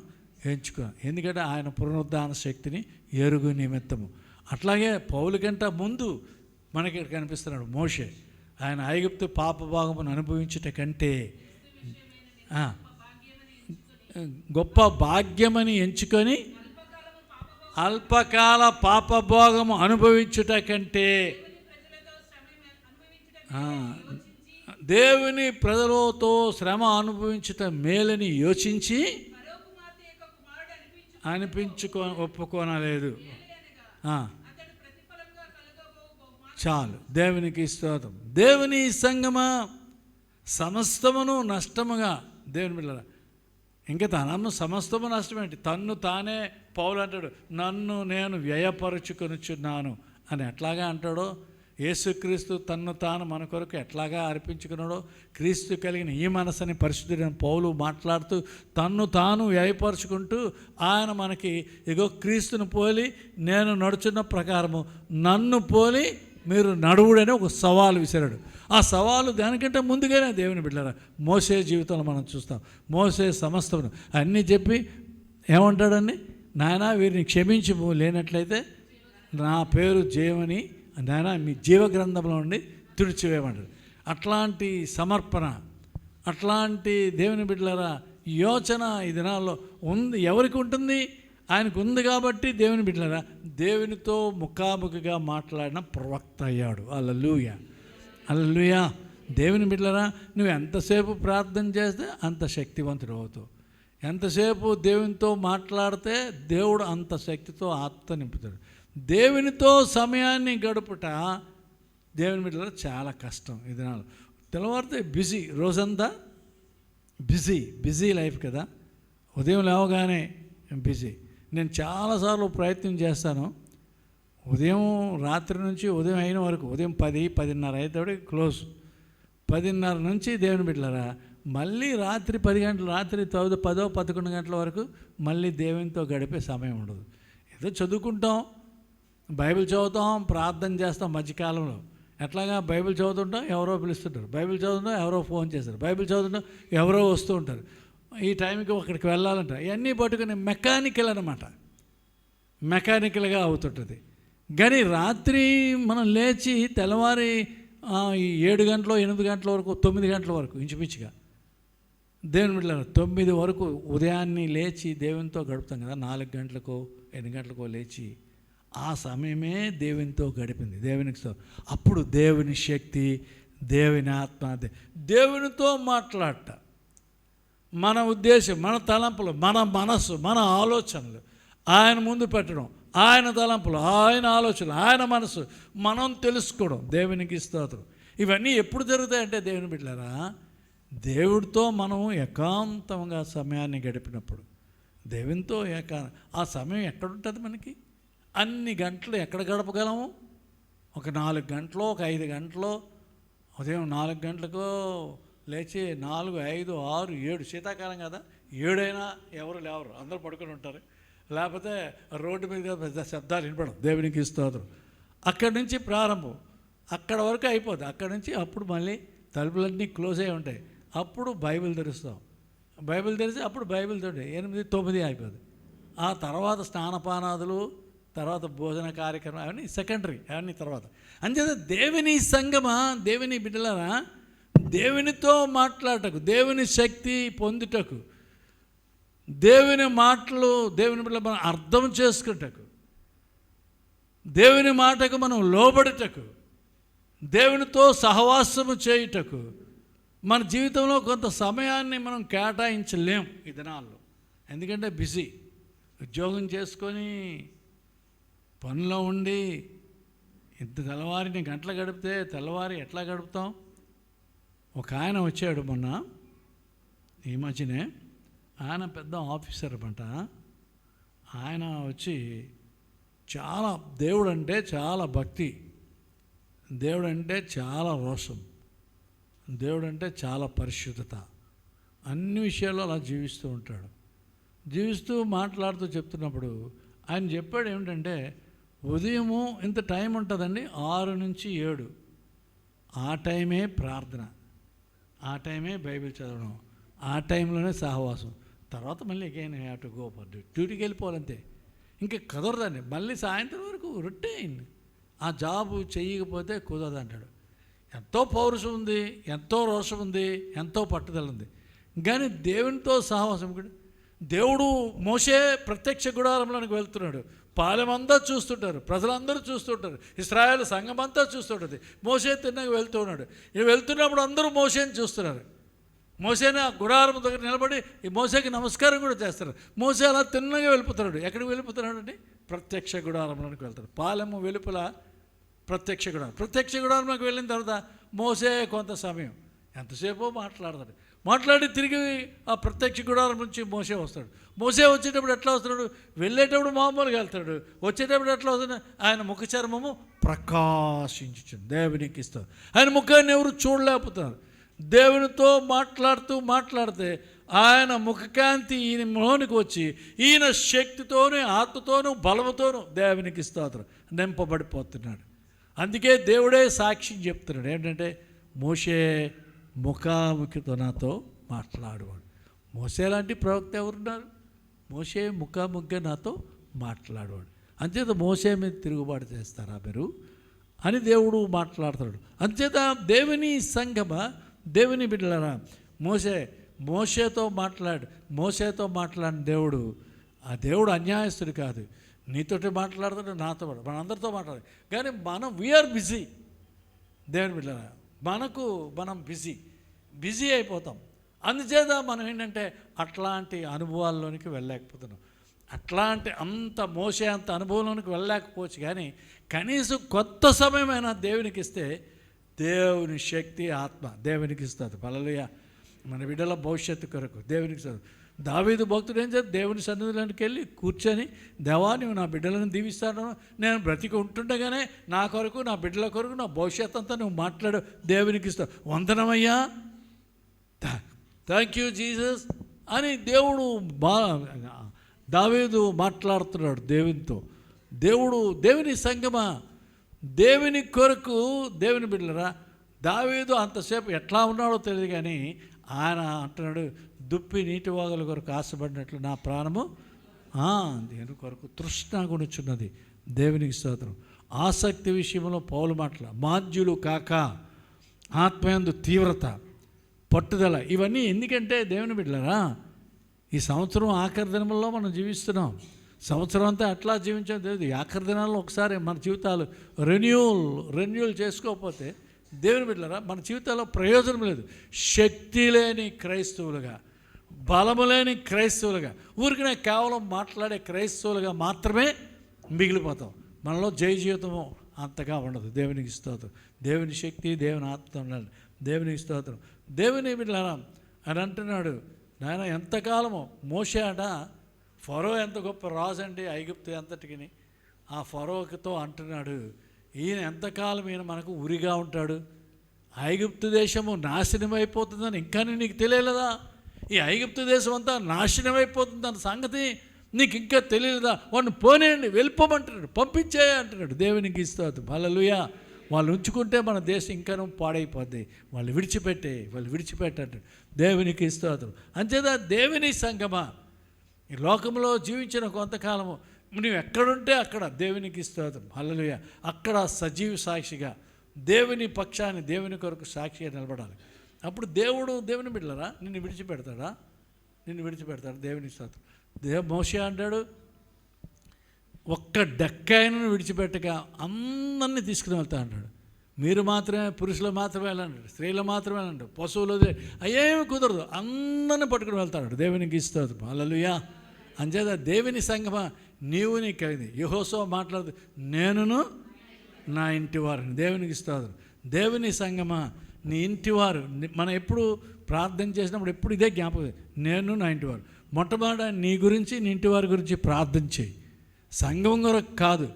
ఎంచుకో, ఎందుకంటే ఆయన పునరుద్ధాన శక్తిని ఎరుగు నిమిత్తము. అట్లాగే పౌలు కంటే ముందు మనకి కనిపిస్తున్నాడు మోషే. ఆయన ఐగుప్తు పాప భాగమును అనుభవించుట కంటే గొప్ప భాగ్యమని ఎంచుకొని అల్పకాల పాపభోగము అనుభవించుట కంటే దేవుని ప్రజలతో శ్రమ అనుభవించుట మేలని యోచించి ఒప్పుకోనలేదు. చాలు. దేవునికి స్తోత్రం. దేవుని సంగమా సమస్తమును నష్టముగా దేవుని బిడ్డల ఇంకా తనను సమస్తము నష్టమేంటి? తన్ను తానే పౌలు అంటాడు, నన్ను నేను వ్యయపరుచుకొనుచున్నాను అని ఎట్లాగా అంటాడో, యేసుక్రీస్తు తన్ను తాను మన కొరకు ఎట్లాగా అర్పించుకున్నాడో, క్రీస్తు కలిగిన ఈ మనసుని పరిశుద్ధుడైన పౌలు మాట్లాడుతూ తన్ను తాను వ్యయపరుచుకుంటూ ఆయన మనకి ఇగో క్రీస్తును పోలి నేను నడుచున్న ప్రకారము నన్ను పోలి మీరు నడువుడని ఒక సవాలు విసిరాడు. ఆ సవాలు దానికంటే ముందుగానే దేవుని బిడ్డలారా మోసే జీవితంలో మనం చూస్తాం. మోసే సమస్తమును అన్నీ చెప్పి ఏమంటాడని, నాయనా వీరిని క్షమించి లేనట్లయితే నా పేరు జయమని నాయనా మీ జీవగ్రంథంలో నుండి తుడిచివేయమంటాడు. అట్లాంటి సమర్పణ, అట్లాంటి దేవుని బిడ్డలారా యోచన ఈ దినాల్లో ఉంది. ఎవరికి ఉంటుంది? ఆయనకు ఉంది కాబట్టి దేవుని బిడ్డలారా దేవునితో ముఖాముఖిగా మాట్లాడిన ప్రవక్త అయ్యాడు. హల్లెలూయా, హల్లెలూయా. దేవుని బిడ్డలారా నువ్వు ఎంతసేపు ప్రార్థన చేస్తే అంత శక్తివంతుడు అవుతావు. ఎంతసేపు దేవునితో మాట్లాడితే దేవుడు అంత శక్తితో ఆత్మ నింపుతాడు. దేవునితో సమయాన్ని గడుపుట దేవుని బిడ్డలారా చాలా కష్టం. ఈ దినాలు తెల్లవారితే బిజీ, రోజంతా బిజీ లైఫ్ కదా. ఉదయం లేవగానే బిజీ. నేను చాలాసార్లు ప్రయత్నం చేస్తాను. ఉదయం రాత్రి నుంచి ఉదయం అయిన వరకు, ఉదయం 10-10:30 అయితే క్లోజ్. 10:30 నుంచి దేవుని బిడ్డలారా మళ్ళీ రాత్రి 10 గంటలు, రాత్రి 10-11 గంటల వరకు మళ్ళీ దేవునితో గడిపే సమయం ఉండదు. ఏదో చదువుకుంటాం, బైబిల్ చదువుతాం, ప్రార్థన చేస్తాం. మధ్యకాలంలో ఎట్లాగా బైబిల్ చదువుతుంటాం, ఎవరో పిలుస్తుంటారు, బైబిల్ చదువుతుంటాం, ఎవరో ఫోన్ చేస్తారు, బైబిల్ చదువుతుంటాం, ఎవరో వస్తూ ఉంటారు, ఈ టైంకి అక్కడికి వెళ్ళాలంట. ఇవన్నీ పట్టుకుని మెకానికల్ అనమాట, మెకానికల్గా అవుతుంటుంది. కానీ రాత్రి మనం లేచి తెల్లవారి 7 గంటలు 8 గంటల వరకు 9 గంటల వరకు ఇంచుమించుగా దేవుని బిడ్డలారా 9 వరకు ఉదయాన్నే లేచి దేవునితో గడుపుతాం కదా. 4 గంటలకో 8 గంటలకో లేచి ఆ సమయమే దేవునితో గడిపింది. దేవునికి అప్పుడు దేవుని శక్తి, దేవుని ఆత్మ, దేవునితో మాట్లాడట, మన ఉద్దేశం, మన తలంపులు, మన మనస్సు, మన ఆలోచనలు ఆయన ముందు పెట్టడం, ఆయన తలంపులు, ఆయన ఆలోచనలు, ఆయన మనసు మనం తెలుసుకోవడం. దేవునికి స్తోత్రం. ఇవన్నీ ఎప్పుడు జరుగుతాయంటే దేవుని బిడ్డలారా దేవుడితో మనం ఏకాంతంగా సమయాన్ని గడిపినప్పుడు, దేవునితో ఆ సమయం ఎక్కడుంటుంది మనకి? అన్ని గంటలు ఎక్కడ గడపగలము? ఒక 4 గంటలో, ఒక 5 గంటలో, ఉదయం 4 గంటలకు లేచి 4, 5, 6, 7 శీతాకాలం కదా, 7 అయినా ఎవరు లేవరు, అందరూ పడుకొని ఉంటారు. లేకపోతే రోడ్డు మీద పెద్ద శబ్దాలు వినపడవు. దేవునికి స్తోత్రం. అక్కడి నుంచి ప్రారంభం, అక్కడ వరకు అయిపోతుంది. అక్కడి నుంచి అప్పుడు మళ్ళీ తలుపులన్నీ క్లోజ్ అయి ఉంటాయి. అప్పుడు బైబిల్ తెరుస్తాం. బైబిల్ తెరిచి అప్పుడు బైబిల్ తోటి 8, 9 అయిపోతుంది. ఆ తర్వాత స్నానపానాదులు, తర్వాత భోజన కార్యక్రమం అవన్నీ సెకండరీ, అవన్నీ తర్వాత. అంచేత దేవుని సంగమా, దేవుని బిడ్డలారా, దేవునితో మాట్లాడటకు, దేవుని శక్తి పొందుటకు, దేవుని మాటలు దేవుని బిడ్డలు మనం అర్థం చేసుకుటకు, దేవుని మాటకు మనం లోబడుటకు, దేవునితో సహవాసము చేయుటకు మన జీవితంలో కొంత సమయాన్ని మనం కేటాయించలేం ఈ దినాల్లో. ఎందుకంటే బిజీ, ఉద్యోగం చేసుకొని పనిలో ఉండి ఇంత తెల్లవారిని గంటలు గడిపితే తెల్లవారి ఎట్లా గడుపుతాం? ఒక ఆయన వచ్చాడు మొన్న ఈ మధ్యనే, ఆయన పెద్ద ఆఫీసర్ అంట. ఆయన వచ్చి చాలా దేవుడు అంటే చాలా భక్తి, దేవుడు అంటే చాలా రోషం, దేవుడు అంటే చాలా పరిశుద్ధత, అన్ని విషయాల్లో అలా జీవిస్తూ ఉంటాడు. జీవిస్తూ మాట్లాడుతూ చెప్తున్నప్పుడు ఆయన చెప్పాడు ఏమిటంటే, ఉదయము ఇంత టైం ఉంటుందండి, 6 నుంచి 7, ఆ టైమే ప్రార్థన, ఆ టైమే బైబిల్ చదవడం, ఆ టైంలోనే సహవాసం, తర్వాత మళ్ళీ again have to go for డ్యూటీకి వెళ్ళిపోవాలంతే, ఇంకా కుదరదండి. మళ్ళీ సాయంత్రం వరకు రొటీన్, ఆ జాబు చేయకపోతే కుదరదు అంటాడు. ఎంతో పౌరుషం ఉంది, ఎంతో రోషం ఉంది, ఎంతో పట్టుదల ఉంది, కానీ దేవునితో సహవాసం. దేవుడు మోషే ప్రత్యక్ష గుడారంలోనికి వెళ్తున్నాడు, పాలెమంతా చూస్తుంటారు, ప్రజలందరూ చూస్తుంటారు, ఇశ్రాయేల్ సంఘం అంతా చూస్తుంటుంది. మోషే తిన్నగా వెళ్తూ ఉన్నాడు. వెళ్తున్నప్పుడు అందరూ మోషేని చూస్తున్నారు. మోసేని ఆ గుడారం దగ్గర నిలబడి ఈ మోసేకి నమస్కారం కూడా చేస్తారు. మోసే అలా తిన్నగా వెళ్ళిపోతున్నాడు. ఎక్కడికి వెళ్ళిపోతున్నాడు అంటే ప్రత్యక్ష గుడారంలోనికి వెళ్తాడు. పాలెము వెలుపల ప్రత్యక్ష గుడారంలోకి వెళ్ళిన తర్వాత మోసే కొంత సమయం ఎంతసేపో మాట్లాడతాడు. మాట్లాడి తిరిగి ఆ ప్రత్యక్ష గుడారం నుంచి మోసే వస్తాడు. మోసే వచ్చేటప్పుడు ఎట్లా వస్తున్నాడు? వెళ్ళేటప్పుడు మామూలుగా వెళ్తాడు, వచ్చేటప్పుడు ఎట్లా వస్తున్నాడు? ఆయన ముఖ చర్మము ప్రకాశించుచుంది, దేవునికి ఇస్తాడు. ఆయన ముఖాన్ని ఎవరు చూడలేకపోతున్నారు. దేవునితో మాట్లాడితే ఆయన ముఖకాంతి ఈయనలోనికి వచ్చి ఈయన శక్తితోనూ ఆత్మతోనూ బలముతోనూ దేవునికి స్తోత్రం నింపబడిపోతున్నాడు. అందుకే దేవుడే సాక్ష్యం చెప్తున్నాడు ఏంటంటే, మోషే ముఖాముఖితో నాతో మాట్లాడువాడు. మోషే లాంటి ప్రవక్త ఎవరున్నారు? మోషే ముఖాముఖిగా నాతో మాట్లాడువాడు. అంచేత మోషే మీద తిరుగుబాటు చేస్తారా మీరు అని దేవుడు మాట్లాడుతున్నాడు. అంచేత దేవుని సంగమ, దేవుని బిడ్డలారా, మోషేతో మాట్లాడిన దేవుడు, ఆ దేవుడు అన్యాయస్తుడు కాదు. నీతోటి మాట్లాడుతాడు, నాతో మనందరితో మాట్లాడాలి. కానీ మనం వీఆర్ బిజీ. దేవుని బిడ్డలారా, మనం బిజీ అయిపోతాం. అందుచేత మనం ఏంటంటే అట్లాంటి అనుభవాల్లోనికి వెళ్ళలేకపోతున్నాం. అంత మోసే అంత అనుభవంలోనికి వెళ్ళలేకపోవచ్చు. కానీ కనీసం కొత్త సమయమైనా దేవునికి ఇస్తే దేవుని శక్తి ఆత్మ దేవునికి ఇస్తుంది. హల్లెలూయా. మన బిడ్డల భవిష్యత్తు కొరకు దేవునికి ఇస్తుంది. దావీదు భక్తుడు ఏం చేస్తే దేవుని సన్నిధిలోకి వెళ్ళి కూర్చొని, దేవా నువ్వు నా బిడ్డలను దీవిస్తాను, నేను బ్రతికి ఉంటుండగానే నా కొరకు, నా బిడ్డల కొరకు, నా భవిష్యత్తు అంతా నువ్వు మాట్లాడు, దేవునికి ఇస్తావు, వందనమయ్యా, థ్యాంక్ యూ జీసస్ అని దేవుడు దావీదు మాట్లాడుతున్నాడు దేవునితో. దేవుని సంగమా, దేవుని కొరకు, దేవుని బిడ్డలరా, దావీదు అంతసేపు ఎట్లా ఉన్నాడో తెలియదు కానీ ఆయన అంటున్నాడు, దుప్పి నీటి వాగుల కొరకు ఆశపడినట్లు నా ప్రాణము దేని కొరకు తృష్ణగునుచున్నది. దేవునికి స్తోత్రం. ఆసక్తి విషయంలో పౌలు మాటల మాధ్యులు కాక ఆత్మయందు తీవ్రత, పట్టుదల, ఇవన్నీ ఎందుకంటే దేవుని బిడ్డలరా, ఈ సంవత్సరం ఆఖరి దినముల్లో మనం జీవిస్తున్నాం. సంవత్సరం అంతా అట్లా జీవించాం తెలియదు. ఆఖరి దినాల్లో ఒకసారి మన జీవితాలు రెన్యూల్ చేసుకోకపోతే దేవుని బిడ్డలారా మన జీవితాల్లో ప్రయోజనం లేదు. శక్తి లేని క్రైస్తవులుగా, బలము లేని క్రైస్తవులుగా, ఊరికనే కేవలం మాట్లాడే క్రైస్తవులుగా మాత్రమే మిగిలిపోతాం. మనలో జయ జీవితము అంతగా ఉండదు. దేవునికి స్తోత్రం. దేవుని శక్తి, దేవుని ఆత్మ ఉండాలి. దేవునికి స్తోత్రం. దేవుని బిడ్డలారా అని అంటున్నాడు, నాయన ఎంతకాలము మోషే అట, ఫరో ఎంత గొప్ప రాజు అండి ఐగుప్తు అంతటికి, ఆ ఫరోతో అంటున్నాడు, ఈయన ఎంతకాలం ఈయన మనకు ఉరిగా ఉంటాడు, ఐగుప్తు దేశము నాశనం అయిపోతుందని ఇంకా నీకు తెలియలేదా? ఈ ఐగుప్తు దేశం అంతా నాశనం అయిపోతుందన్న సంగతి నీకు ఇంకా తెలియలేదా? వాడిని పోనేయండి, వెళ్ళిపోమంటున్నాడు, పంపించేయ అంటున్నాడు. దేవునికి స్తోత్రం. హల్లెలూయా. వాళ్ళు ఉంచుకుంటే మన దేశం ఇంకానూ పాడైపోద్ది. వాళ్ళు విడిచిపెట్టండి. దేవునికి స్తోత్రం. అంతేదా దేవుని సంగమా, ఈ లోకంలో జీవించిన కొంతకాలము నువ్వు ఎక్కడుంటే అక్కడ దేవునికి స్తోత్రం. హల్లెలూయా. అక్కడ సజీవ సాక్షిగా దేవుని పక్షాన్ని, దేవుని కొరకు సాక్షిగా నిలబడాలి. అప్పుడు దేవుని బిడ్డలరా నిన్ను విడిచిపెడతాడా? దేవుని స్తోత్రం. మోషే అంటాడు, ఒక్క డెక్కాయను విడిచిపెట్టక అందరినీ తీసుకుని వెళ్తా అంటాడు. మీరు మాత్రమే, పురుషులు మాత్రమే వెళ్ళండి, స్త్రీలు మాత్రమే వెళ్ళండి, పశువులు అయ్యేమి కుదరదు, అందరిని పట్టుకుని వెళ్తాడు. దేవునికి స్తోత్రం. హల్లెలూయా. అంచేత దేవుని సంగమా, నీవు నీ కలిగింది. యెహోషువ మాట్లాడుతూ నేనును నా ఇంటి వారిని. దేవునికి స్తోత్రం. దేవుని సంగమా, నీ ఇంటివారు. మనం ఎప్పుడు ప్రార్థన చేసినప్పుడు ఎప్పుడు ఇదే జ్ఞాపకం, నేను నా ఇంటివారు. మొట్టమొదట నీ గురించి, నీ ఇంటి వారి గురించి ప్రార్థన చేయి. సంఘం కొరకు కాదు.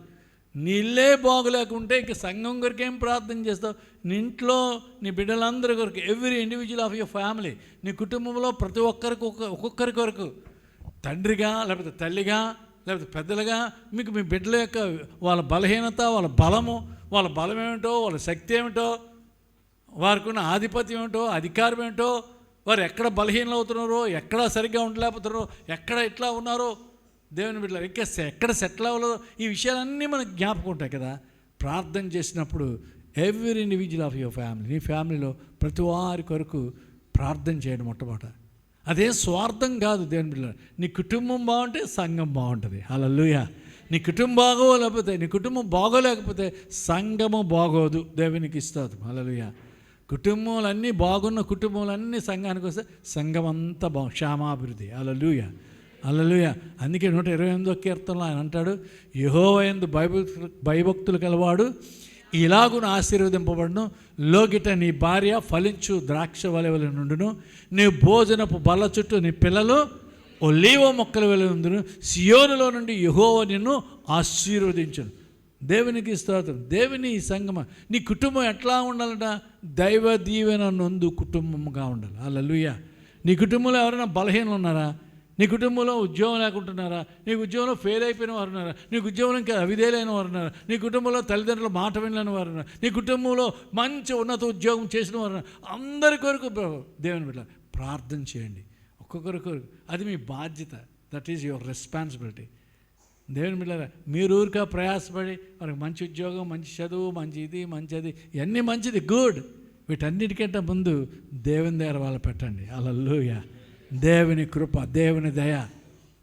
నీ ఇల్లే బాగులేకుంటే ఇంక సంఘం కొరకు ఏం ప్రార్థన చేస్తావు? నీ ఇంట్లో నీ బిడ్డలందరి కొరకు, every individual of your family, నీ కుటుంబంలో ప్రతి ఒక్కరికి ఒక్కొక్కరి కొరకు, తండ్రిగా లేకపోతే తల్లిగా లేకపోతే పెద్దలుగా, మీకు మీ బిడ్డల యొక్క వాళ్ళ బలహీనత, వాళ్ళ బలం ఏమిటో, వాళ్ళ శక్తి ఏమిటో, వారికి ఉన్న ఆధిపత్యం ఏమిటో, అధికారం ఏమిటో, వారు ఎక్కడ బలహీనలు అవుతున్నారో, ఎక్కడ సరిగ్గా ఉండలేకపోతున్నారో, ఎక్కడ ఇట్లా ఉన్నారో, దేవుని బిడ్డలు ఇంకా ఎక్కడ సెటిల్ అవ్వలేదో, ఈ విషయాలన్నీ మనకు జ్ఞాపకం ఉంటాయి కదా. ప్రార్థన చేసినప్పుడు every individual of your family, నీ ఫ్యామిలీలో ప్రతి వారి కొరకు ప్రార్థన చేయడం మొట్టమొదట. అదే స్వార్థం కాదు. దేవుని బిడ్డలు, నీ కుటుంబం బాగుంటే సంఘం బాగుంటుంది. హల్లెలూయా. నీ కుటుంబం బాగోలేకపోతే సంఘము బాగోదు. దేవునికి స్తోత్రం. హల్లెలూయా. కుటుంబాలన్నీ బాగున్న కుటుంబాలన్నీ సంఘానికి వస్తే సంఘం అంతా క్షేమాభివృద్ధి. హల్లెలూయా. అందుకే 128వ కీర్తనలో ఆయన అంటాడు, యెహోవా యందు భయభక్తులు కలవాడు ఇలాగున ఆశీర్వదింపబడును. లోగిట నీ భార్య ఫలించు ద్రాక్ష వలె నుండును. నీ భోజనపు బల్ల చుట్టూ నీ పిల్లలు ఒలీవ మొక్కల వలె ఉండును. సియోనులో నుండి యెహోవా నిన్ను ఆశీర్వదించును. దేవునికి స్తోత్రం. దేవుని సంగమ, నీ కుటుంబం ఎట్లా ఉండాలంట? దైవ దీవెన నొందు కుటుంబంగా ఉండాలి. హల్లెలూయా. నీ కుటుంబంలో ఎవరైనా బలహీనలు ఉన్నారా? నీ కుటుంబంలో ఉద్యోగం లేకుంటున్నారా? నీ ఉద్యోగంలో ఫెయిల్ అయిపోయిన వారు ఉన్నారా? నీ ఉద్యోగంలో ఇంకా అవిధేయులైన వారు ఉన్నారా? నీ కుటుంబంలో తల్లిదండ్రులు మాట వినలేని వారు ఉన్నారు. నీ కుటుంబంలో మంచి ఉన్నత ఉద్యోగం చేసిన వారు ఉన్నారు. అందరి కొరకు దేవుని బిడ్డ ప్రార్థన చేయండి. ఒక్కొక్కరి కొరకు. అది మీ బాధ్యత. That is your responsibility. దేవుని బిడ్డలారా, మీరు ఊరికా ప్రయాసపడి మనకు మంచి ఉద్యోగం, మంచి చదువు, మంచి ఇది, మంచిది, ఇవన్నీ మంచిది, గుడ్. వీటన్నిటికంటే ముందు దేవుని దగ్గర వాళ్ళు పెట్టండి. హల్లెలూయా. దేవుని కృప, దేవుని దయ,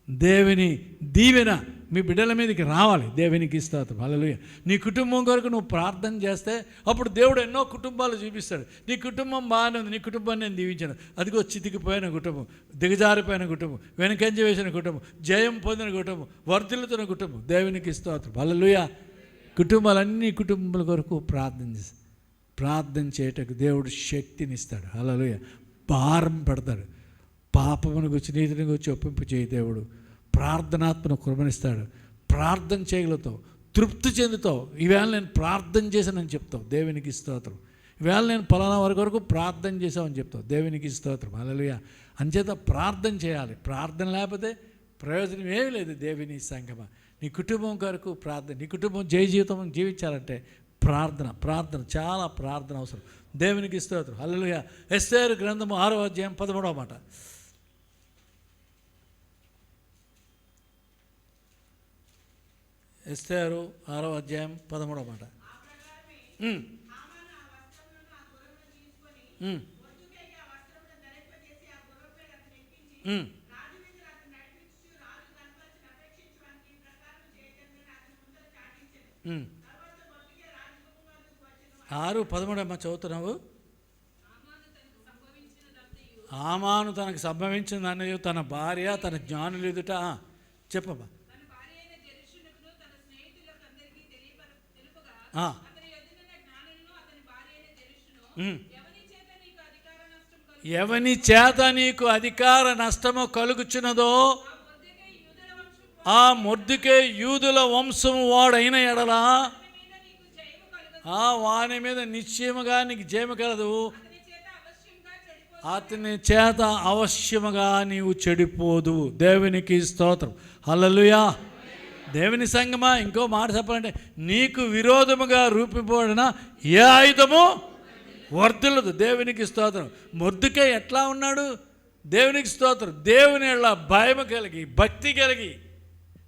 దేవుని దీవెన మీ బిడ్డల మీదకి రావాలి. దేవునికి స్తోత్రం. హల్లెలూయా. నీ కుటుంబం కొరకు నువ్వు ప్రార్థన చేస్తే అప్పుడు దేవుడు ఎన్నో కుటుంబాలు చూపిస్తాడు. నీ కుటుంబం బాగానే ఉంది, నీ కుటుంబాన్ని నేను దీవించాను. అదిగో చితికిపోయిన కుటుంబం, దిగజారిపోయిన కుటుంబం, వెనుకంజ వేసిన కుటుంబం, జయం పొందిన కుటుంబం, వర్ధిల్లుతున్న కుటుంబం. దేవునికి స్తోత్రం. హల్లెలూయా. కుటుంబాలన్నీ కుటుంబాల కొరకు ప్రార్థన చేయటకు దేవుడు శక్తినిస్తాడు. హల్లెలూయా. భారం పెడతాడు. పాపమును గురించి, నీతిని గురించి ఒప్పింపు చేయి. దేవుడు ప్రార్థనాత్మను కృపణిస్తాడు. ప్రార్థన చేయగలుగుతావు, తృప్తి చెందుతావు. ఈవేళ నేను ప్రార్థన చేశానని చెప్తావు. దేవునికి స్తోత్రం. ఈవేళ నేను పలానా వారి వరకు ప్రార్థన చేశామని చెప్తావు. దేవునికి స్తోత్రం. హల్లెలూయా. అంచేత ప్రార్థన చేయాలి. ప్రార్థన లేకపోతే ప్రయోజనం ఏమీ లేదు. దేవుని సంగమ, నీ కుటుంబం కొరకు ప్రార్థన. నీ కుటుంబం జయ జీవితం జీవించాలంటే ప్రార్థన చాలా ప్రార్థన అవసరం. దేవునికి స్తోత్రం. హల్లెలూయా. ఎస్తేరు గ్రంథము 6వ అధ్యాయం 13వ మాట. ఎస్తేరు 6వ అధ్యాయం 13వ మాట. ఆరు 13 అమ్మ చదువుతున్నావు. ఆమాను తనకు సంభవించింది అన్నది తన భార్య తన జ్ఞానులు ఎదుట చెప్పమ్మా. ఎవని చేత నీకు అధికార నష్టము కలుగుచున్నదో ఆ మొర్దెకై యూదుల వంశము వాడైన ఎడలా వాని మీద నిశ్చయముగా నీకు జయము కలదు. అతని చేత అవశ్యముగా నీవు చెడిపోదు. దేవునికి స్తోత్రం. హల్లెలూయా. దేవుని సంగమా, ఇంకో మాట చెప్పాలంటే నీకు విరోధముగా రూపింపబడిన ఏ ఆయుధము వర్ధిల్లదు. దేవునికి స్తోత్రం. మొర్దెకై ఎట్లా ఉన్నాడు? దేవునికి స్తోత్రం. దేవుని ఎడల భయం కలిగి, భక్తి కలిగి,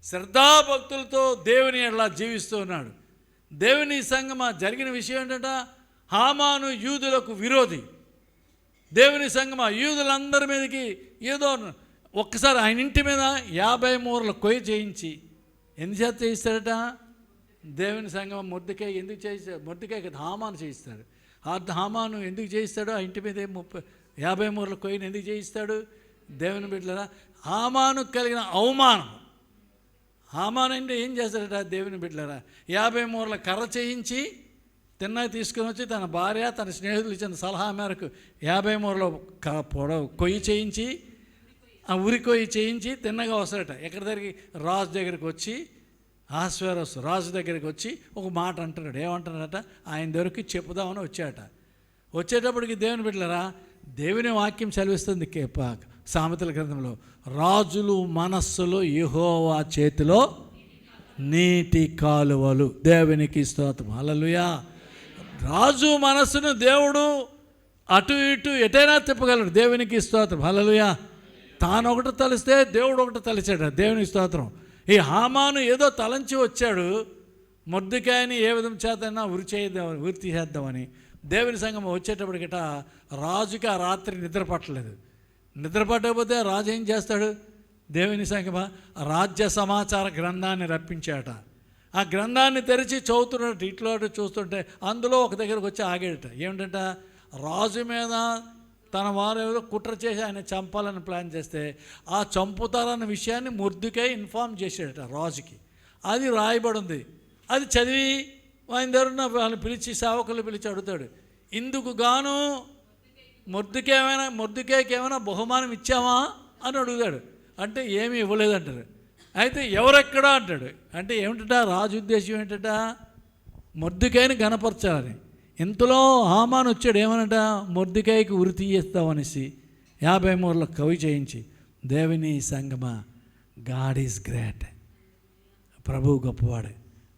శ్రద్ధాభక్తులతో దేవుని ఎడల జీవిస్తూ ఉన్నాడు. దేవుని సంగమా, జరిగిన విషయం ఏంటంటే హామాను యూదులకు విరోధి. దేవుని సంగమా, యూదులందరి మీదకి ఏదో ఒక్కసారి ఆయన ఇంటి మీద 50 మూరల కొయ్య చేయించి ఎందుచేత చేయిస్తాడట? దేవుని సంగమం మొర్దెకై ఎందుకు చేయిస్తాడు? మొర్దెకై కదా, హామాను చేయిస్తాడు. హామాను ఎందుకు చేయిస్తాడు? ఆ ఇంటి మీద 50 మూరల కొయ్యను ఎందుకు చేయిస్తాడు? దేవుని బిడ్డలారా, హామాను కలిగిన అవమానం. హామాను అంటే ఏం చేస్తాడట? దేవుని బిడ్డలారా, 50 మూరల కర్ర చేయించి తిన్నగా తీసుకొని వచ్చి తన భార్య, తన స్నేహితులు ఇచ్చిన సలహా మేరకు 50 మూరల పొడవు కొయ్యి చేయించి, ఆ ఉరి కొయ్యి చేయించి తిన్నగా వస్తాడట. ఎక్కడి దగ్గరికి? రాజు దగ్గరికి వచ్చి, ఆశ్వేరోస్ రాజు దగ్గరికి వచ్చి ఒక మాట అంటున్నాడు. ఏమంటున్నాడట? ఆయన దగ్గరికి చెప్పుదామని వచ్చాట. వచ్చేటప్పటికి దేవుని బిడ్డలారా, దేవుని వాక్యం సెలవిస్తుంది సామెతల గ్రంథంలో, రాజులు మనస్సులో యెహోవా చేతిలో నీటి కాలువలు. దేవునికి స్తోత్రం. హల్లెలూయా. రాజు మనస్సును దేవుడు అటు ఇటు ఎటైనా తిప్పగలడు. దేవునికి స్తోత్రం. హల్లెలూయా. తాను ఒకటి తలిస్తే దేవుడు ఒకటి తలిచాడు. దేవునికి స్తోత్రం. ఈ హామాను ఏదో తలంచి వచ్చాడు, మొర్దెకైని ఏ విధం చేతైనా ఉరి తీసేద్దామని. దేవుని సంఘం వచ్చేటప్పటికిట రాజుకి ఆ రాత్రి నిద్ర పట్టలేదు. నిద్ర పట్టకపోతే రాజు ఏం చేస్తాడు? దేవుని సంఘమా, రాజ్య సమాచార గ్రంథాన్ని రప్పించాట. ఆ గ్రంథాన్ని తెరిచి చదువుతున్నట్టు ఇట్లో చూస్తుంటే అందులో ఒక దగ్గరకు వచ్చి ఆగాడట. ఏమిటంట? రాజు మీద తన వారు ఏదో కుట్ర చేసి ఆయన చంపాలని ప్లాన్ చేస్తే ఆ చంపుతారన్న విషయాన్ని మొర్దెకై ఇన్ఫార్మ్ చేశాడట రాజుకి. అది రాయబడి ఉంది. అది చదివి ఆయన దగ్గర ఉన్న వాళ్ళని పిలిచి, సేవకులు పిలిచి అడుగుతాడు, ఇందుకు గాను మొర్దెకైకి ఏమైనా బహుమానం ఇచ్చామా అని అడుగుతాడు. అంటే ఏమీ ఇవ్వలేదంటారు. అయితే ఎవరెక్కడా అంటాడు. అంటే ఏమిటట? రాజు ఉద్దేశం ఏంటట? మొర్దెకైని గణపరచాలని. ఇంతలో హామాను వచ్చాడు. ఏమనట? మొర్దెకైకి ఉరి తీయేస్తామనేసి 50 మూరల కవి చేయించి. దేవుని సంగమా, గాడ్ ఈజ్ గ్రేట్. ప్రభువు గొప్పవాడు.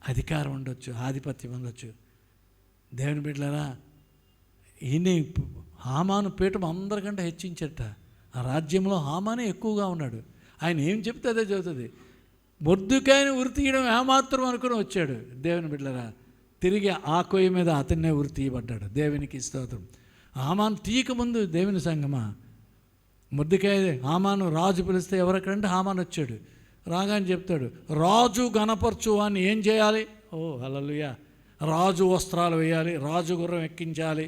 అధికారం ఉండొచ్చు, ఆధిపత్యం ఉండొచ్చు. దేవుని బిడ్డలారా, ఈయన హామాను పీఠం అందరికంటే హెచ్చించట. ఆ రాజ్యంలో హామానే ఎక్కువగా ఉన్నాడు. ఆయన ఏం చెప్తే అదే చదువుతుంది. మొర్దెకైని ఉరి తీయడం ఏమాత్రం అనుకుని వచ్చాడు. దేవుని బిడ్డలారా, తిరిగి ఆ కొయ్య మీద అతన్నే ఉరి తీయబడ్డాడు. దేవునికి స్తోత్రం. హామాను తీయక ముందు దేవుని సంగమా, మొర్దెకై హామాను రాజు పిలిస్తే ఎవరెక్కడంటే హామాను వచ్చాడు. రాగానే చెప్తాడు, రాజు గణపరచు అని ఏం చేయాలి? ఓ హల్లెలూయా. రాజు వస్త్రాలు వేయాలి, రాజు గుర్రం ఎక్కించాలి.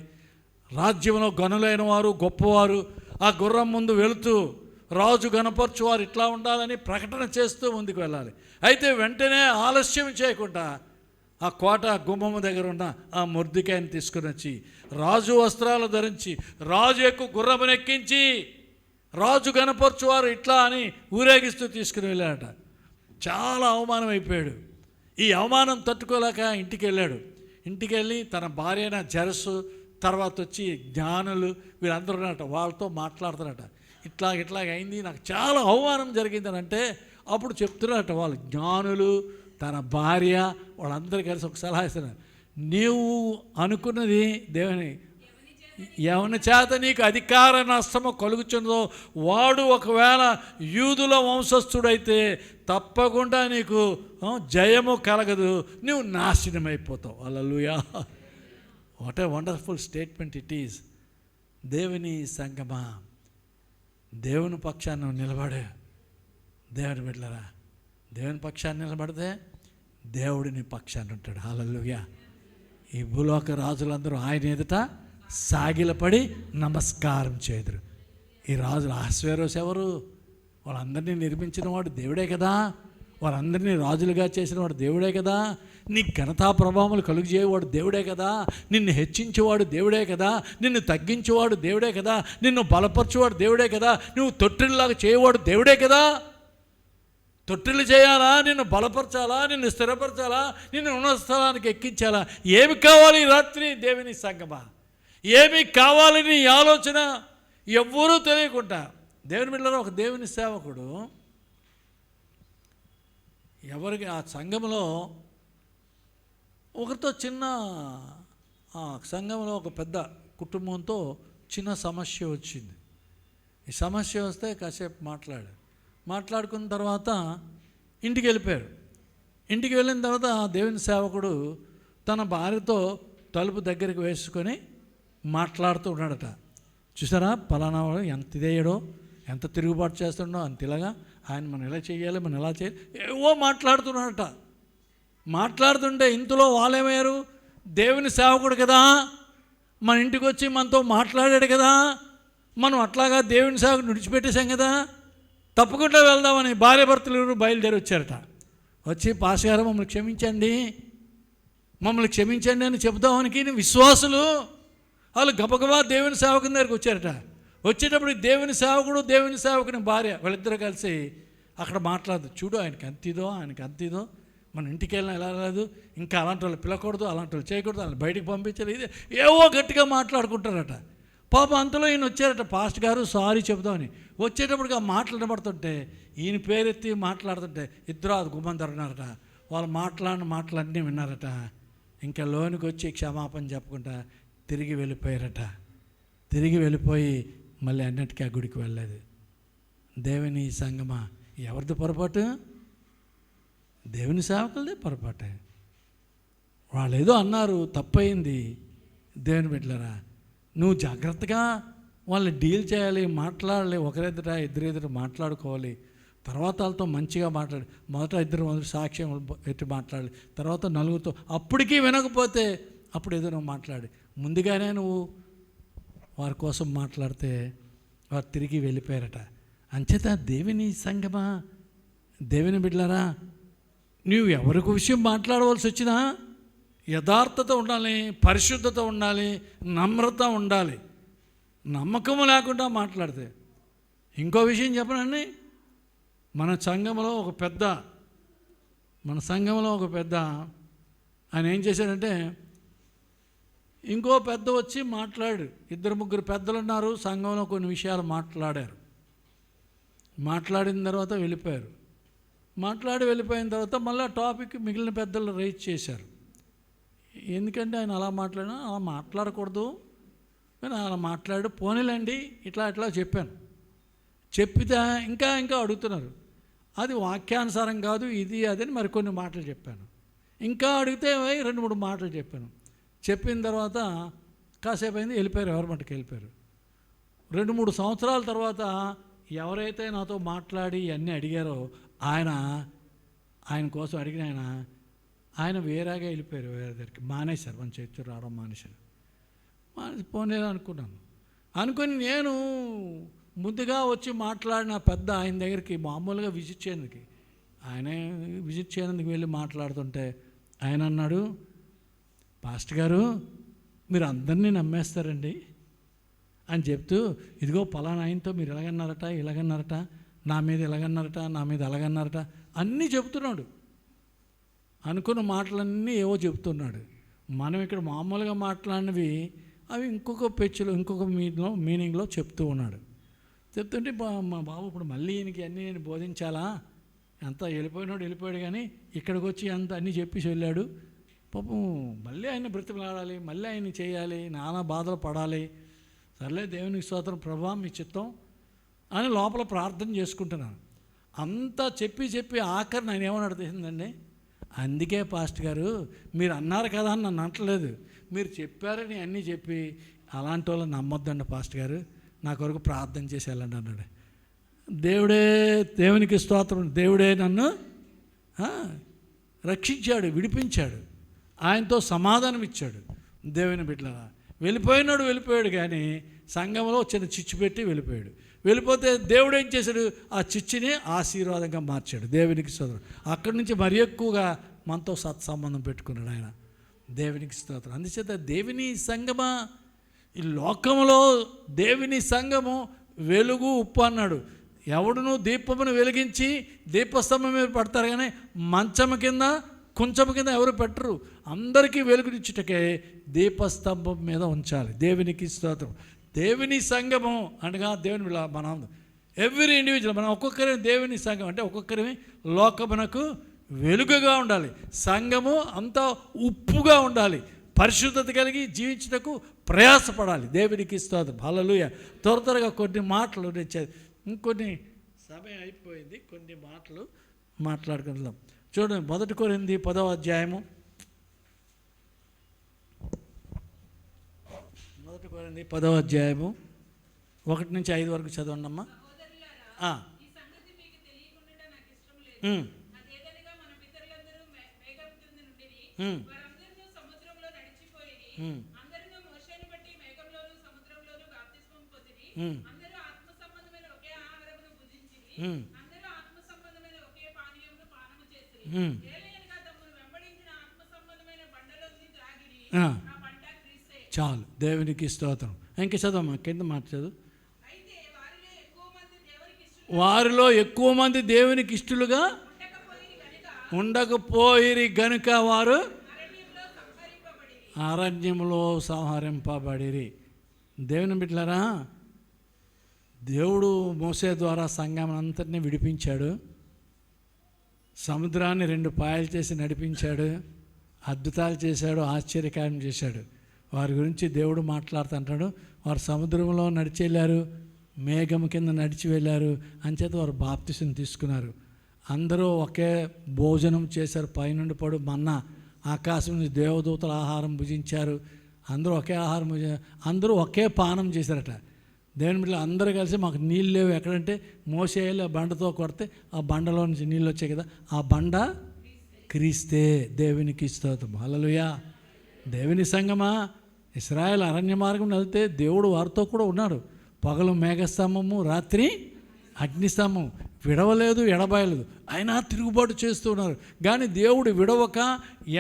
రాజ్యంలో గనులైన వారు, గొప్పవారు ఆ గుర్రం ముందు వెళుతూ రాజు గణపరచు వారు ఇట్లా ఉండాలని ప్రకటన చేస్తూ ముందుకు వెళ్ళాలి. అయితే వెంటనే ఆలస్యం చేయకుండా ఆ కోట గుమ్మము దగ్గర ఉన్న ఆ మొర్దెకైని తీసుకుని వచ్చి రాజు వస్త్రాలు ధరించి రాజు యొక్క గుర్రమును ఎక్కించి రాజు గణపరచువారు ఇట్లా అని ఊరేగిస్తూ తీసుకుని వెళ్ళాడట. చాలా అవమానం అయిపోయాడు. ఈ అవమానం తట్టుకోలేక ఇంటికి వెళ్ళాడు. ఇంటికి వెళ్ళి తన భార్య అయిన జెరసు, తర్వాత వచ్చి జ్ఞానులు వీళ్ళందరూ ఉన్నట, వాళ్ళతో మాట్లాడుతున్నట. ఇట్లాగ అయింది, నాకు చాలా అవమానం జరిగిందని అంటే అప్పుడు చెప్తున్నట వాళ్ళు జ్ఞానులు, తన భార్య, వాళ్ళందరూ కలిసి ఒక సలహా ఇస్తున్నారు. నీవు అనుకున్నది దేవుని ఎవరి చేత నీకు అధికార నష్టము కలుగుచున్నదో వాడు ఒకవేళ యూదుల వంశస్థుడైతే తప్పకుండా నీకు జయము కలగదు, నువ్వు నాశనం అయిపోతావు. Hallelujah. What a wonderful statement it is. దేవుని సంగమా, దేవుని పక్షాన్ని నిలబడే. దేవుని బిడ్డలారా, దేవుని పక్షాన్ని నిలబడితే దేవుడిని పక్షాన్ని ఉంటాడు. హల్లెలూయా. ఈ భూలోక రాజులందరూ ఆయన ఎదుట సాగిలపడి నమస్కారం చేదురు. ఈ రాజులు అహస్వేరోస్ ఎవరు? వాళ్ళందరినీ నిర్మించిన వాడు దేవుడే కదా. వాళ్ళందరినీ రాజులుగా చేసిన వాడు దేవుడే కదా. నీ ఘనతా ప్రభావములు కలుగజేయవాడు దేవుడే కదా. నిన్ను హెచ్చించేవాడు దేవుడే కదా. నిన్ను తగ్గించేవాడు దేవుడే కదా. నిన్ను బలపరచేవాడు దేవుడే కదా. నువ్వు తొట్టిల్లాగా చేయవాడు దేవుడే కదా. తొట్టిల్లు చేయాలా, నిన్ను బలపరచాలా, నిన్ను స్థిరపరచాలా, నిన్ను ఉన్నత స్థలానికి ఎక్కించాలా? ఏమి కావాలి ఈ రాత్రి? దేవుని సంగమా, ఏమి కావాలని ఆలోచన ఎవ్వరూ తెలియకుండా దేవుని బిడ్డలారా, ఒక దేవుని సేవకుడు ఎవరికి ఆ సంఘంలో ఒకరితో చిన్న ఆ సంఘంలో ఒక పెద్ద కుటుంబంతో చిన్న సమస్య వచ్చింది. ఈ సమస్య వస్తే కాసేపు మాట్లాడుకున్న తర్వాత ఇంటికి వెళ్ళిపోయారు. ఇంటికి వెళ్ళిన తర్వాత దేవుని సేవకుడు తన భార్యతో తలుపు దగ్గరికి వేసుకొని మాట్లాడుతూ ఉన్నాడట. చూసారా, పలానా వాడు ఎంత ఇదేయడో, ఎంత తిరుగుబాటు చేస్తుండో, అంత ఇలాగా ఆయన మనం ఎలా చేయాలి, మనం ఎలా చేయాలి, ఏవో మాట్లాడుతున్నాడట. మాట్లాడుతుంటే ఇంతలో వాళ్ళేమయ్యారు, దేవుని సేవకుడు కదా, మన ఇంటికి వచ్చి మనతో మాట్లాడాడు కదా, మనం అట్లాగా దేవుని సేవకుడు విడిచిపెట్టేశాం కదా, తప్పకుండా వెళ్దామని భార్య భర్తలు బయలుదేరి వచ్చారట. వచ్చి పాస్ గారు మమ్మల్ని క్షమించండి అని చెబుదామనికి విశ్వాసులు వాళ్ళు గబగబా దేవుని సేవకుని దగ్గరికి వచ్చారట. వచ్చేటప్పుడు దేవుని సేవకుని భార్య వీళ్ళిద్దరూ కలిసి అక్కడ మాట్లాడదు. చూడు, ఆయనకి అంతిదో మన ఇంటికి వెళ్ళినా ఎలా రాదు, ఇంకా అలాంటి వాళ్ళు పిలకూడదు, అలాంటి వాళ్ళు చేయకూడదు, వాళ్ళని బయటికి పంపించాలి, ఇది ఏవో గట్టిగా మాట్లాడుకుంటారట. పాపం అంతలో ఈయన వచ్చారట, పాస్ట్ గారు సారీ చెబుదామని. వచ్చేటప్పటికి ఆ మాట్లాడబడుతుంటే ఈయన పేరెత్తి మాట్లాడుతుంటే ఇద్దరు అది గుమ్మందరున్నారట. వాళ్ళు మాటలన్నీ విన్నారట. ఇంకా లోనికి వచ్చి క్షమాపణ చెప్పకుండా తిరిగి వెళ్ళిపోయారట. తిరిగి వెళ్ళిపోయి మళ్ళీ అన్నిటికీ ఆ గుడికి వెళ్ళలేదు. దేవుని సంగమా, ఎవరిది పొరపాటు? దేవుని సేవకులదే పొరపాటే. వాళ్ళు ఏదో అన్నారు, తప్పయింది. దేవుని బిడ్డలారా, నువ్వు జాగ్రత్తగా వాళ్ళని డీల్ చేయాలి, మాట్లాడాలి, ఇద్దరు మాట్లాడుకోవాలి. తర్వాత వాళ్ళతో మంచిగా మాట్లాడి, మొదట ఇద్దరు సాక్ష్యం ఎట్టి మాట్లాడాలి, తర్వాత నలుగురితో. అప్పటికీ వినకపోతే అప్పుడు ఏదో నువ్వు మాట్లాడి, ముందుగానే నువ్వు వారి కోసం మాట్లాడితే వారు తిరిగి వెళ్ళిపోయారట. అంచేత దేవుని సంగమా, దేవుని బిడ్డలారా, నువ్వు ఎవరికి విషయం మాట్లాడవలసి వచ్చినా యథార్థత ఉండాలి, పరిశుద్ధత ఉండాలి, నమ్రత ఉండాలి. నమ్మకము లేకుండా మాట్లాడితే. ఇంకో విషయం చెప్పనండి, మన సంఘంలో ఒక పెద్ద ఆయన ఏం చేశాడంటే, ఇంకో పెద్ద వచ్చి మాట్లాడు. 2-3 పెద్దలు ఉన్నారు సంఘంలో, కొన్ని విషయాలు మాట్లాడారు. మాట్లాడిన తర్వాత వెళ్ళిపోయారు. వెళ్ళిపోయిన తర్వాత మళ్ళీ టాపిక్ మిగిలిన పెద్దలు రైజ్ చేశారు. ఎందుకంటే ఆయన అలా మాట్లాడకూడదు, కానీ అలా మాట్లాడు, పోనీలండి ఇట్లా చెప్పాను. చెప్పితే ఇంకా అడుగుతున్నారు. అది వాక్యానుసారం కాదు, ఇది అదని మరికొన్ని మాటలు చెప్పాను. ఇంకా అడిగితే 2-3 మాటలు చెప్పాను. చెప్పిన తర్వాత కాసేపు అయింది, వెళ్ళిపోయారు. ఎవరి మట్టుకు వెళ్ళిపోయారు. 2-3 సంవత్సరాల తర్వాత ఎవరైతే నాతో మాట్లాడి ఇవన్నీ అడిగారో ఆయన కోసం అడిగిన ఆయన వేరేగా వెళ్ళిపోయారు. వేరే దగ్గరికి మానేశారు, మన చర్చ రావడం మానేశారు. పోనేలా అనుకుని నేను ముందుగా వచ్చి మాట్లాడిన పెద్ద ఆయన దగ్గరికి మామూలుగా విజిట్ చేయడానికి వెళ్ళి మాట్లాడుతుంటే ఆయన అన్నాడు, పాస్టర్ గారు మీరు అందరినీ నమ్మేస్తారండి అని చెప్తూ, ఇదిగో పలానా ఆయనతో మీరు ఇలాగన్నారట, నా మీద అలాగన్నారట అన్నీ చెప్తున్నాడు. అనుకున్న మాటలన్నీ ఏవో చెప్తున్నాడు. మనం ఇక్కడ మామూలుగా మాట్లాడినవి అవి ఇంకొక మీనింగ్లో చెప్తూ ఉన్నాడు. చెప్తుంటే మా బాబు ఇప్పుడు మళ్ళీ ఈయనకి అన్నీ నేను బోధించాలా, అంతా వెళ్ళిపోయాడు కానీ ఇక్కడికి వచ్చి అన్నీ చెప్పేసి వెళ్ళాడు. పాపం మళ్ళీ ఆయన బ్రతిమలాడాలి, మళ్ళీ ఆయన చేయాలి, నానా బాధలు పడాలి. సర్లే, దేవునికి స్తోత్రం ప్రభా, మీ చిత్తం అని లోపల ప్రార్థన చేసుకుంటున్నాను. అంతా చెప్పి ఆఖరి నేను ఏమని తెలిసిందండి, అందుకే పాస్టర్ గారు మీరు అన్నారు కదా అని నన్ను అంటలేదు, మీరు చెప్పారని అన్నీ చెప్పి అలాంటి వాళ్ళని నమ్మొద్దండి పాస్టర్ గారు, నా కొరకు ప్రార్థన చేసి వెళ్ళండి అన్నాడు. దేవునికి స్తోత్రం. దేవుడే నన్ను రక్షించాడు, విడిపించాడు, ఆయనతో సమాధానం ఇచ్చాడు. దేవుని బిడ్డలారా, వెళ్ళిపోయాడు కానీ సంఘంలో చిన్న చిచ్చు పెట్టి వెళ్ళిపోతే దేవుడు ఏం చేశాడు, ఆ చిచ్చుని ఆశీర్వాదంగా మార్చాడు. దేవునికి స్తోత్రం. అక్కడి నుంచి మరి ఎక్కువగా మనతో సత్సంబంధం పెట్టుకున్నాడు ఆయన. దేవునికి స్తోత్రం. అందుచేత దేవుని సంఘమా, ఈ లోకంలో దేవుని సంఘము వెలుగు ఉప్పు అన్నాడు. ఎవడును దీపమును వెలిగించి దీపస్తంభం మీద పడతారు కానీ మంచము కింద కొంచెము కింద ఎవరు పెట్టరు. అందరికీ వెలుగునిచ్చుటకే దీపస్తంభం మీద ఉంచాలి. దేవునికి స్తోత్రం. దేవుని సంఘము అనగా దేవుని మనం ఎవ్రీ ఇండివిజువల్, మనం ఒక్కొక్కరి దేవుని సంఘం అంటే ఒక్కొక్కరి లోకమునకు వెలుగుగా ఉండాలి. సంఘము అంతా ఉప్పుగా ఉండాలి. పరిశుద్ధత కలిగి జీవించుటకు ప్రయాసపడాలి. దేవునికి స్తోత్రం. హల్లెలూయా. త్వరగా కొన్ని మాటలు ఇంకొన్ని సమయం అయిపోయింది, కొన్ని మాటలు మాట్లాడుకుందాం. చూడండి, 1 కొరింథీ 10వ అధ్యాయము, 1 కొరింథీ 10వ అధ్యాయము 1 నుంచి 5 వరకు చదవండి అమ్మా. చాలు, దేవునికి స్తోత్రం. ఇంక చదవమ్మా, కింద మాట చదువు. వారిలో ఎక్కువ మంది దేవునికి ఇష్టలుగా ఉండకపోయిరి గనుక వారు అరణ్యంలో సంహరింపబడిరి. దేవుని బిడ్డలారా, దేవుడు మోసే ద్వారా సంఘం అంతటినీ విడిపించాడు. సముద్రాన్ని 2 పాయలు చేసి నడిపించాడు. అద్భుతాలు చేశాడు, ఆశ్చర్యకార్యం చేశాడు. వారి గురించి దేవుడు మాట్లాడుతుంటాడు. వారు సముద్రంలో నడిచి వెళ్ళారు, మేఘం కింద నడిచి వెళ్ళారు, అంచేత వారు బాప్తిసం తీసుకున్నారు. అందరూ ఒకే భోజనం చేశారు. పైనుండి పడు మన్నా, ఆకాశం నుంచి దేవదూతల ఆహారం భుజించారు. అందరూ ఒకే ఆహారం అందరూ ఒకే పానం చేశారట. దేవుని బిడ్డలు అందరూ కలిసి మాకు నీళ్ళు లేవు ఎక్కడంటే మోసే బండతో కొడితే ఆ బండలో నుంచి నీళ్ళు వచ్చాయి కదా, ఆ బండ క్రీస్తే. దేవునికి స్తోత్రం. హల్లెలూయా. దేవుని సంగమా, ఇశ్రాయేలు అరణ్య మార్గం వెళ్తే దేవుడు వారితో కూడా ఉన్నాడు. పగలు మేఘస్తంభము, రాత్రి అగ్నిస్తంభం. విడవలేదు, ఎడబాయలేదు. అయినా తిరుగుబాటు చేస్తూ ఉన్నారు. కానీ దేవుడు విడవక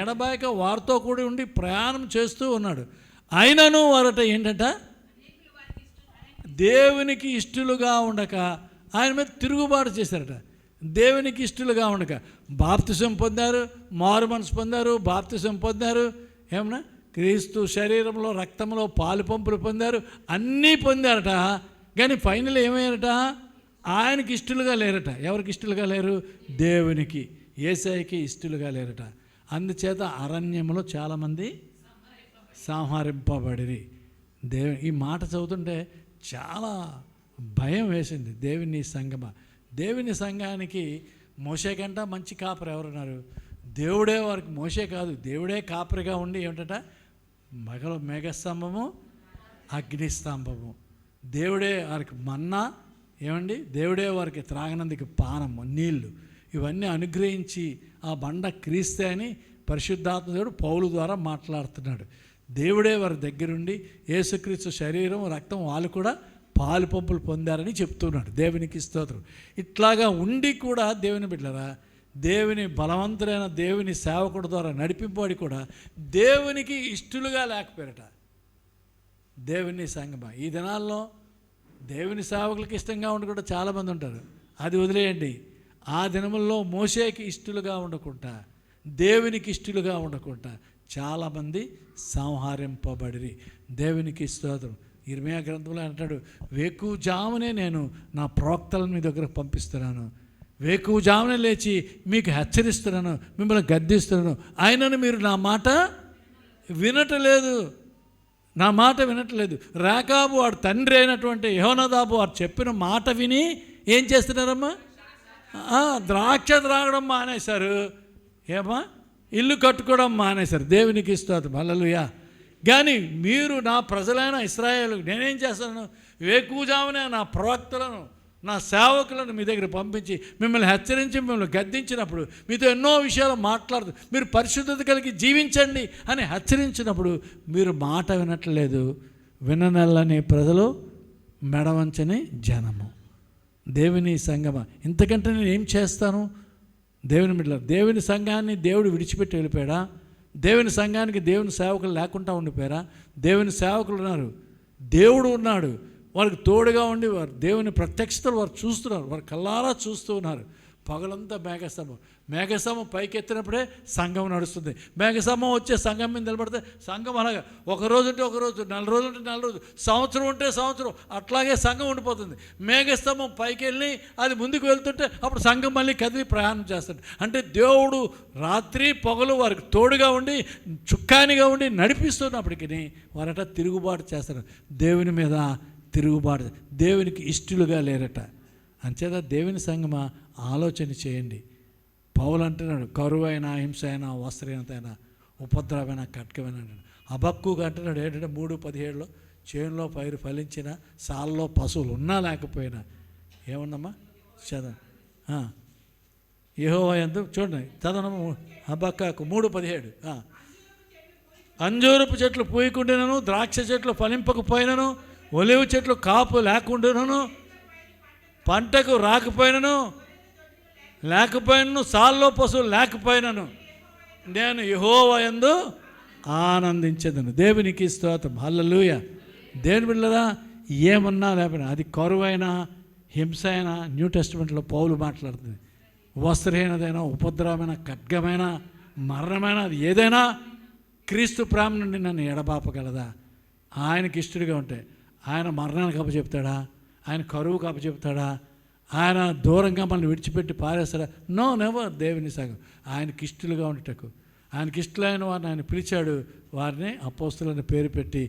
ఎడబాయక వారితో కూడా ఉండి ప్రయాణం చేస్తూ ఉన్నాడు. అయినను వారట ఏంటంట, దేవునికి ఇష్టలుగా ఉండక ఆయన మీద తిరుగుబాటు చేశారట. దేవునికి ఇష్టలుగా ఉండక బాప్తిసం పొందారు, మారు మనసు పొందారు, బాప్తిసం పొందారు. ఏమన్నా క్రీస్తు శరీరంలో రక్తంలో పాలు పంపులు పొందారు, అన్నీ పొందారట. కానీ ఫైనల్ ఏమయ్యారట, ఆయనకి ఇష్టలుగా లేరట. ఎవరికి ఇష్టలుగా లేరు? దేవునికి, యేసయ్యకి ఇష్టలుగా లేరట. అందుచేత అరణ్యంలో చాలామంది సంహరింపబడిరి. ఈ మాట చదువుతుంటే చాలా భయం వేసింది. దేవుని సంఘమా, దేవుని సంఘానికి మోషే కంట మంచి కాపరి ఎవరున్నారు? దేవుడే వారికి, మోషే కాదు, దేవుడే కాపరిగా ఉండి ఏమిటట, మేఘస్తంభము, అగ్నిస్తంభము. దేవుడే వారికి మన్నా, ఏమండి, దేవుడే వారికి త్రాగనందుకు పానము, నీళ్లు, ఇవన్నీ అనుగ్రహించి ఆ బండ క్రీస్తే అని పరిశుద్ధాత్మ దేవుడు పౌలు ద్వారా మాట్లాడుతున్నాడు. దేవుడే వారి దగ్గరుండి యేసుక్రీస్తు శరీరం రక్తం వాళ్ళు కూడా పాలు పంపులు పొందారని చెప్తున్నాడు. దేవునికి స్తోత్రం. ఇట్లాగా ఉండి కూడా దేవుని బిడ్డలారా, దేవుని బలవంతుడైన దేవుని సేవకుడు ద్వారా నడిపింపబడి కూడా దేవునికి ఇష్టలుగా లేకపోయారట. దేవుని సంగమా, ఈ దినాల్లో దేవుని సేవకులకి ఇష్టంగా ఉండి కూడా చాలామంది ఉంటారు. అది వదిలేయండి. ఆ దినముల్లో మోషేకి ఇష్టలుగా ఉండకుండా, దేవునికి ఇష్టలుగా ఉండకుండా చాలామంది సంహరింపబడిరి. దేవునికి స్తోత్రం. ఇర్మీయా గ్రంథంలో అంటాడు, వేకువజామునే నేను నా ప్రవక్తలను మీ దగ్గరకు పంపిస్తున్నాను, వేకువజామునే లేచి మీకు హెచ్చరిస్తున్నాను, మిమ్మల్ని గద్దిస్తున్నాను, అయినను మీరు నా మాట వినట్లేదు, నా మాట వినట్లేదు. రాకాబు వాడు తండ్రి అయినటువంటి యెహోనాదాబు వారు చెప్పిన మాట విని ఏం చేస్తున్నారమ్మా, ద్రాక్ష త్రాగడం మానేశారు, ఏమా ఇల్లు కట్టుకోవడం మానేశారు. దేవునికి స్తోత్రం. హల్లెలూయా. కానీ మీరు నా ప్రజలైన ఇశ్రాయేలు నేనేం చేస్తాను, వేకువజామునే నా ప్రవక్తలను, నా సేవకులను మీ దగ్గర పంపించి మిమ్మల్ని హెచ్చరించి మిమ్మల్ని గద్దించినప్పుడు, మీతో ఎన్నో విషయాలు మాట్లాడుతూ మీరు పరిశుద్ధత కలిగి జీవించండి అని హెచ్చరించినప్పుడు మీరు మాట వినట్లేదు. విననల్లని ప్రజలు, మెడవంచని జనము. దేవుని సంగమా, ఇంతకంటే నేను ఏం చేస్తాను? దేవుని బిడ్డల, దేవుని సంఘాన్ని దేవుడు విడిచిపెట్టి వెళ్ళిపోయాడా? దేవుని సంఘానికి దేవుని సేవకులు లేకుండా ఉండిపోయారా? దేవుని సేవకులు ఉన్నారు, దేవుడు ఉన్నాడు, వారికి తోడుగా ఉండి వారు దేవుని ప్రత్యక్షతలు వారు చూస్తున్నారు, వారు కళ్ళారా చూస్తూ ఉన్నారు. పగలంతా మేఘస్తంభం. మేఘస్తంభం పైకి ఎత్తినప్పుడే సంఘం నడుస్తుంది. మేఘస్తంభం వచ్చే సంఘం మీద నిలబడితే సంఘం అలాగా ఒక రోజు ఉంటే ఒక రోజు, 4 రోజులు ఉంటే 4 రోజులు, సంవత్సరం ఉంటే సంవత్సరం, అట్లాగే సంఘం ఉండిపోతుంది. మేఘస్తంభం పైకి వెళ్ళి అది ముందుకు వెళ్తుంటే అప్పుడు సంఘం మళ్ళీ కదిలి ప్రయాణం చేస్తాడు. అంటే దేవుడు రాత్రి పగలు వారికి తోడుగా ఉండి చుక్కానిగా ఉండి నడిపిస్తున్నప్పటికీ వారట తిరుగుబాటు చేస్తారు. దేవుని మీద తిరుగుబాటు, దేవునికి ఇష్టలుగా లేరట. అంచేత దేవుని సంగమా ఆలోచన చేయండి. పౌలు అంటున్నాడు, కరువైనా, హింస అయినా, వస్త్రహీనత అయినా, ఉపద్రవమైన, కట్కమైన అంటున్నాడు. హబక్కూకు అంటున్నాడు ఏంటంటే 3:17 చేనులో పైరు ఫలించిన, సాల్లో పశువులు ఉన్నా లేకపోయినా ఏముందమ్మా చదవ యెహోవా యందు చూడండి, చదవనము హబక్కూకు 3:17 అంజూరపు చెట్లు పూయకుండాను, ద్రాక్ష చెట్లు ఫలింపకపోయినను, ఒలివ చెట్లు కాపు లేకుండాను, పంటకు రాకపోయినను, సాల్లో పశువులు లేకపోయినను, నేను యెహోవా యందు ఆనందించేదను. దేవునికి స్తోత్రం, హల్లెలూయా. దేవుని బిడ్డలారా, ఏమన్నా లేకపోయినా, అది కరువైనా, హింస అయినా, న్యూ టెస్టిమెంట్లో పౌలు మాట్లాడుతుంది. వస్త్రహీనదైనా, ఉపద్రవమైన, ఖడ్గమైన, మరణమైన, అది ఏదైనా క్రీస్తు ప్రేమ నుండి నన్ను ఎడబాపగలదా? ఆయనకి ఇష్టడిగా ఉంటే ఆయన మరణానికి అప్పచెప్తాడా? ఆయన కరువుకు అప్పచెప్తాడా? ఆయన దూరంగా మనల్ని విడిచిపెట్టి పారేస్తాడా? No, never. దేవుని సంఘం ఆయనకి ఇష్టలుగా ఉండటకు, ఆయనకి ఇష్టలైన వారిని ఆయన పిలిచాడు, వారిని అపోస్తులని పేరు పెట్టి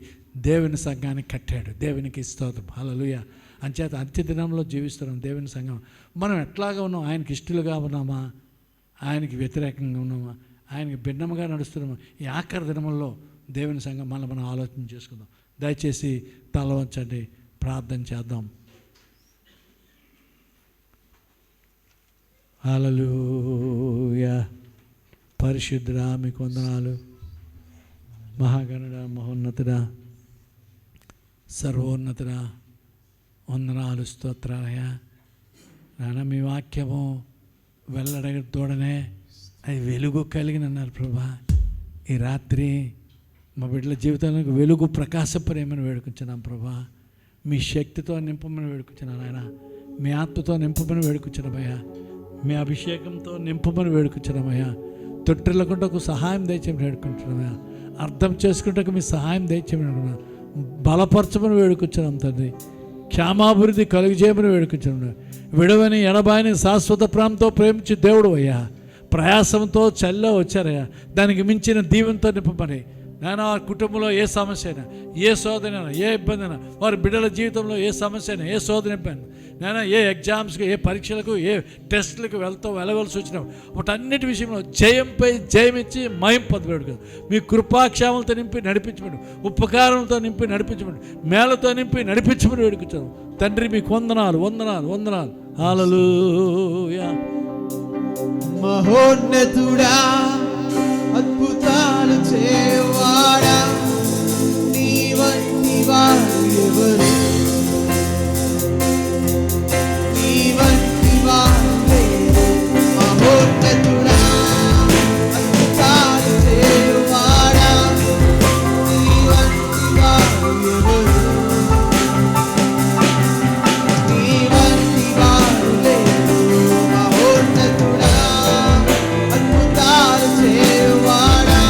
దేవుని సంఘాన్ని కట్టాడు. దేవునికి స్తోత్రం, హల్లెలూయా. అంచేత అంత్య దినంలో జీవిస్తున్నాం దేవుని సంఘం. మనం ఎట్లాగా ఉన్నాం? ఆయనకి ఇష్టలుగా ఉన్నామా? ఆయనకి వ్యతిరేకంగా ఉన్నామా? ఆయనకి భిన్నముగా నడుస్తున్నామా? ఈ ఆఖరి దినముల్లో దేవుని సంఘం మనం ఆలోచన చేసుకుందాం. దయచేసి తల వంచండి, ప్రార్థన చేద్దాం. హల్లెలూయా. పరిశుద్ధుడా, మీకు వందనాలు. మహాగణుడా, మహోన్నతుడా, సర్వోన్నతుడా, వందనాలు, స్తోత్రాలయ్యా. నాన్న, మీ వాక్యము వెల్లడగతోడనే అది వెలుగు కలిగినన్నారు ప్రభా. ఈ రాత్రి మా బిడ్డల జీవితంలో వెలుగు ప్రకాశపరేమని వేడుకుంటున్నాం ప్రభా. మీ శక్తితో నింపమని వేడుకుంటున్నాను ఆయన. మీ ఆత్మతో నింపమని వేడుకుంటున్నామయ్యా. మీ అభిషేకంతో నింపమని వేడుకుంటున్నామయ్యా. తొట్టిల్లకుంటకు సహాయం దయచేయమని వేడుకుంటున్నామయ్యా. అర్థం చేసుకుంటకు మీ సహాయం దయచేయమని, బలపరచమని వేడుకుంటున్నాం తండ్రి. క్షేమాభివృద్ధి కలుగజేయమని వేడుకుంటున్నాం. విడవని ఎడబాయని శాశ్వత ప్రాంతంతో ప్రేమించి దేవుడు అయ్యా. ప్రయాసంతో చల్లో వచ్చారయ్యా. దానికి మించిన దీవెనతో నింపమని నాయన, వారి కుటుంబంలో ఏ సమస్య అయినా, ఏ శోధన అయినా, ఏ ఇబ్బంది అయినా, వారి బిడ్డల జీవితంలో ఏ సమస్య అయినా, ఏ శోధన ఇబ్బంది నాయన, ఏ ఎగ్జామ్స్కి, ఏ పరీక్షలకు, ఏ టెస్టులకు వెళ్ళవలసి వచ్చినా వాటన్నిటి విషయంలో జయంపై జయమిచ్చి మహిం పొందబెడు. మీ కృపాక్షేమాలతో నింపి నడిపించమని, ఉపకారంతో నింపి నడిపించమని, మేళతో నింపి నడిపించమని వేడుకుంటాను తండ్రి. మీకు వందనాలు, వందనాలు, వందనాలు. హల్లెలూయా. మహోన్నతుడా, అద్భుతాలు చేవాడా, నీ వంటి వారు ఎవరు? నీ వంటి వారు లేరు. మహోన్నతుడా, అద్భుతాలు చేవాడా, నీ వంటి వారు ఎవరు? నీ వంటి వారు లేరు. మహోన్నతుడా, అద్భుతాలు చేవాడా,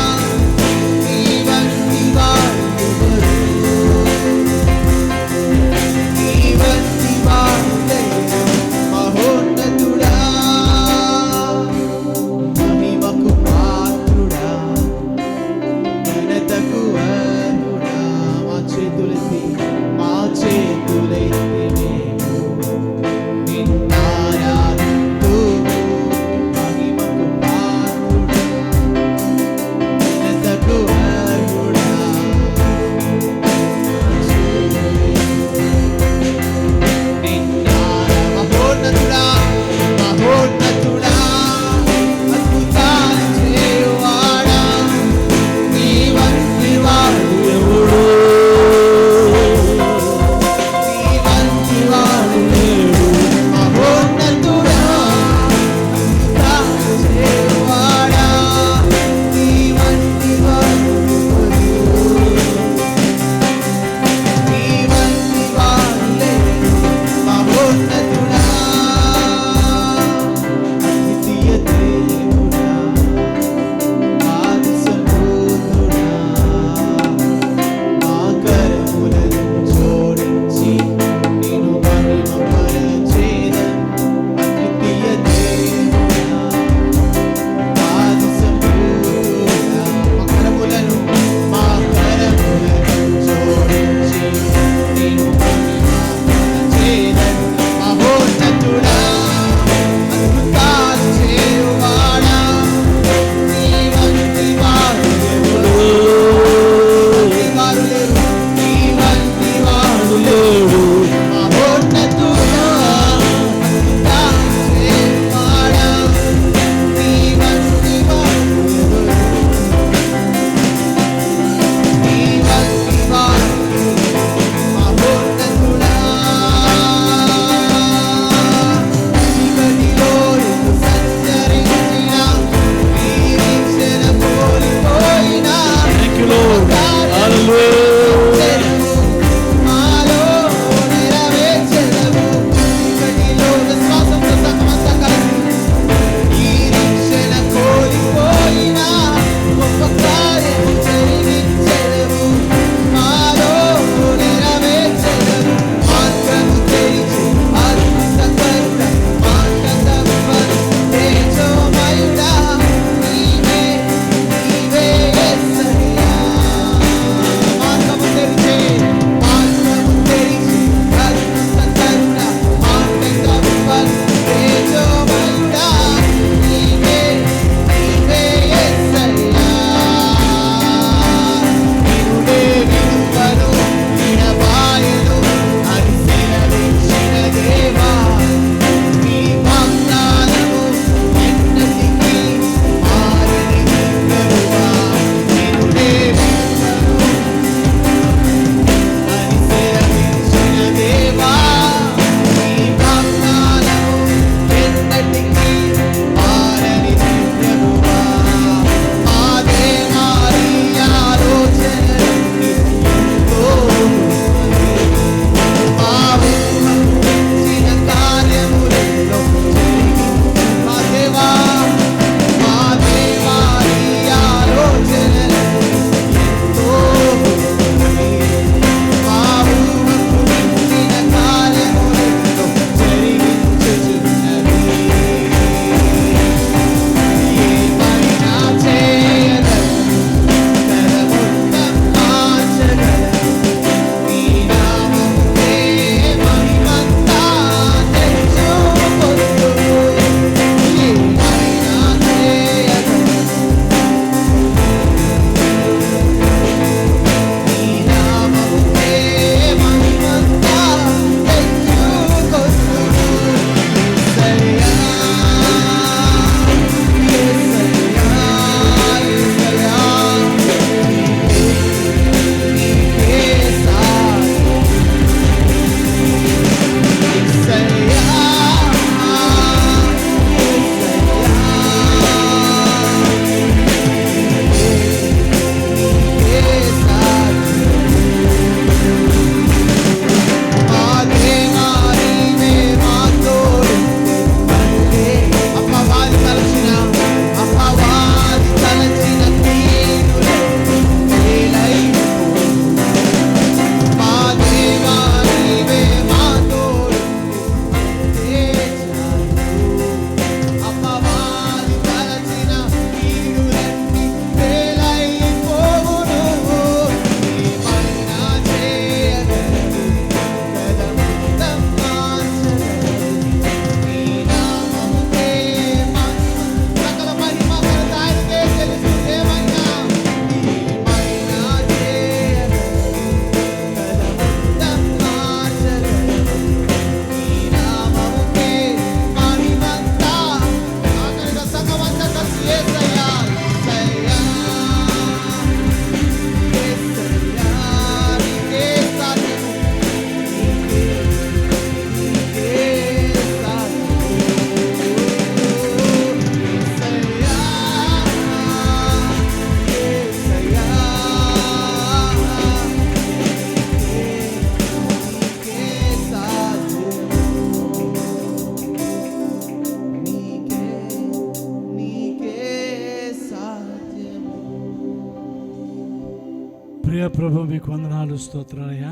ప్రియ ప్రభు మీకు వందనాలు స్తోత్రాలయ్యా.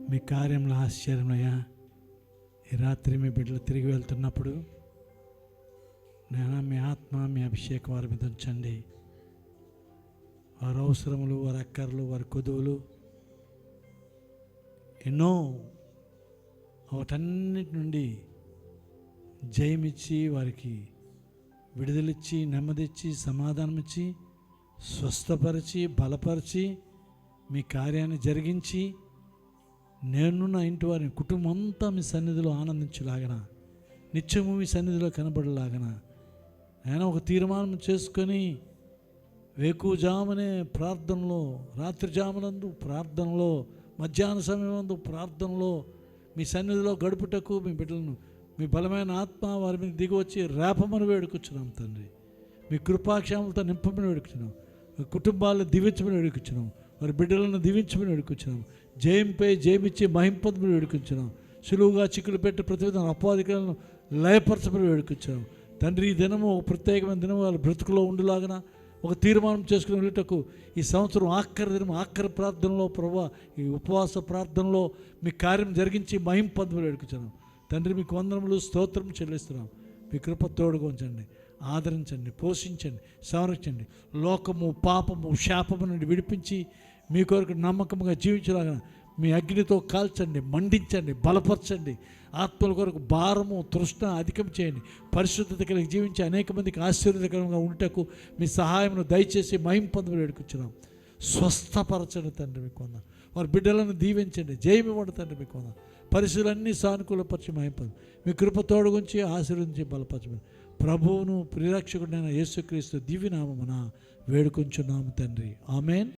మీ కార్యంలో ఆశ్చర్యమయ్యా. ఈ రాత్రి మీ బిడ్డలు తిరిగి వెళ్తున్నప్పుడు నేను మీ ఆత్మ మీ అభిషేకం వారి మీద ఉంచండి. వారి అవసరములు, వారి అక్కర్లు, వారి కొదువులు ఎన్నో వాటన్నిటి నుండి జయమిచ్చి వారికి విడుదలిచ్చి నెమ్మదిచ్చి సమాధానం ఇచ్చి స్వస్థపరిచి బలపరిచి మీ కార్యాన్ని జరిగించి నేను నా ఇంటి వారిని కుటుంబం అంతా మీ సన్నిధిలో ఆనందించలాగన, నిత్యము మీ సన్నిధిలో కనబడలాగన నేను ఒక తీర్మానం చేసుకొని వేకువజామునే ప్రార్థనలో, రాత్రి జామునందు ప్రార్థనలో, మధ్యాహ్న సమయమందు ప్రార్థనలో మీ సన్నిధిలో గడుపుటకు మీ బిడ్డలను మీ బలమైన ఆత్మ వారి మీద దిగి వచ్చి రేపమని వేడుకొచ్చున్నాం తండ్రి. మీ కృపాక్షేమాలతో నింపమని వేడుకొచ్చున్నాం. కుటుంబాలను దీవించమని వేడుకొచ్చున్నాం. వారి బిడ్డలను దీవించమని వేడుకొచ్చున్నాం. జయంపై జయమిచ్చి మహింపదమని వేడుకొచ్చున్నాం. సులువుగా చిక్కులు పెట్టి ప్రతివిధం అపవాదికలను లయపరచమని వేడుకొచ్చున్నాం తండ్రి. ఈ దినము ఒక ప్రత్యేకమైన దినం వాళ్ళ బ్రతుకులో ఉండేలాగా ఒక తీర్మానం చేసుకుని వెళ్ళటకు ఈ సంవత్సరం ఆఖరి దినం, ఆఖరి ప్రార్థనలో ప్రభువా, ఈ ఉపవాస ప్రార్థనలో మీ కార్యం జరిగించి మహింపదమని వేడుకొచ్చున్నాం తండ్రి. మీకు వందనములు స్తోత్రం చెల్లిస్తున్నాం. మీ కృప తోడుగా ఉంచండి, ఆదరించండి, పోషించండి, సంరక్షించండి. లోకము, పాపము, శాపము నుండి విడిపించి మీ కొరకు నమ్మకంగా జీవించలాగా మీ అగ్నితో కాల్చండి, మండించండి, బలపరచండి. ఆత్మల కొరకు భారము, తృష్ణ అధికం చేయండి. పరిశుద్ధత కలిగి జీవించి అనేక మందికి ఆశీర్వాదకరంగా ఉండటకు మీ సహాయమును దయచేసి మహింపొందమని వేడుకొచ్చున్నాం. స్వస్థపరచండి తండ్రి. మీకు వందనాలు. వారి బిడ్డలను దీవించండి, జయమివ్వండి తండ్రి. మీకు వందనాలు. పరిస్థితులన్నీ సానుకూలపరిచి మహింపదు మీ కృప తోడుగుంచి ఆశీర్వదించి బలపరచమని ప్రభువును ప్రిరక్షకుడైన యేసుక్రీస్తు దివ్యనామమున వేడుకొంచున్నాము తండ్రి. ఆమేన్.